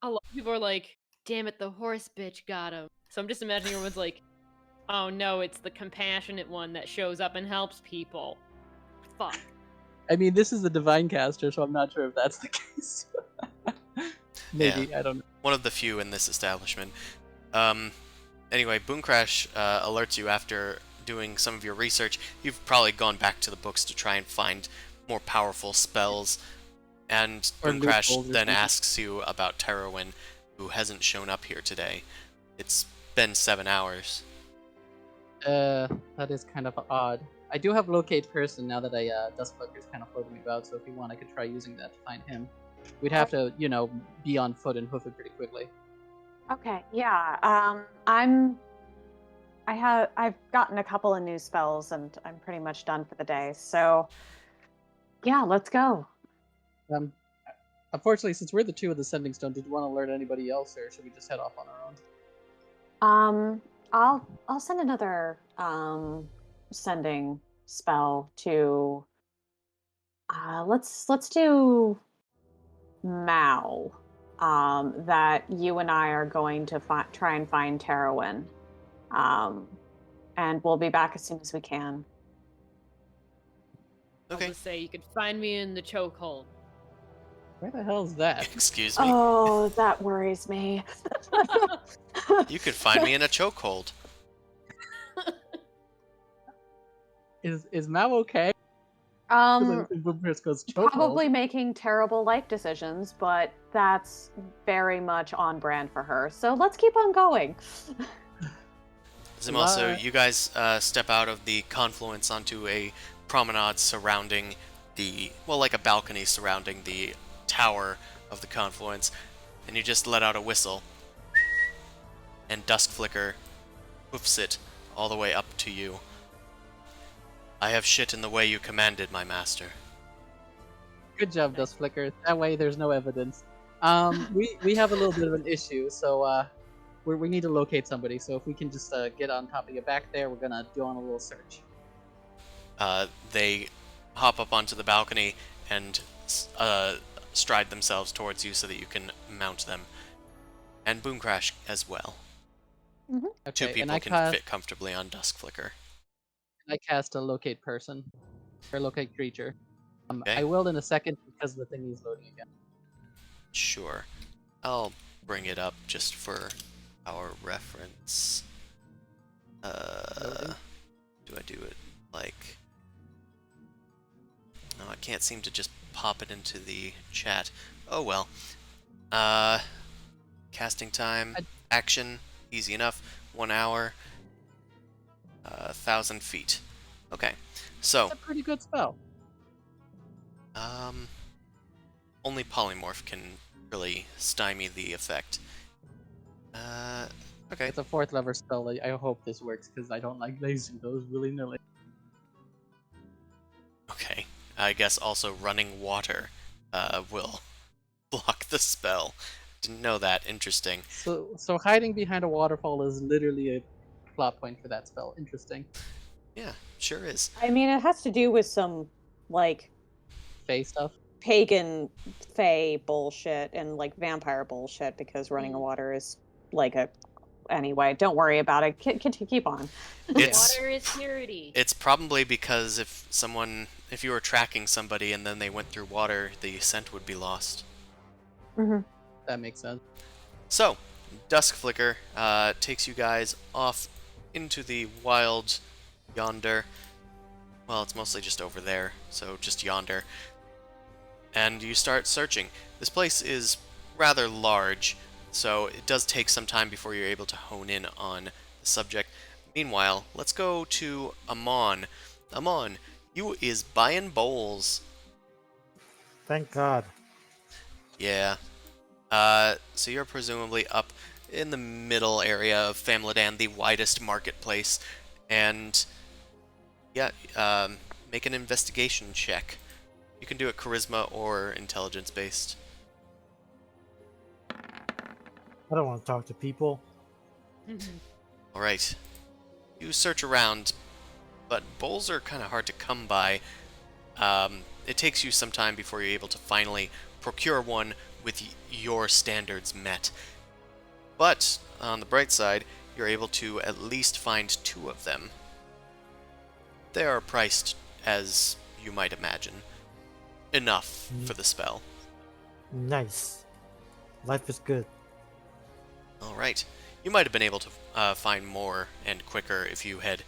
A lot of people are like, damn it, the horse bitch got him. So I'm just imagining everyone's like, oh no, it's the compassionate one that shows up and helps people. Fuck. I mean, this is a divine caster, so I'm not sure if that's the case. Maybe, I don't know. One of the few in this establishment. Anyway, Boomcrash alerts you after doing some of your research. You've probably gone back to the books to try and find more powerful spells. And Or Boomcrash loopholes or then something. asks you about Terowin, who hasn't shown up here today. It's been 7 hours. That is kind of odd. I do have locate person now that Duskflicker's kind of floating me about, so if you want, I could try using that to find him. We'd have to, be on foot and hoof it pretty quickly. Okay, yeah. I've gotten a couple of new spells and I'm pretty much done for the day. So yeah, let's go. Unfortunately, since we're the two of the Sending Stone, did you want to alert anybody else, or should we just head off on our own? I'll send another sending spell to let's do Mao. That you and I are going to try and find Terowin. And we'll be back as soon as we can. Okay. I'll just say you could find me in the chokehold. Where the hell is that? Excuse me. Oh, that worries me. You could find me in a chokehold. Is Mao okay? 'Cause I think Boomcrash goes chokehold. Probably making terrible life decisions, but that's very much on brand for her. So let's keep on going. Zimal, so Right. you guys step out of the confluence onto a promenade surrounding like a balcony surrounding the tower of the confluence, and you just let out a whistle, and Duskflicker hoofs it all the way up to you. I have shit in the way you commanded, my master. Good job, Duskflicker. That way, there's no evidence. We have a little bit of an issue, so we need to locate somebody. So if we can just get on top of your back there, we're gonna do on a little search. They hop up onto the balcony and stride themselves towards you so that you can mount them. And Boomcrash as well. Okay, Two and people I can fit comfortably on Duskflicker. cast a locate person or locate creature. Okay. I will in a second because the thing is loading again. Sure. I'll bring it up just for our reference. Loading. Do I do it like... No, I can't seem to just pop it into the chat. Oh well. Casting time, action, easy enough. 1 hour, 1,000 feet. Okay, so That's a pretty good spell. only polymorph can really stymie the effect. Okay. It's a 4th level spell. I hope this works because I don't like lasing those willy-nilly. Okay. I guess also running water will block the spell. Didn't know that. Interesting. So hiding behind a waterfall is literally a plot point for that spell. Interesting. Yeah, sure is. I mean, it has to do with some like Fae stuff. pagan fae bullshit and like vampire bullshit because running a water is like a anyway, don't worry about it. Keep on. It's Water is purity. it's probably because if you were tracking somebody and then they went through water, the scent would be lost. That makes sense. So, Duskflicker takes you guys off into the wild yonder. Well, it's mostly just over there, so just yonder. And you start searching. This place is rather large, so it does take some time before you're able to hone in on the subject. Meanwhile, let's go to Amon. Amon, you is buying bowls. Thank God. Yeah. So you're presumably up in the middle area of Phamlidanh, the widest marketplace, and yeah, make an investigation check. You can do it charisma or intelligence based. I don't want to talk to people. Alright. You search around, but bowls are kind of hard to come by. It takes you some time before you're able to finally procure one with your standards met. But, on the bright side, you're able to at least find 2 of them. They are priced as you might imagine. Enough for the spell. Nice. Life is good. Alright. You might have been able to find more and quicker if you had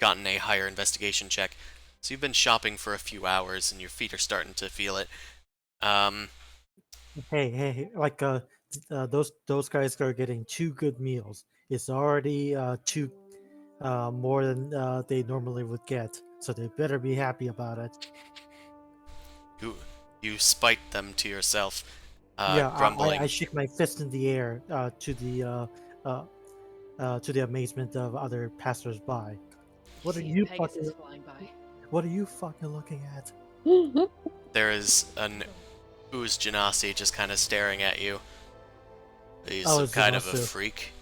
gotten a higher investigation check. So you've been shopping for a few hours and your feet are starting to feel it. Hey, like those guys are getting 2 good meals. It's already 2 more than they normally would get, so they better be happy about it. You spite them to yourself, Yeah, grumbling. I shake my fist in the air to the amazement of other passersby. What are See a you Pegasus fucking? flying by. What are you fucking looking at? There is an Ooze Genasi just kind of staring at you. He's Oh, some it's kind of a Genasi. freak.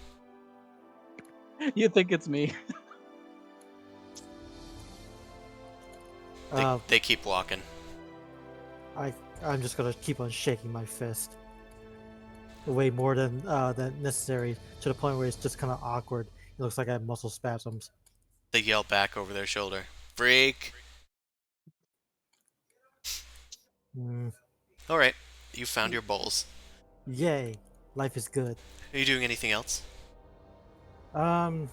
You think it's me? They keep walking. I'm just gonna keep on shaking my fist, way more than necessary, to the point where it's just kind of awkward. It looks like I have muscle spasms. They yell back over their shoulder. Freak! Mm, Alright, you found your bowls. yay, life is good. Are you doing anything else? Um,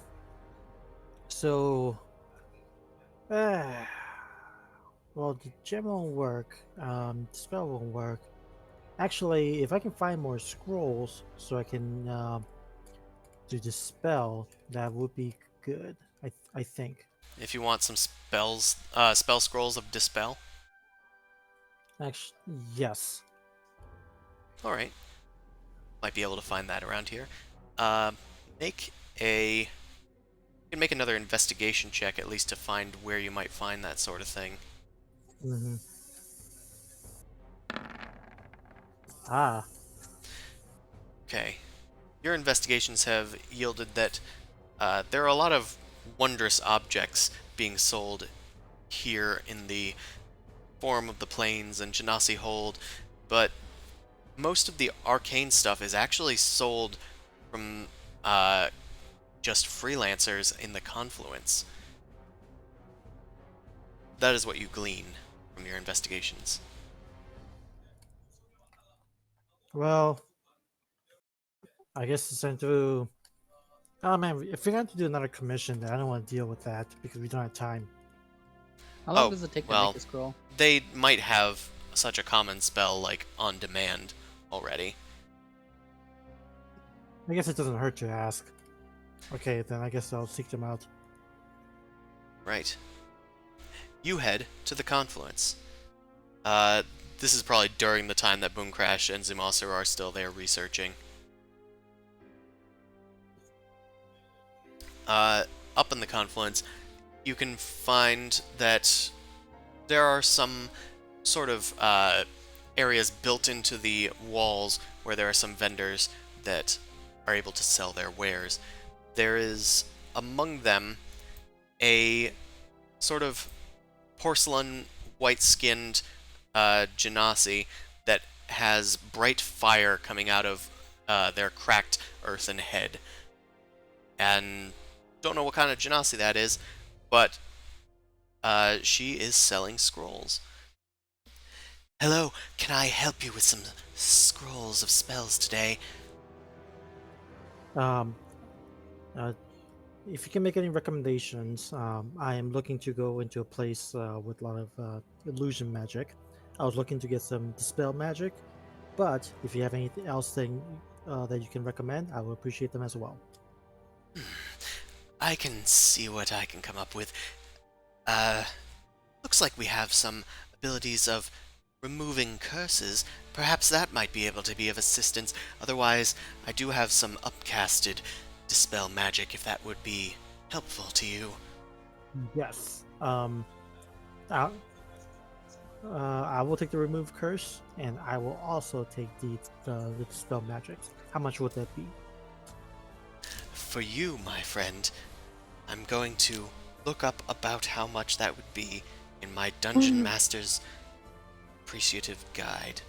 so, uh, well, the gem won't work. The spell won't work. Actually, if I can find more scrolls so I can do the spell, that would be good. I think. If you want some spell scrolls of Dispel. Actually, yes. Alright. Might be able to find that around here. Uh, make a... You can make another investigation check, at least to find where you might find that sort of thing. Mm-hmm. Ah. Okay. Your investigations have yielded that there are a lot of wondrous objects being sold here in the form of the plains and Genasi Hold, but most of the arcane stuff is actually sold from just freelancers in the Confluence. That is what you glean from your investigations. Well, I guess it's time to. Oh man, if we're going to do another commission, then I don't want to deal with that because we don't have time. How long Oh, does it take to well, make a scroll? they might have such a common spell like on demand already. I guess it doesn't hurt to ask. Okay, then I guess I'll seek them out. Right. You head to the Confluence. This is probably during the time that Boom Crash and Zumasu are still there researching. Up in the Confluence, you can find that there are some sort of areas built into the walls where there are some vendors that are able to sell their wares. There is among them a sort of porcelain, white-skinned genasi that has bright fire coming out of their cracked earthen head. And don't know what kind of genasi that is, but she is selling scrolls. Hello, can I help you with some scrolls of spells today? Um, uh, if you can make any recommendations, I am looking to go into a place with a lot of illusion magic. I was looking to get some dispel magic, but if you have anything else that you can recommend, I will appreciate them as well. I can see what I can come up with. Looks like we have some abilities of removing curses. Perhaps that might be able to be of assistance. Otherwise, I do have some upcasted dispel magic, if that would be helpful to you. Yes. Uh, I will take the remove curse, and I will also take the dispel magic. How much would that be? For you, my friend, I'm going to look up about how much that would be in my Dungeon Master's Appreciative Guide.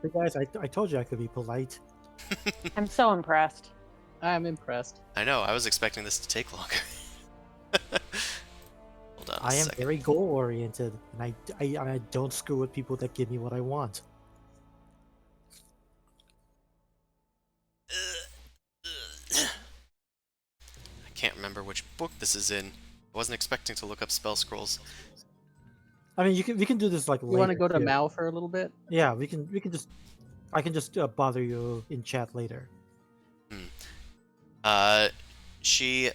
Hey guys, I told you I could be polite. I'm so impressed. I'm impressed. I know, I was expecting this to take longer. Hold on a I am second. very goal oriented, and I don't screw with people that give me what I want. I can't remember which book this is in. I wasn't expecting to look up spell scrolls. I mean, we can do this like You later. want to go to too. Mal for a little bit? Yeah, we can just. I can just bother you in chat later. She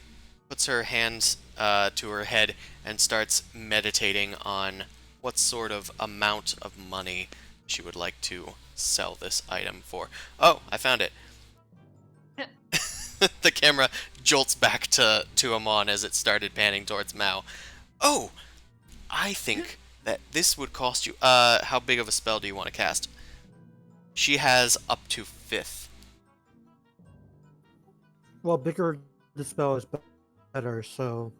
puts her hands to her head and starts meditating on what sort of amount of money she would like to sell this item for. Oh, I found it. The camera jolts back to Amon as it started panning towards Mao. Oh, I think that this would cost you. How big of a spell do you want to cast? She has up to 5th. Well, bigger the spell is better. So,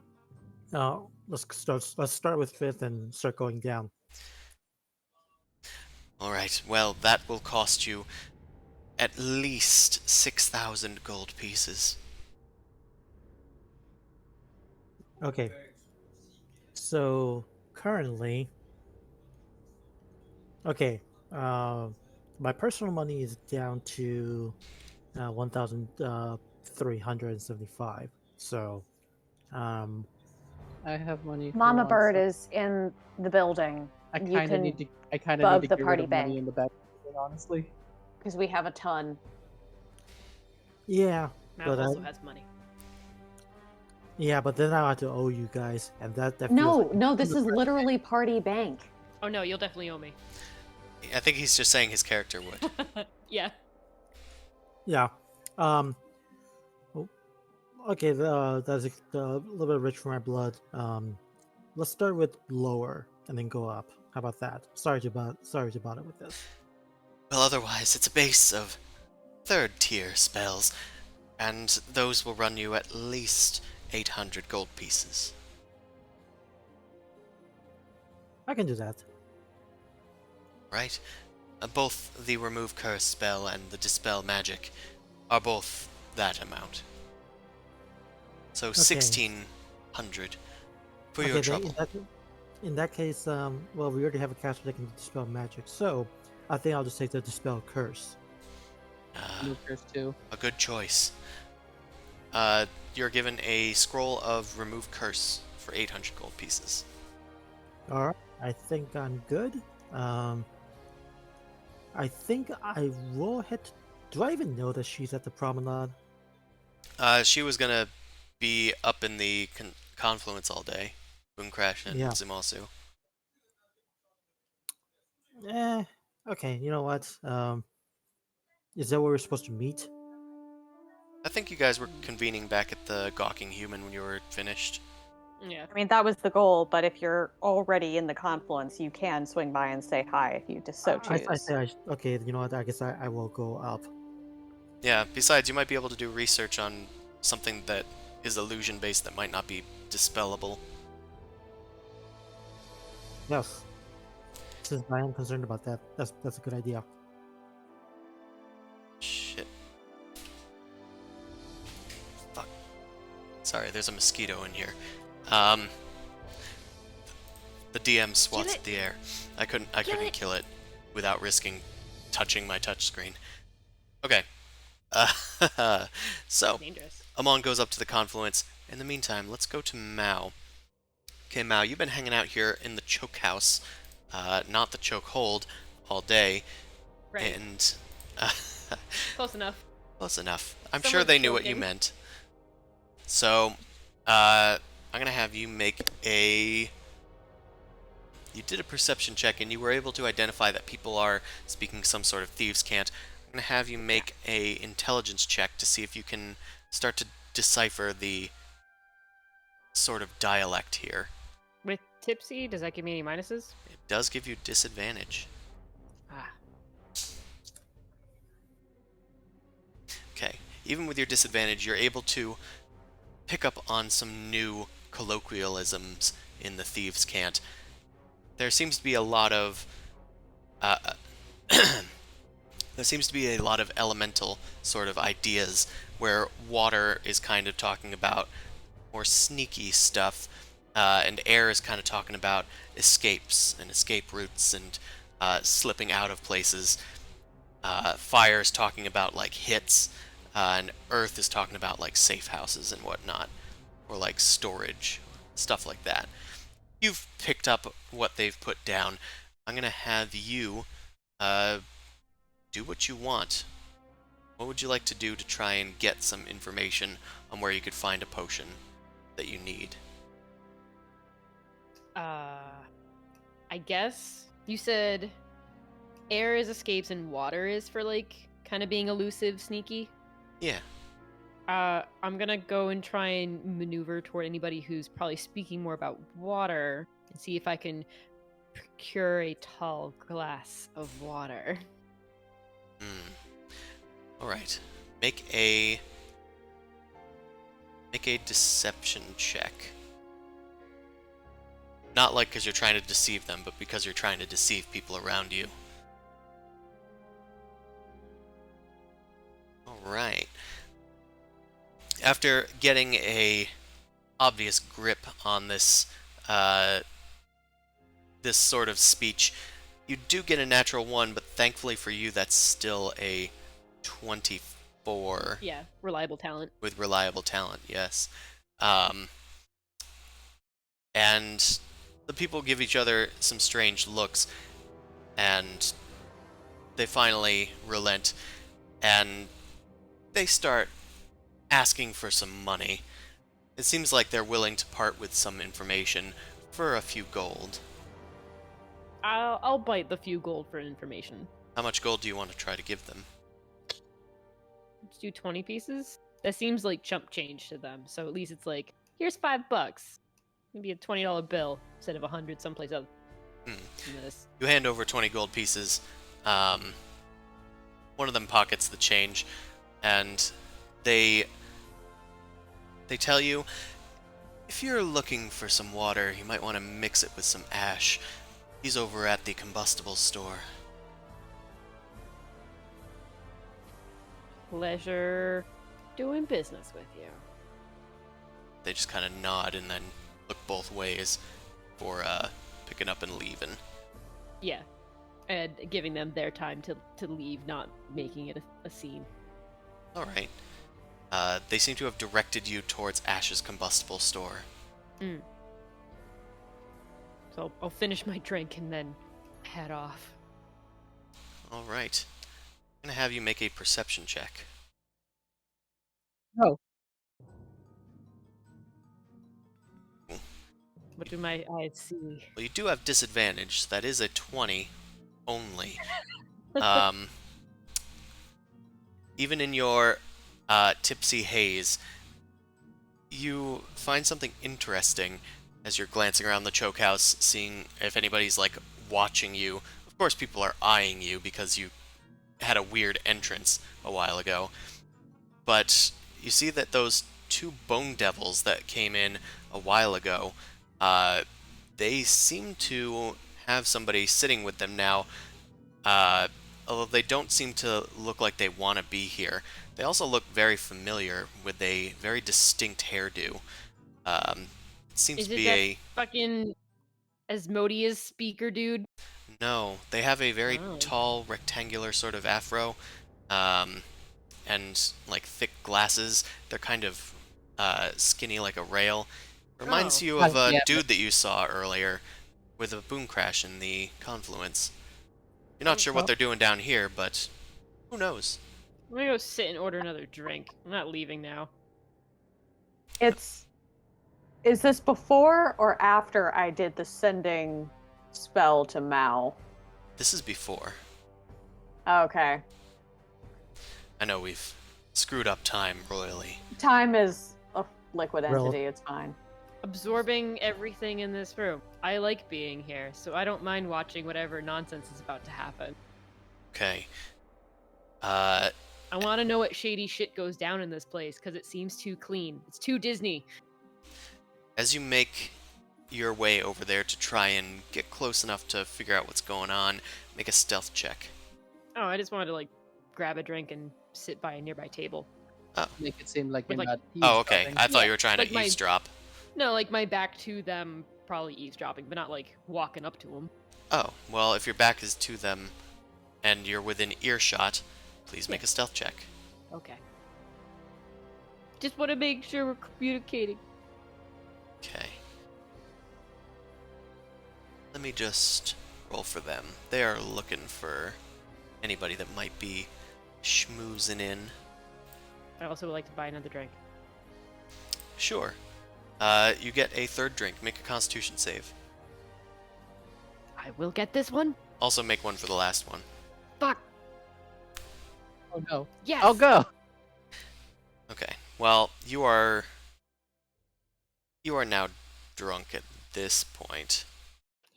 let's start with 5th and start going down. All right. Well, that will cost you at least 6,000 gold pieces. Okay. So currently, okay, my personal money is down to 1,375. So, um, I have money. if you Mama want Bird some. is in the building. I You kind of can need to. I kind of bug need to the get rid party of money bank. in the back. Honestly. because we have a ton. yeah, Matt but also has money. yeah, but then I have to owe you guys, and that feels No, like no, this is literally party bank. Oh no, you'll definitely owe me. I think he's just saying his character would. Yeah. yeah. Oh, okay, that's a little bit rich for my blood. Let's start with lower and then go up. How about that? Sorry to bother with this. Well, otherwise, it's a base of 3rd tier spells, and those will run you at least 800 gold pieces. I can do that. Right? Both the Remove Curse spell and the Dispel Magic are both that amount. So 1,600 for your then trouble. In that case, well, we already have a caster that can dispel magic, so I think I'll just take the dispel curse. New curse too. A good choice. You're given a scroll of Remove Curse for 800 gold pieces. All right, I think I'm good. I think I will hit. Do I even know that she's at the promenade? She was gonna be up in the confluence all day. Boomcrash and Yeah. Zumasu. Okay. You know what? Is that where we're supposed to meet? I think you guys were convening back at the Gawking Human when you were finished. Yeah. I mean, that was the goal, but if you're already in the confluence, you can swing by and say hi if you just so choose. Okay. You know what? I guess I will go up. Yeah, besides, you might be able to do research on something that is illusion-based that might not be dispellable. Yes. Since I am concerned about that, that's a good idea. Shit. Fuck. Sorry, there's a mosquito in here. The DM swats at the air. I couldn't kill it without risking touching my touchscreen. Okay. So, Dangerous. Amon goes up to the confluence. In the meantime, let's go to Mao. Okay, Mao, you've been hanging out here in the choke house, not the choke hold, all day. Right. And Close enough. close enough. I'm sure Someone's they knew what you choking. meant. So, I'm gonna have you make a. You did a perception check, and you were able to identify that people are speaking some sort of thieves' cant. I'm gonna have you make a intelligence check to see if you can start to decipher the sort of dialect here. With tipsy, does that give me any minuses? It does give you disadvantage. Ah. Okay. Even with your disadvantage, you're able to pick up on some new colloquialisms in the thieves' cant. There seems to be a lot of elemental sort of ideas where water is kind of talking about more sneaky stuff, and air is kind of talking about escapes and escape routes and slipping out of places. Fire is talking about like hits, and earth is talking about like safe houses and whatnot, or like storage, stuff like that. You've picked up what they've put down. I'm gonna have you do what you want. What would you like to do to try and get some information on where you could find a potion that you need? I guess you said air is escapes and water is for like kind of being elusive, sneaky. Yeah. I'm gonna go and try and maneuver toward anybody who's probably speaking more about water and see if I can procure a tall glass of water. Alright. Make a deception check. Not like because you're trying to deceive them, but because you're trying to deceive people around you. Alright. After getting a obvious grip on this this sort of speech, you do get a natural 1, but thankfully for you that's still a 24. Yeah, reliable talent. With reliable talent, yes. And the people give each other some strange looks, and they finally relent, and they start asking for some money. It seems like they're willing to part with some information for a few gold. I'll bite the few gold for information. How much gold do you want to try to give them? Let's do 20 pieces. That seems like chump change to them, so at least it's like, here's $5. Maybe a $20 bill instead of 100 someplace else. This. You hand over 20 gold pieces. One of them pockets the change, and they tell you, if you're looking for some water, you might want to mix it with some ash. He's over at the combustible store. Pleasure doing business with you. They just kind of nod and then look both ways for picking up and leaving. Yeah. And giving them their time to leave, not making it a scene. Alright. They seem to have directed you towards Ash's combustible store. So I'll finish my drink and then head off. Alright. I'm gonna have you make a perception check. Oh. What do my eyes see? Well, you do have disadvantage. That is a 20 only. Even in your tipsy haze, you find something interesting as you're glancing around the choke house, seeing if anybody's like watching you. Of course, people are eyeing you because you had a weird entrance a while ago. But you see that those two bone devils that came in a while ago, they seem to have somebody sitting with them now, although they don't seem to look like they want to be here. They also look very familiar with a very distinct hairdo. It seems Is to it be that a... fucking Asmodeus speaker dude? No, they have a very Oh. tall, rectangular sort of afro, and like thick glasses. They're kind of skinny like a rail. Reminds Oh. you of a Yeah. dude that you saw earlier with a boom crash in the confluence. You're not sure what well- they're doing down here, but who knows? I'm gonna go sit and order another drink. I'm not leaving now. Is this before or after I did the sending spell to Mao? This is before. Okay. I know we've screwed up time royally. Time is a liquid Rel- entity, it's fine. absorbing everything in this room. I like being here, so I don't mind watching whatever nonsense is about to happen. Okay. I want to know what shady shit goes down in this place, because it seems too clean. It's too Disney. As you make your way over there to try and get close enough to figure out what's going on, make a stealth check. Oh, I just wanted to, like, grab a drink and sit by a nearby table. Make it seem like With, we're like- not. Oh, okay. eavesdropping. I thought Yeah, you were trying like to my- eavesdrop. No, like, my back to them, probably eavesdropping, but not, like, walking up to them. Oh, well, if your back is to them and you're within earshot, please make a stealth check. Okay. Just want to make sure we're communicating. Okay. Let me just roll for them. They are looking for anybody that might be schmoozing in. I also would like to buy another drink. Sure. You get a third drink. Make a constitution save. I will get this one. Also make one for the last one. Fuck. Oh no. Yes. I'll go. Okay. Well, you are now drunk at this point.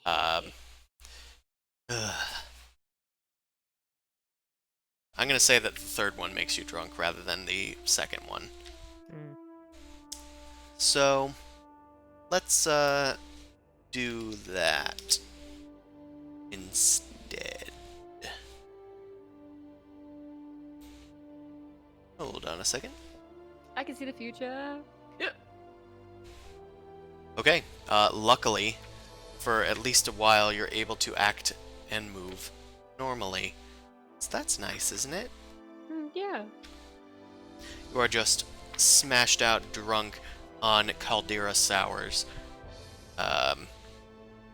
I'm gonna say that the third one makes you drunk rather than the second one. Mm. So, let's do that instead. Hold on a second. I can see the future. Okay, luckily, for at least a while, you're able to act and move normally. So that's nice, isn't it? Yeah. You are just smashed out drunk on Caldera sours. Your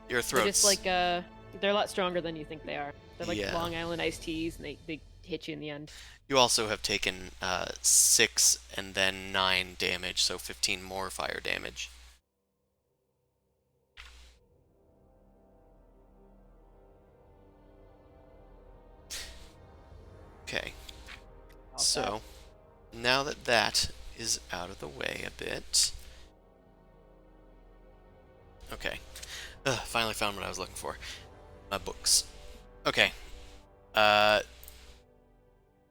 They're throat's... just like, they're a lot stronger than you think they are. They're like Yeah. Long Island iced teas, and they hit you in the end. You also have taken 6 and then 9 damage, so 15 more fire damage. Okay, so now that that is out of the way a bit... Okay, finally found what I was looking for. My books. Okay,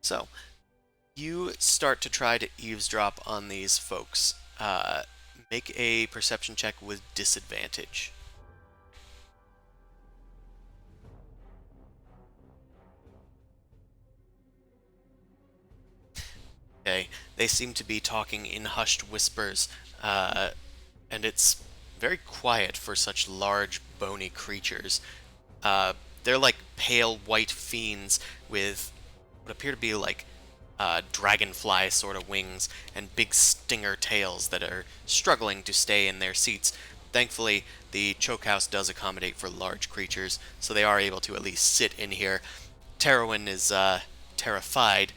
so, you start to try to eavesdrop on these folks. Make a perception check with disadvantage. Okay, they seem to be talking in hushed whispers, and it's very quiet for such large, bony creatures. They're like pale white fiends with what appear to be like dragonfly sort of wings and big stinger tails that are struggling to stay in their seats. Thankfully, the choke house does accommodate for large creatures, so they are able to at least sit in here. Terwin is terrified,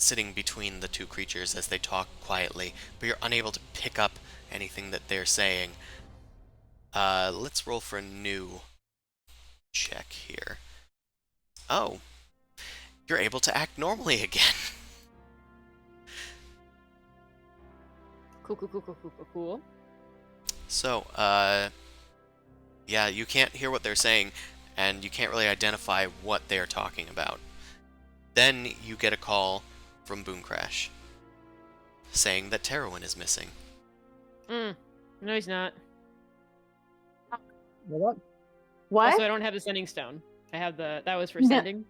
sitting between the two creatures as they talk quietly, but you're unable to pick up anything that they're saying. Let's roll for a new check here. Oh, you're able to act normally again. Cool. So, yeah, you can't hear what they're saying, and you can't really identify what they're talking about. Then you get a call from Boom Crash, saying that Terwin is missing. No, he's not. What? What? Also, I don't have the sending stone. I have the... That was for No. sending?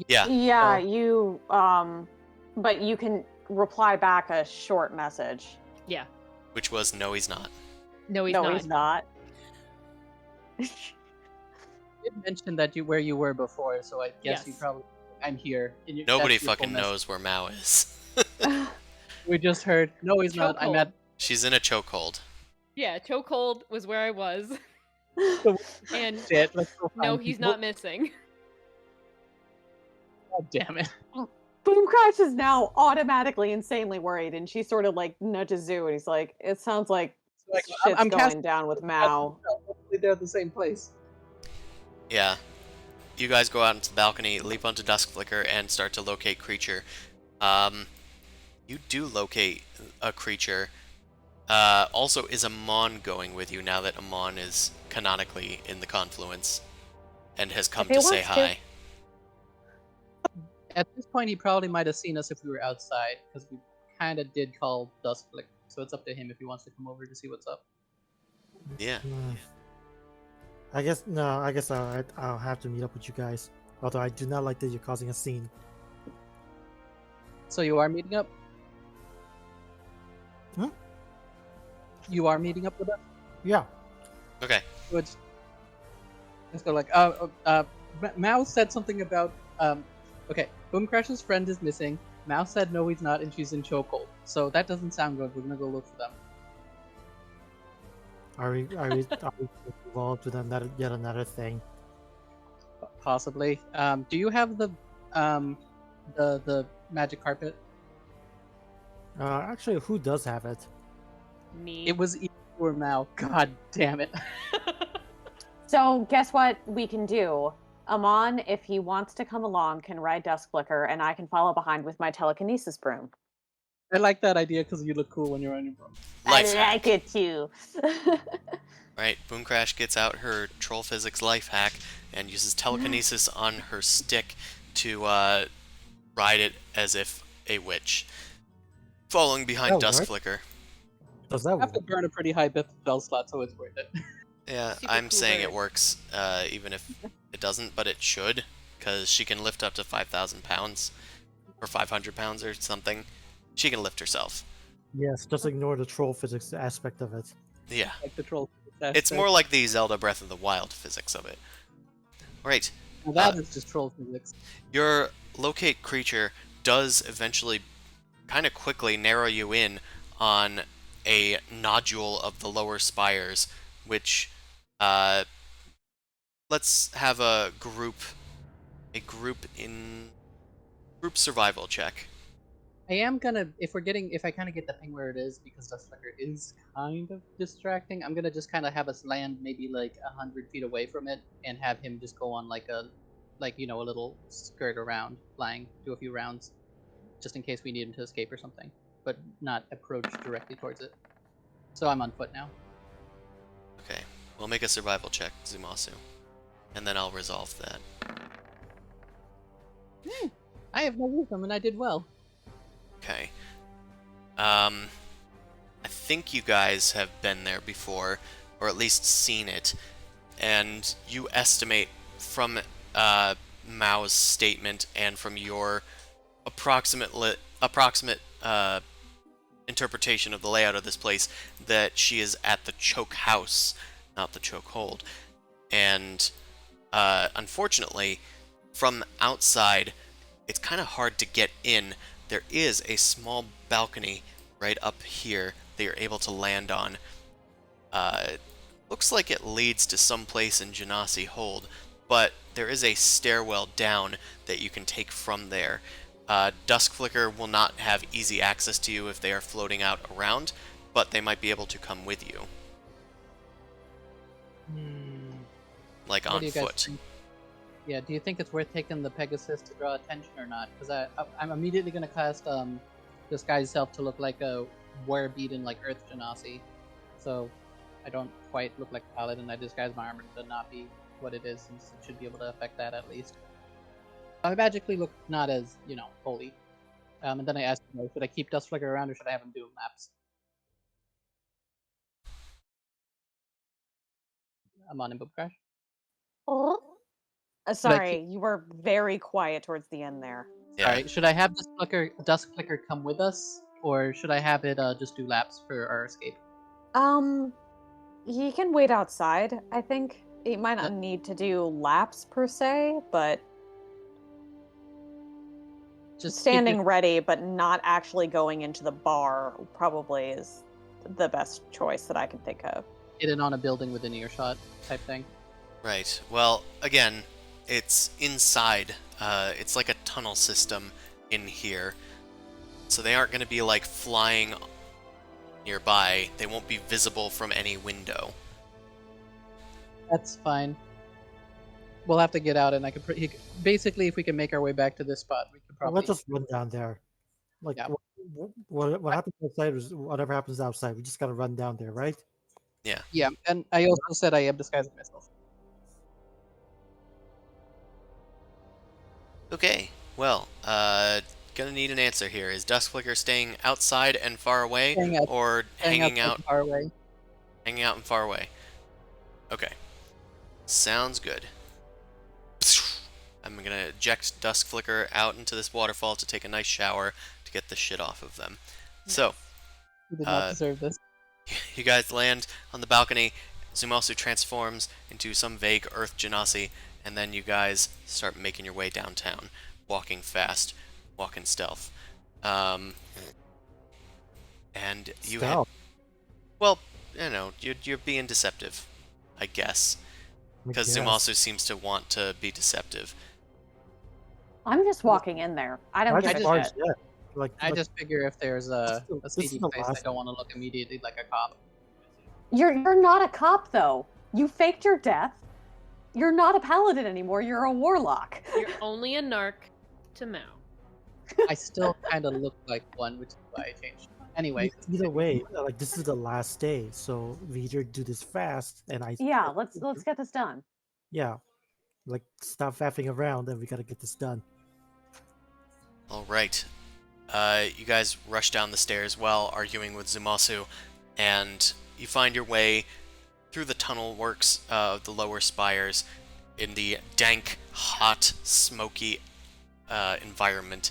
Yeah. Yeah, Oh. you but you can reply back a short message. Yeah. Which was, no, he's not. No, he's no, not. he's not. You did mention that where you were before, so I guess you Yes. probably. I'm here. Nobody that's your full fucking message. knows where Mao is. We just heard. No, he's not. I'm at. She's in a chokehold. Yeah, chokehold was where I was. And Shit. Let's go no, find he's people. not missing. God damn it. Boom Crash is now automatically insanely worried, and she sort of like nudges Zoo, and he's like, "It sounds like Like, shit's I'm going casting- down with Mao." Hopefully they're at the same place. Yeah. You guys go out into the balcony, leap onto Dusk Flicker, and start to locate creature. You do locate a creature. Also, is Amon going with you now that Amon is canonically in the Confluence and has come he to say wants to. hi? At this point, he probably might have seen us if we were outside, because we kind of did call Duskflick. So it's up to him if he wants to come over to see what's up. Yeah. I guess no. I guess I'll have to meet up with you guys. Although I do not like that you're causing a scene. So you are meeting up? Huh? You are meeting up with us? Yeah. Okay. Let's go like, Mao said something about, okay, Boomcrash's friend is missing. Mao said no he's not and she's in chokehold. So that doesn't sound good. We're gonna go look for them. Are we involved with another yet another thing? Possibly. Do you have the magic carpet? Actually, who does have it? Me. It was you or Mao. God damn it. So guess what we can do? Amon, if he wants to come along, can ride Duskflicker, and I can follow behind with my telekinesis broom. I like that idea because you look cool when you're on your broom. Life I hack. like it too. Right, Boomcrash gets out her troll physics life hack and uses telekinesis on her stick to ride it as if a witch, following behind That work? Duskflicker. Does that I have to work? burn a pretty high spell slot, so it's worth it. Yeah, Super I'm cool saying it bird. works, even if it doesn't, but it should, because she can lift up to 5,000 pounds, or 500 pounds or something. She can lift herself. Yes. Just ignore the troll physics aspect of it. Yeah, Like the troll. it's more like the Zelda Breath of the Wild physics of it. Right, Well, that is just troll physics. your locate creature does eventually kind of quickly narrow you in on a nodule of the lower spires, which let's have a group survival check. I am gonna, if I kind of get the ping where it is, because the flicker is kind of distracting, I'm gonna just kind of have us land maybe like 100 feet away from it, and have him just go on like a little skirt around, flying, do a few rounds, just in case we need him to escape or something, but not approach directly towards it. So I'm on foot now. Okay, we'll make a survival check, Zumasu, and then I'll resolve that. I have no wisdom, and I did well. Okay. I think you guys have been there before, or at least seen it, and you estimate from Mao's statement and from your approximate interpretation of the layout of this place that she is at the choke house, not the choke hold. And unfortunately, from outside, it's kind of hard to get in. There is a small balcony right up here that you're able to land on. Looks like it leads to some place in Genasi Hold, but there is a stairwell down that you can take from there. Duskflicker will not have easy access to you if they are floating out around, but they might be able to come with you, like What on do you guys foot. think? Yeah, do you think it's worth taking the Pegasus to draw attention or not? Because I'm immediately going to cast Disguise Self to look like a werebeat in like Earth Genasi. So I don't quite look like a paladin. I disguise my armor to not be what it is, since it should be able to affect that at least. I magically look not as, holy. And then I asked him, should I keep Dustflicker around or should I have him do laps? I'm on him, Boop Crash. Oh. Sorry, you were very quiet towards the end there. Yeah. Alright, should I have Duskflicker come with us? Or should I have it just do laps for our escape? He can wait outside, I think. He might not Yep. need to do laps per se, but Just standing ready but not actually going into the bar probably is the best choice that I can think of. Get it on a building within earshot type thing. Right. Well, again, it's inside. It's like a tunnel system in here. So they aren't going to be like flying nearby. They won't be visible from any window. That's fine. We'll have to get out, and I could basically, if we can make our way back to this spot, we could probably. Let's just run down there. Like, Yeah. what happens outside is whatever happens outside. We just gotta run down there, right? Yeah. Yeah, and I also said I am disguising myself. Okay. Well, gonna need an answer here. Is Duskflicker staying outside and far away, or Staying hanging outside out, and far away. hanging out and far away? Okay. Sounds good. I'm gonna eject Duskflicker out into this waterfall to take a nice shower to get the shit off of them. So, You did not Uh, deserve this. you guys land on the balcony. Zumasu transforms into some vague Earth Genasi, and then you guys start making your way downtown, walking fast, walking stealth. And you head, Stealth. well, you know, you're being deceptive, I guess, I because guess. Zumasu seems to want to be deceptive. I'm just walking in there. I don't I give just a charged shit. that. Like, I just figure if there's a this is seedy the face, I last don't want to look immediately like a cop. You're not a cop though. You faked your death. You're not a paladin anymore. You're a warlock. You're only a narc to Mao. I still kind of look like one, which is why I changed. Anyway, Either way, like this is the last day, so we either do this fast, and Yeah, let's get this done. yeah, like stop faffing around, and we gotta get this done. All right. You guys rush down the stairs while arguing with Zumasu, and you find your way through the tunnel works of the lower spires in the dank, hot, smoky environment,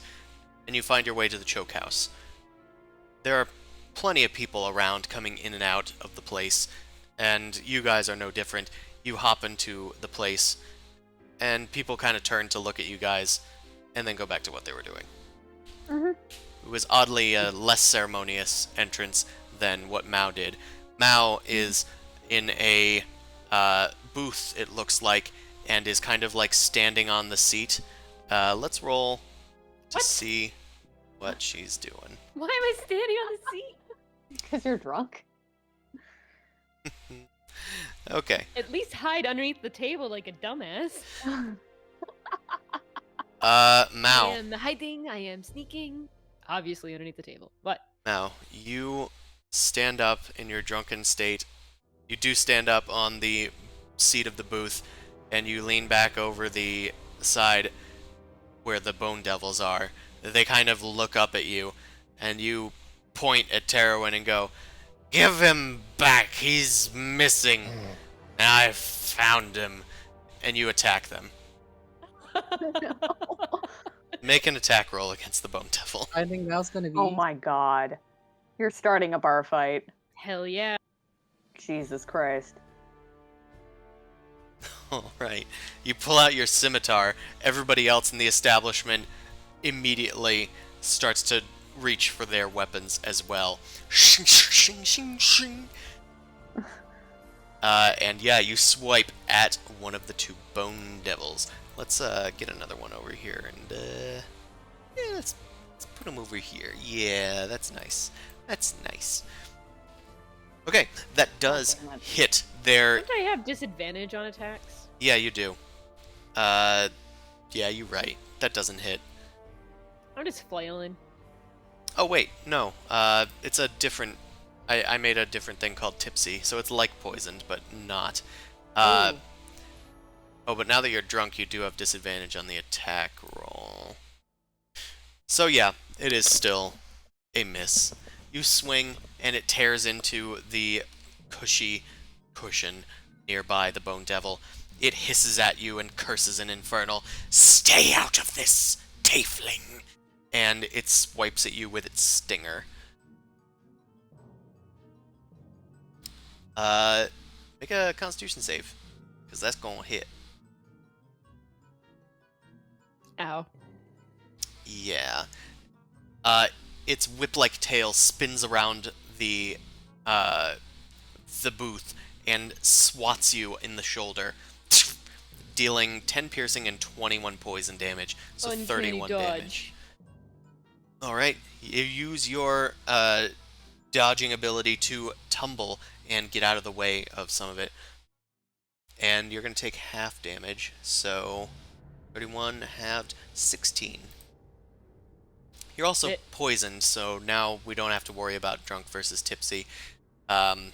and you find your way to the choke house. There are plenty of people around coming in and out of the place, and you guys are no different. You hop into the place, and people kind of turn to look at you guys, and then go back to what they were doing. Mhm. It was oddly a less ceremonious entrance than what Mao did. Mao is in a booth, it looks like, and is kind of like standing on the seat. Let's roll to What? see what she's doing. Why am I standing on the seat? Because you're drunk. Okay. At least hide underneath the table like a dumbass. I Mao. am hiding, I am sneaking. Obviously underneath the table. What? Mao, you stand up in your drunken state. You do stand up on the seat of the booth, and you lean back over the side where the bone devils are. They kind of look up at you, and you point at Terowin and go, "Give him back, he's missing. And I found him." And you attack them. Make an attack roll against the bone devil. I think Mal's gonna be. Oh my god. You're starting a bar fight. Hell yeah. Jesus Christ. Alright. You pull out your scimitar. Everybody else in the establishment immediately starts to reach for their weapons as well. Shing, shing, shing, shing. And yeah, you swipe at one of the two bone devils. Let's get another one over here, and yeah, let's put him over here. Yeah, that's nice. That's nice. Okay, that does damn it. hit their. Don't I have disadvantage on attacks? Yeah, you do. Yeah, you're right. That doesn't hit. I'm just flailing. Oh wait, no. It's a different. I made a different thing called tipsy, so it's like poisoned, but not. Ooh. Oh, but now that you're drunk, you do have disadvantage on the attack roll. So yeah, it is still a miss. You swing, and it tears into the cushy cushion nearby the bone devil. It hisses at you and curses an infernal, "Stay out of this, tiefling!" And it swipes at you with its stinger. Make a Constitution save, because that's gonna hit. Ow. Yeah. Its whip-like tail spins around the booth and swats you in the shoulder, dealing 10 piercing and 21 poison damage, so Uncanny 31 dodge. damage. Alright, you use your dodging ability to tumble and get out of the way of some of it. And you're going to take half damage, so 31 halved, 16. You're also It- poisoned, so now we don't have to worry about drunk versus tipsy. You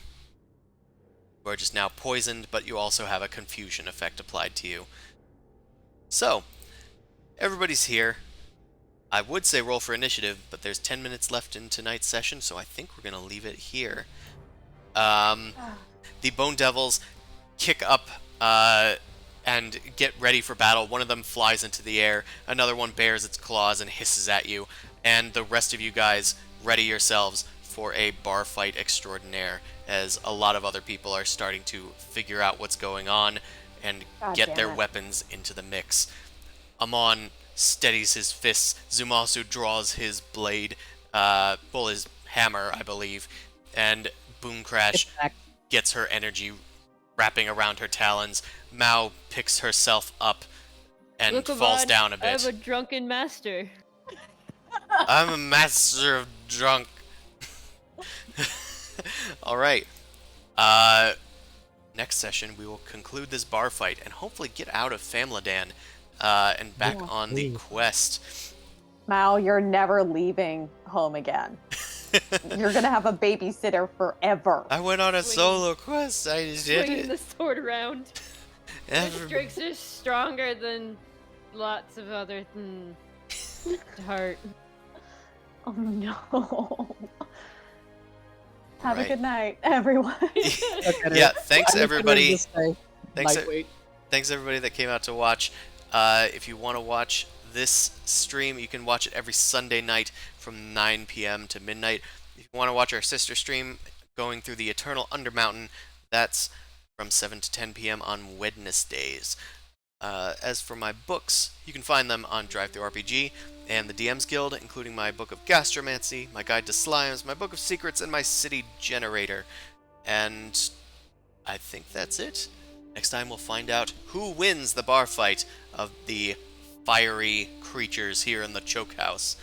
are just now poisoned, but you also have a confusion effect applied to you. So, everybody's here. I would say roll for initiative, but there's 10 minutes left in tonight's session, so I think we're going to leave it here. The Bone Devils kick up and get ready for battle. One of them flies into the air, another one bares its claws and hisses at you, and the rest of you guys ready yourselves for a bar fight extraordinaire, as a lot of other people are starting to figure out what's going on and God get damn their it. weapons into the mix. Amon steadies his fists, Zumasu draws his blade, his hammer, I believe, and Boom Crash Get back. gets her energy wrapping around her talons. Mao picks herself up and Look, falls Avon, down a I have a bit. drunken master. I'm a master of drunk. Alright. Next session we will conclude this bar fight and hopefully get out of Phamlidanh and back Yeah. on the Please. quest. Mal, you're never leaving home again. You're gonna have a babysitter forever. I went on a Swinging- solo quest. I did Swinging it. the sword around. My Every- strikes are stronger than lots of other heart. Oh no. Have a Right. good night, everyone. Okay, Yeah, thanks I'm just gonna everybody. just say, Thanks, lightweight. thanks everybody that came out to watch. If you want to watch this stream, you can watch it every Sunday night from 9 p.m. to midnight. If you want to watch our sister stream going through the Eternal Undermountain, that's from 7 to 10 p.m. on Wednesdays. As for my books, you can find them on DriveThruRPG and the DM's Guild, including my book of Gastromancy, my Guide to Slimes, my book of Secrets, and my City Generator. And I think that's it. Next time we'll find out who wins the bar fight of the fiery creatures here in the Choke House.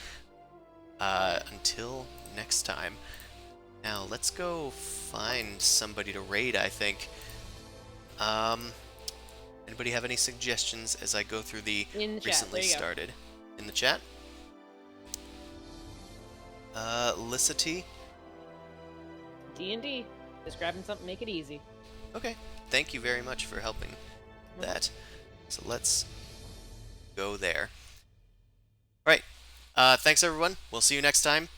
Until next time. Now let's go find somebody to raid, I think. Anybody have any suggestions as I go through the In the chat. recently There you go. started? In the chat? Licity? D&D. Just grabbing something, make it easy. Okay. Thank you very much for helping that. So let's go there. Alright. Thanks everyone. We'll see you next time.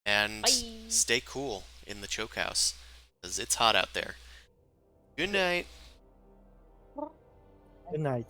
And Bye. stay cool in the Choke House, because it's hot out there. Good night. Good night.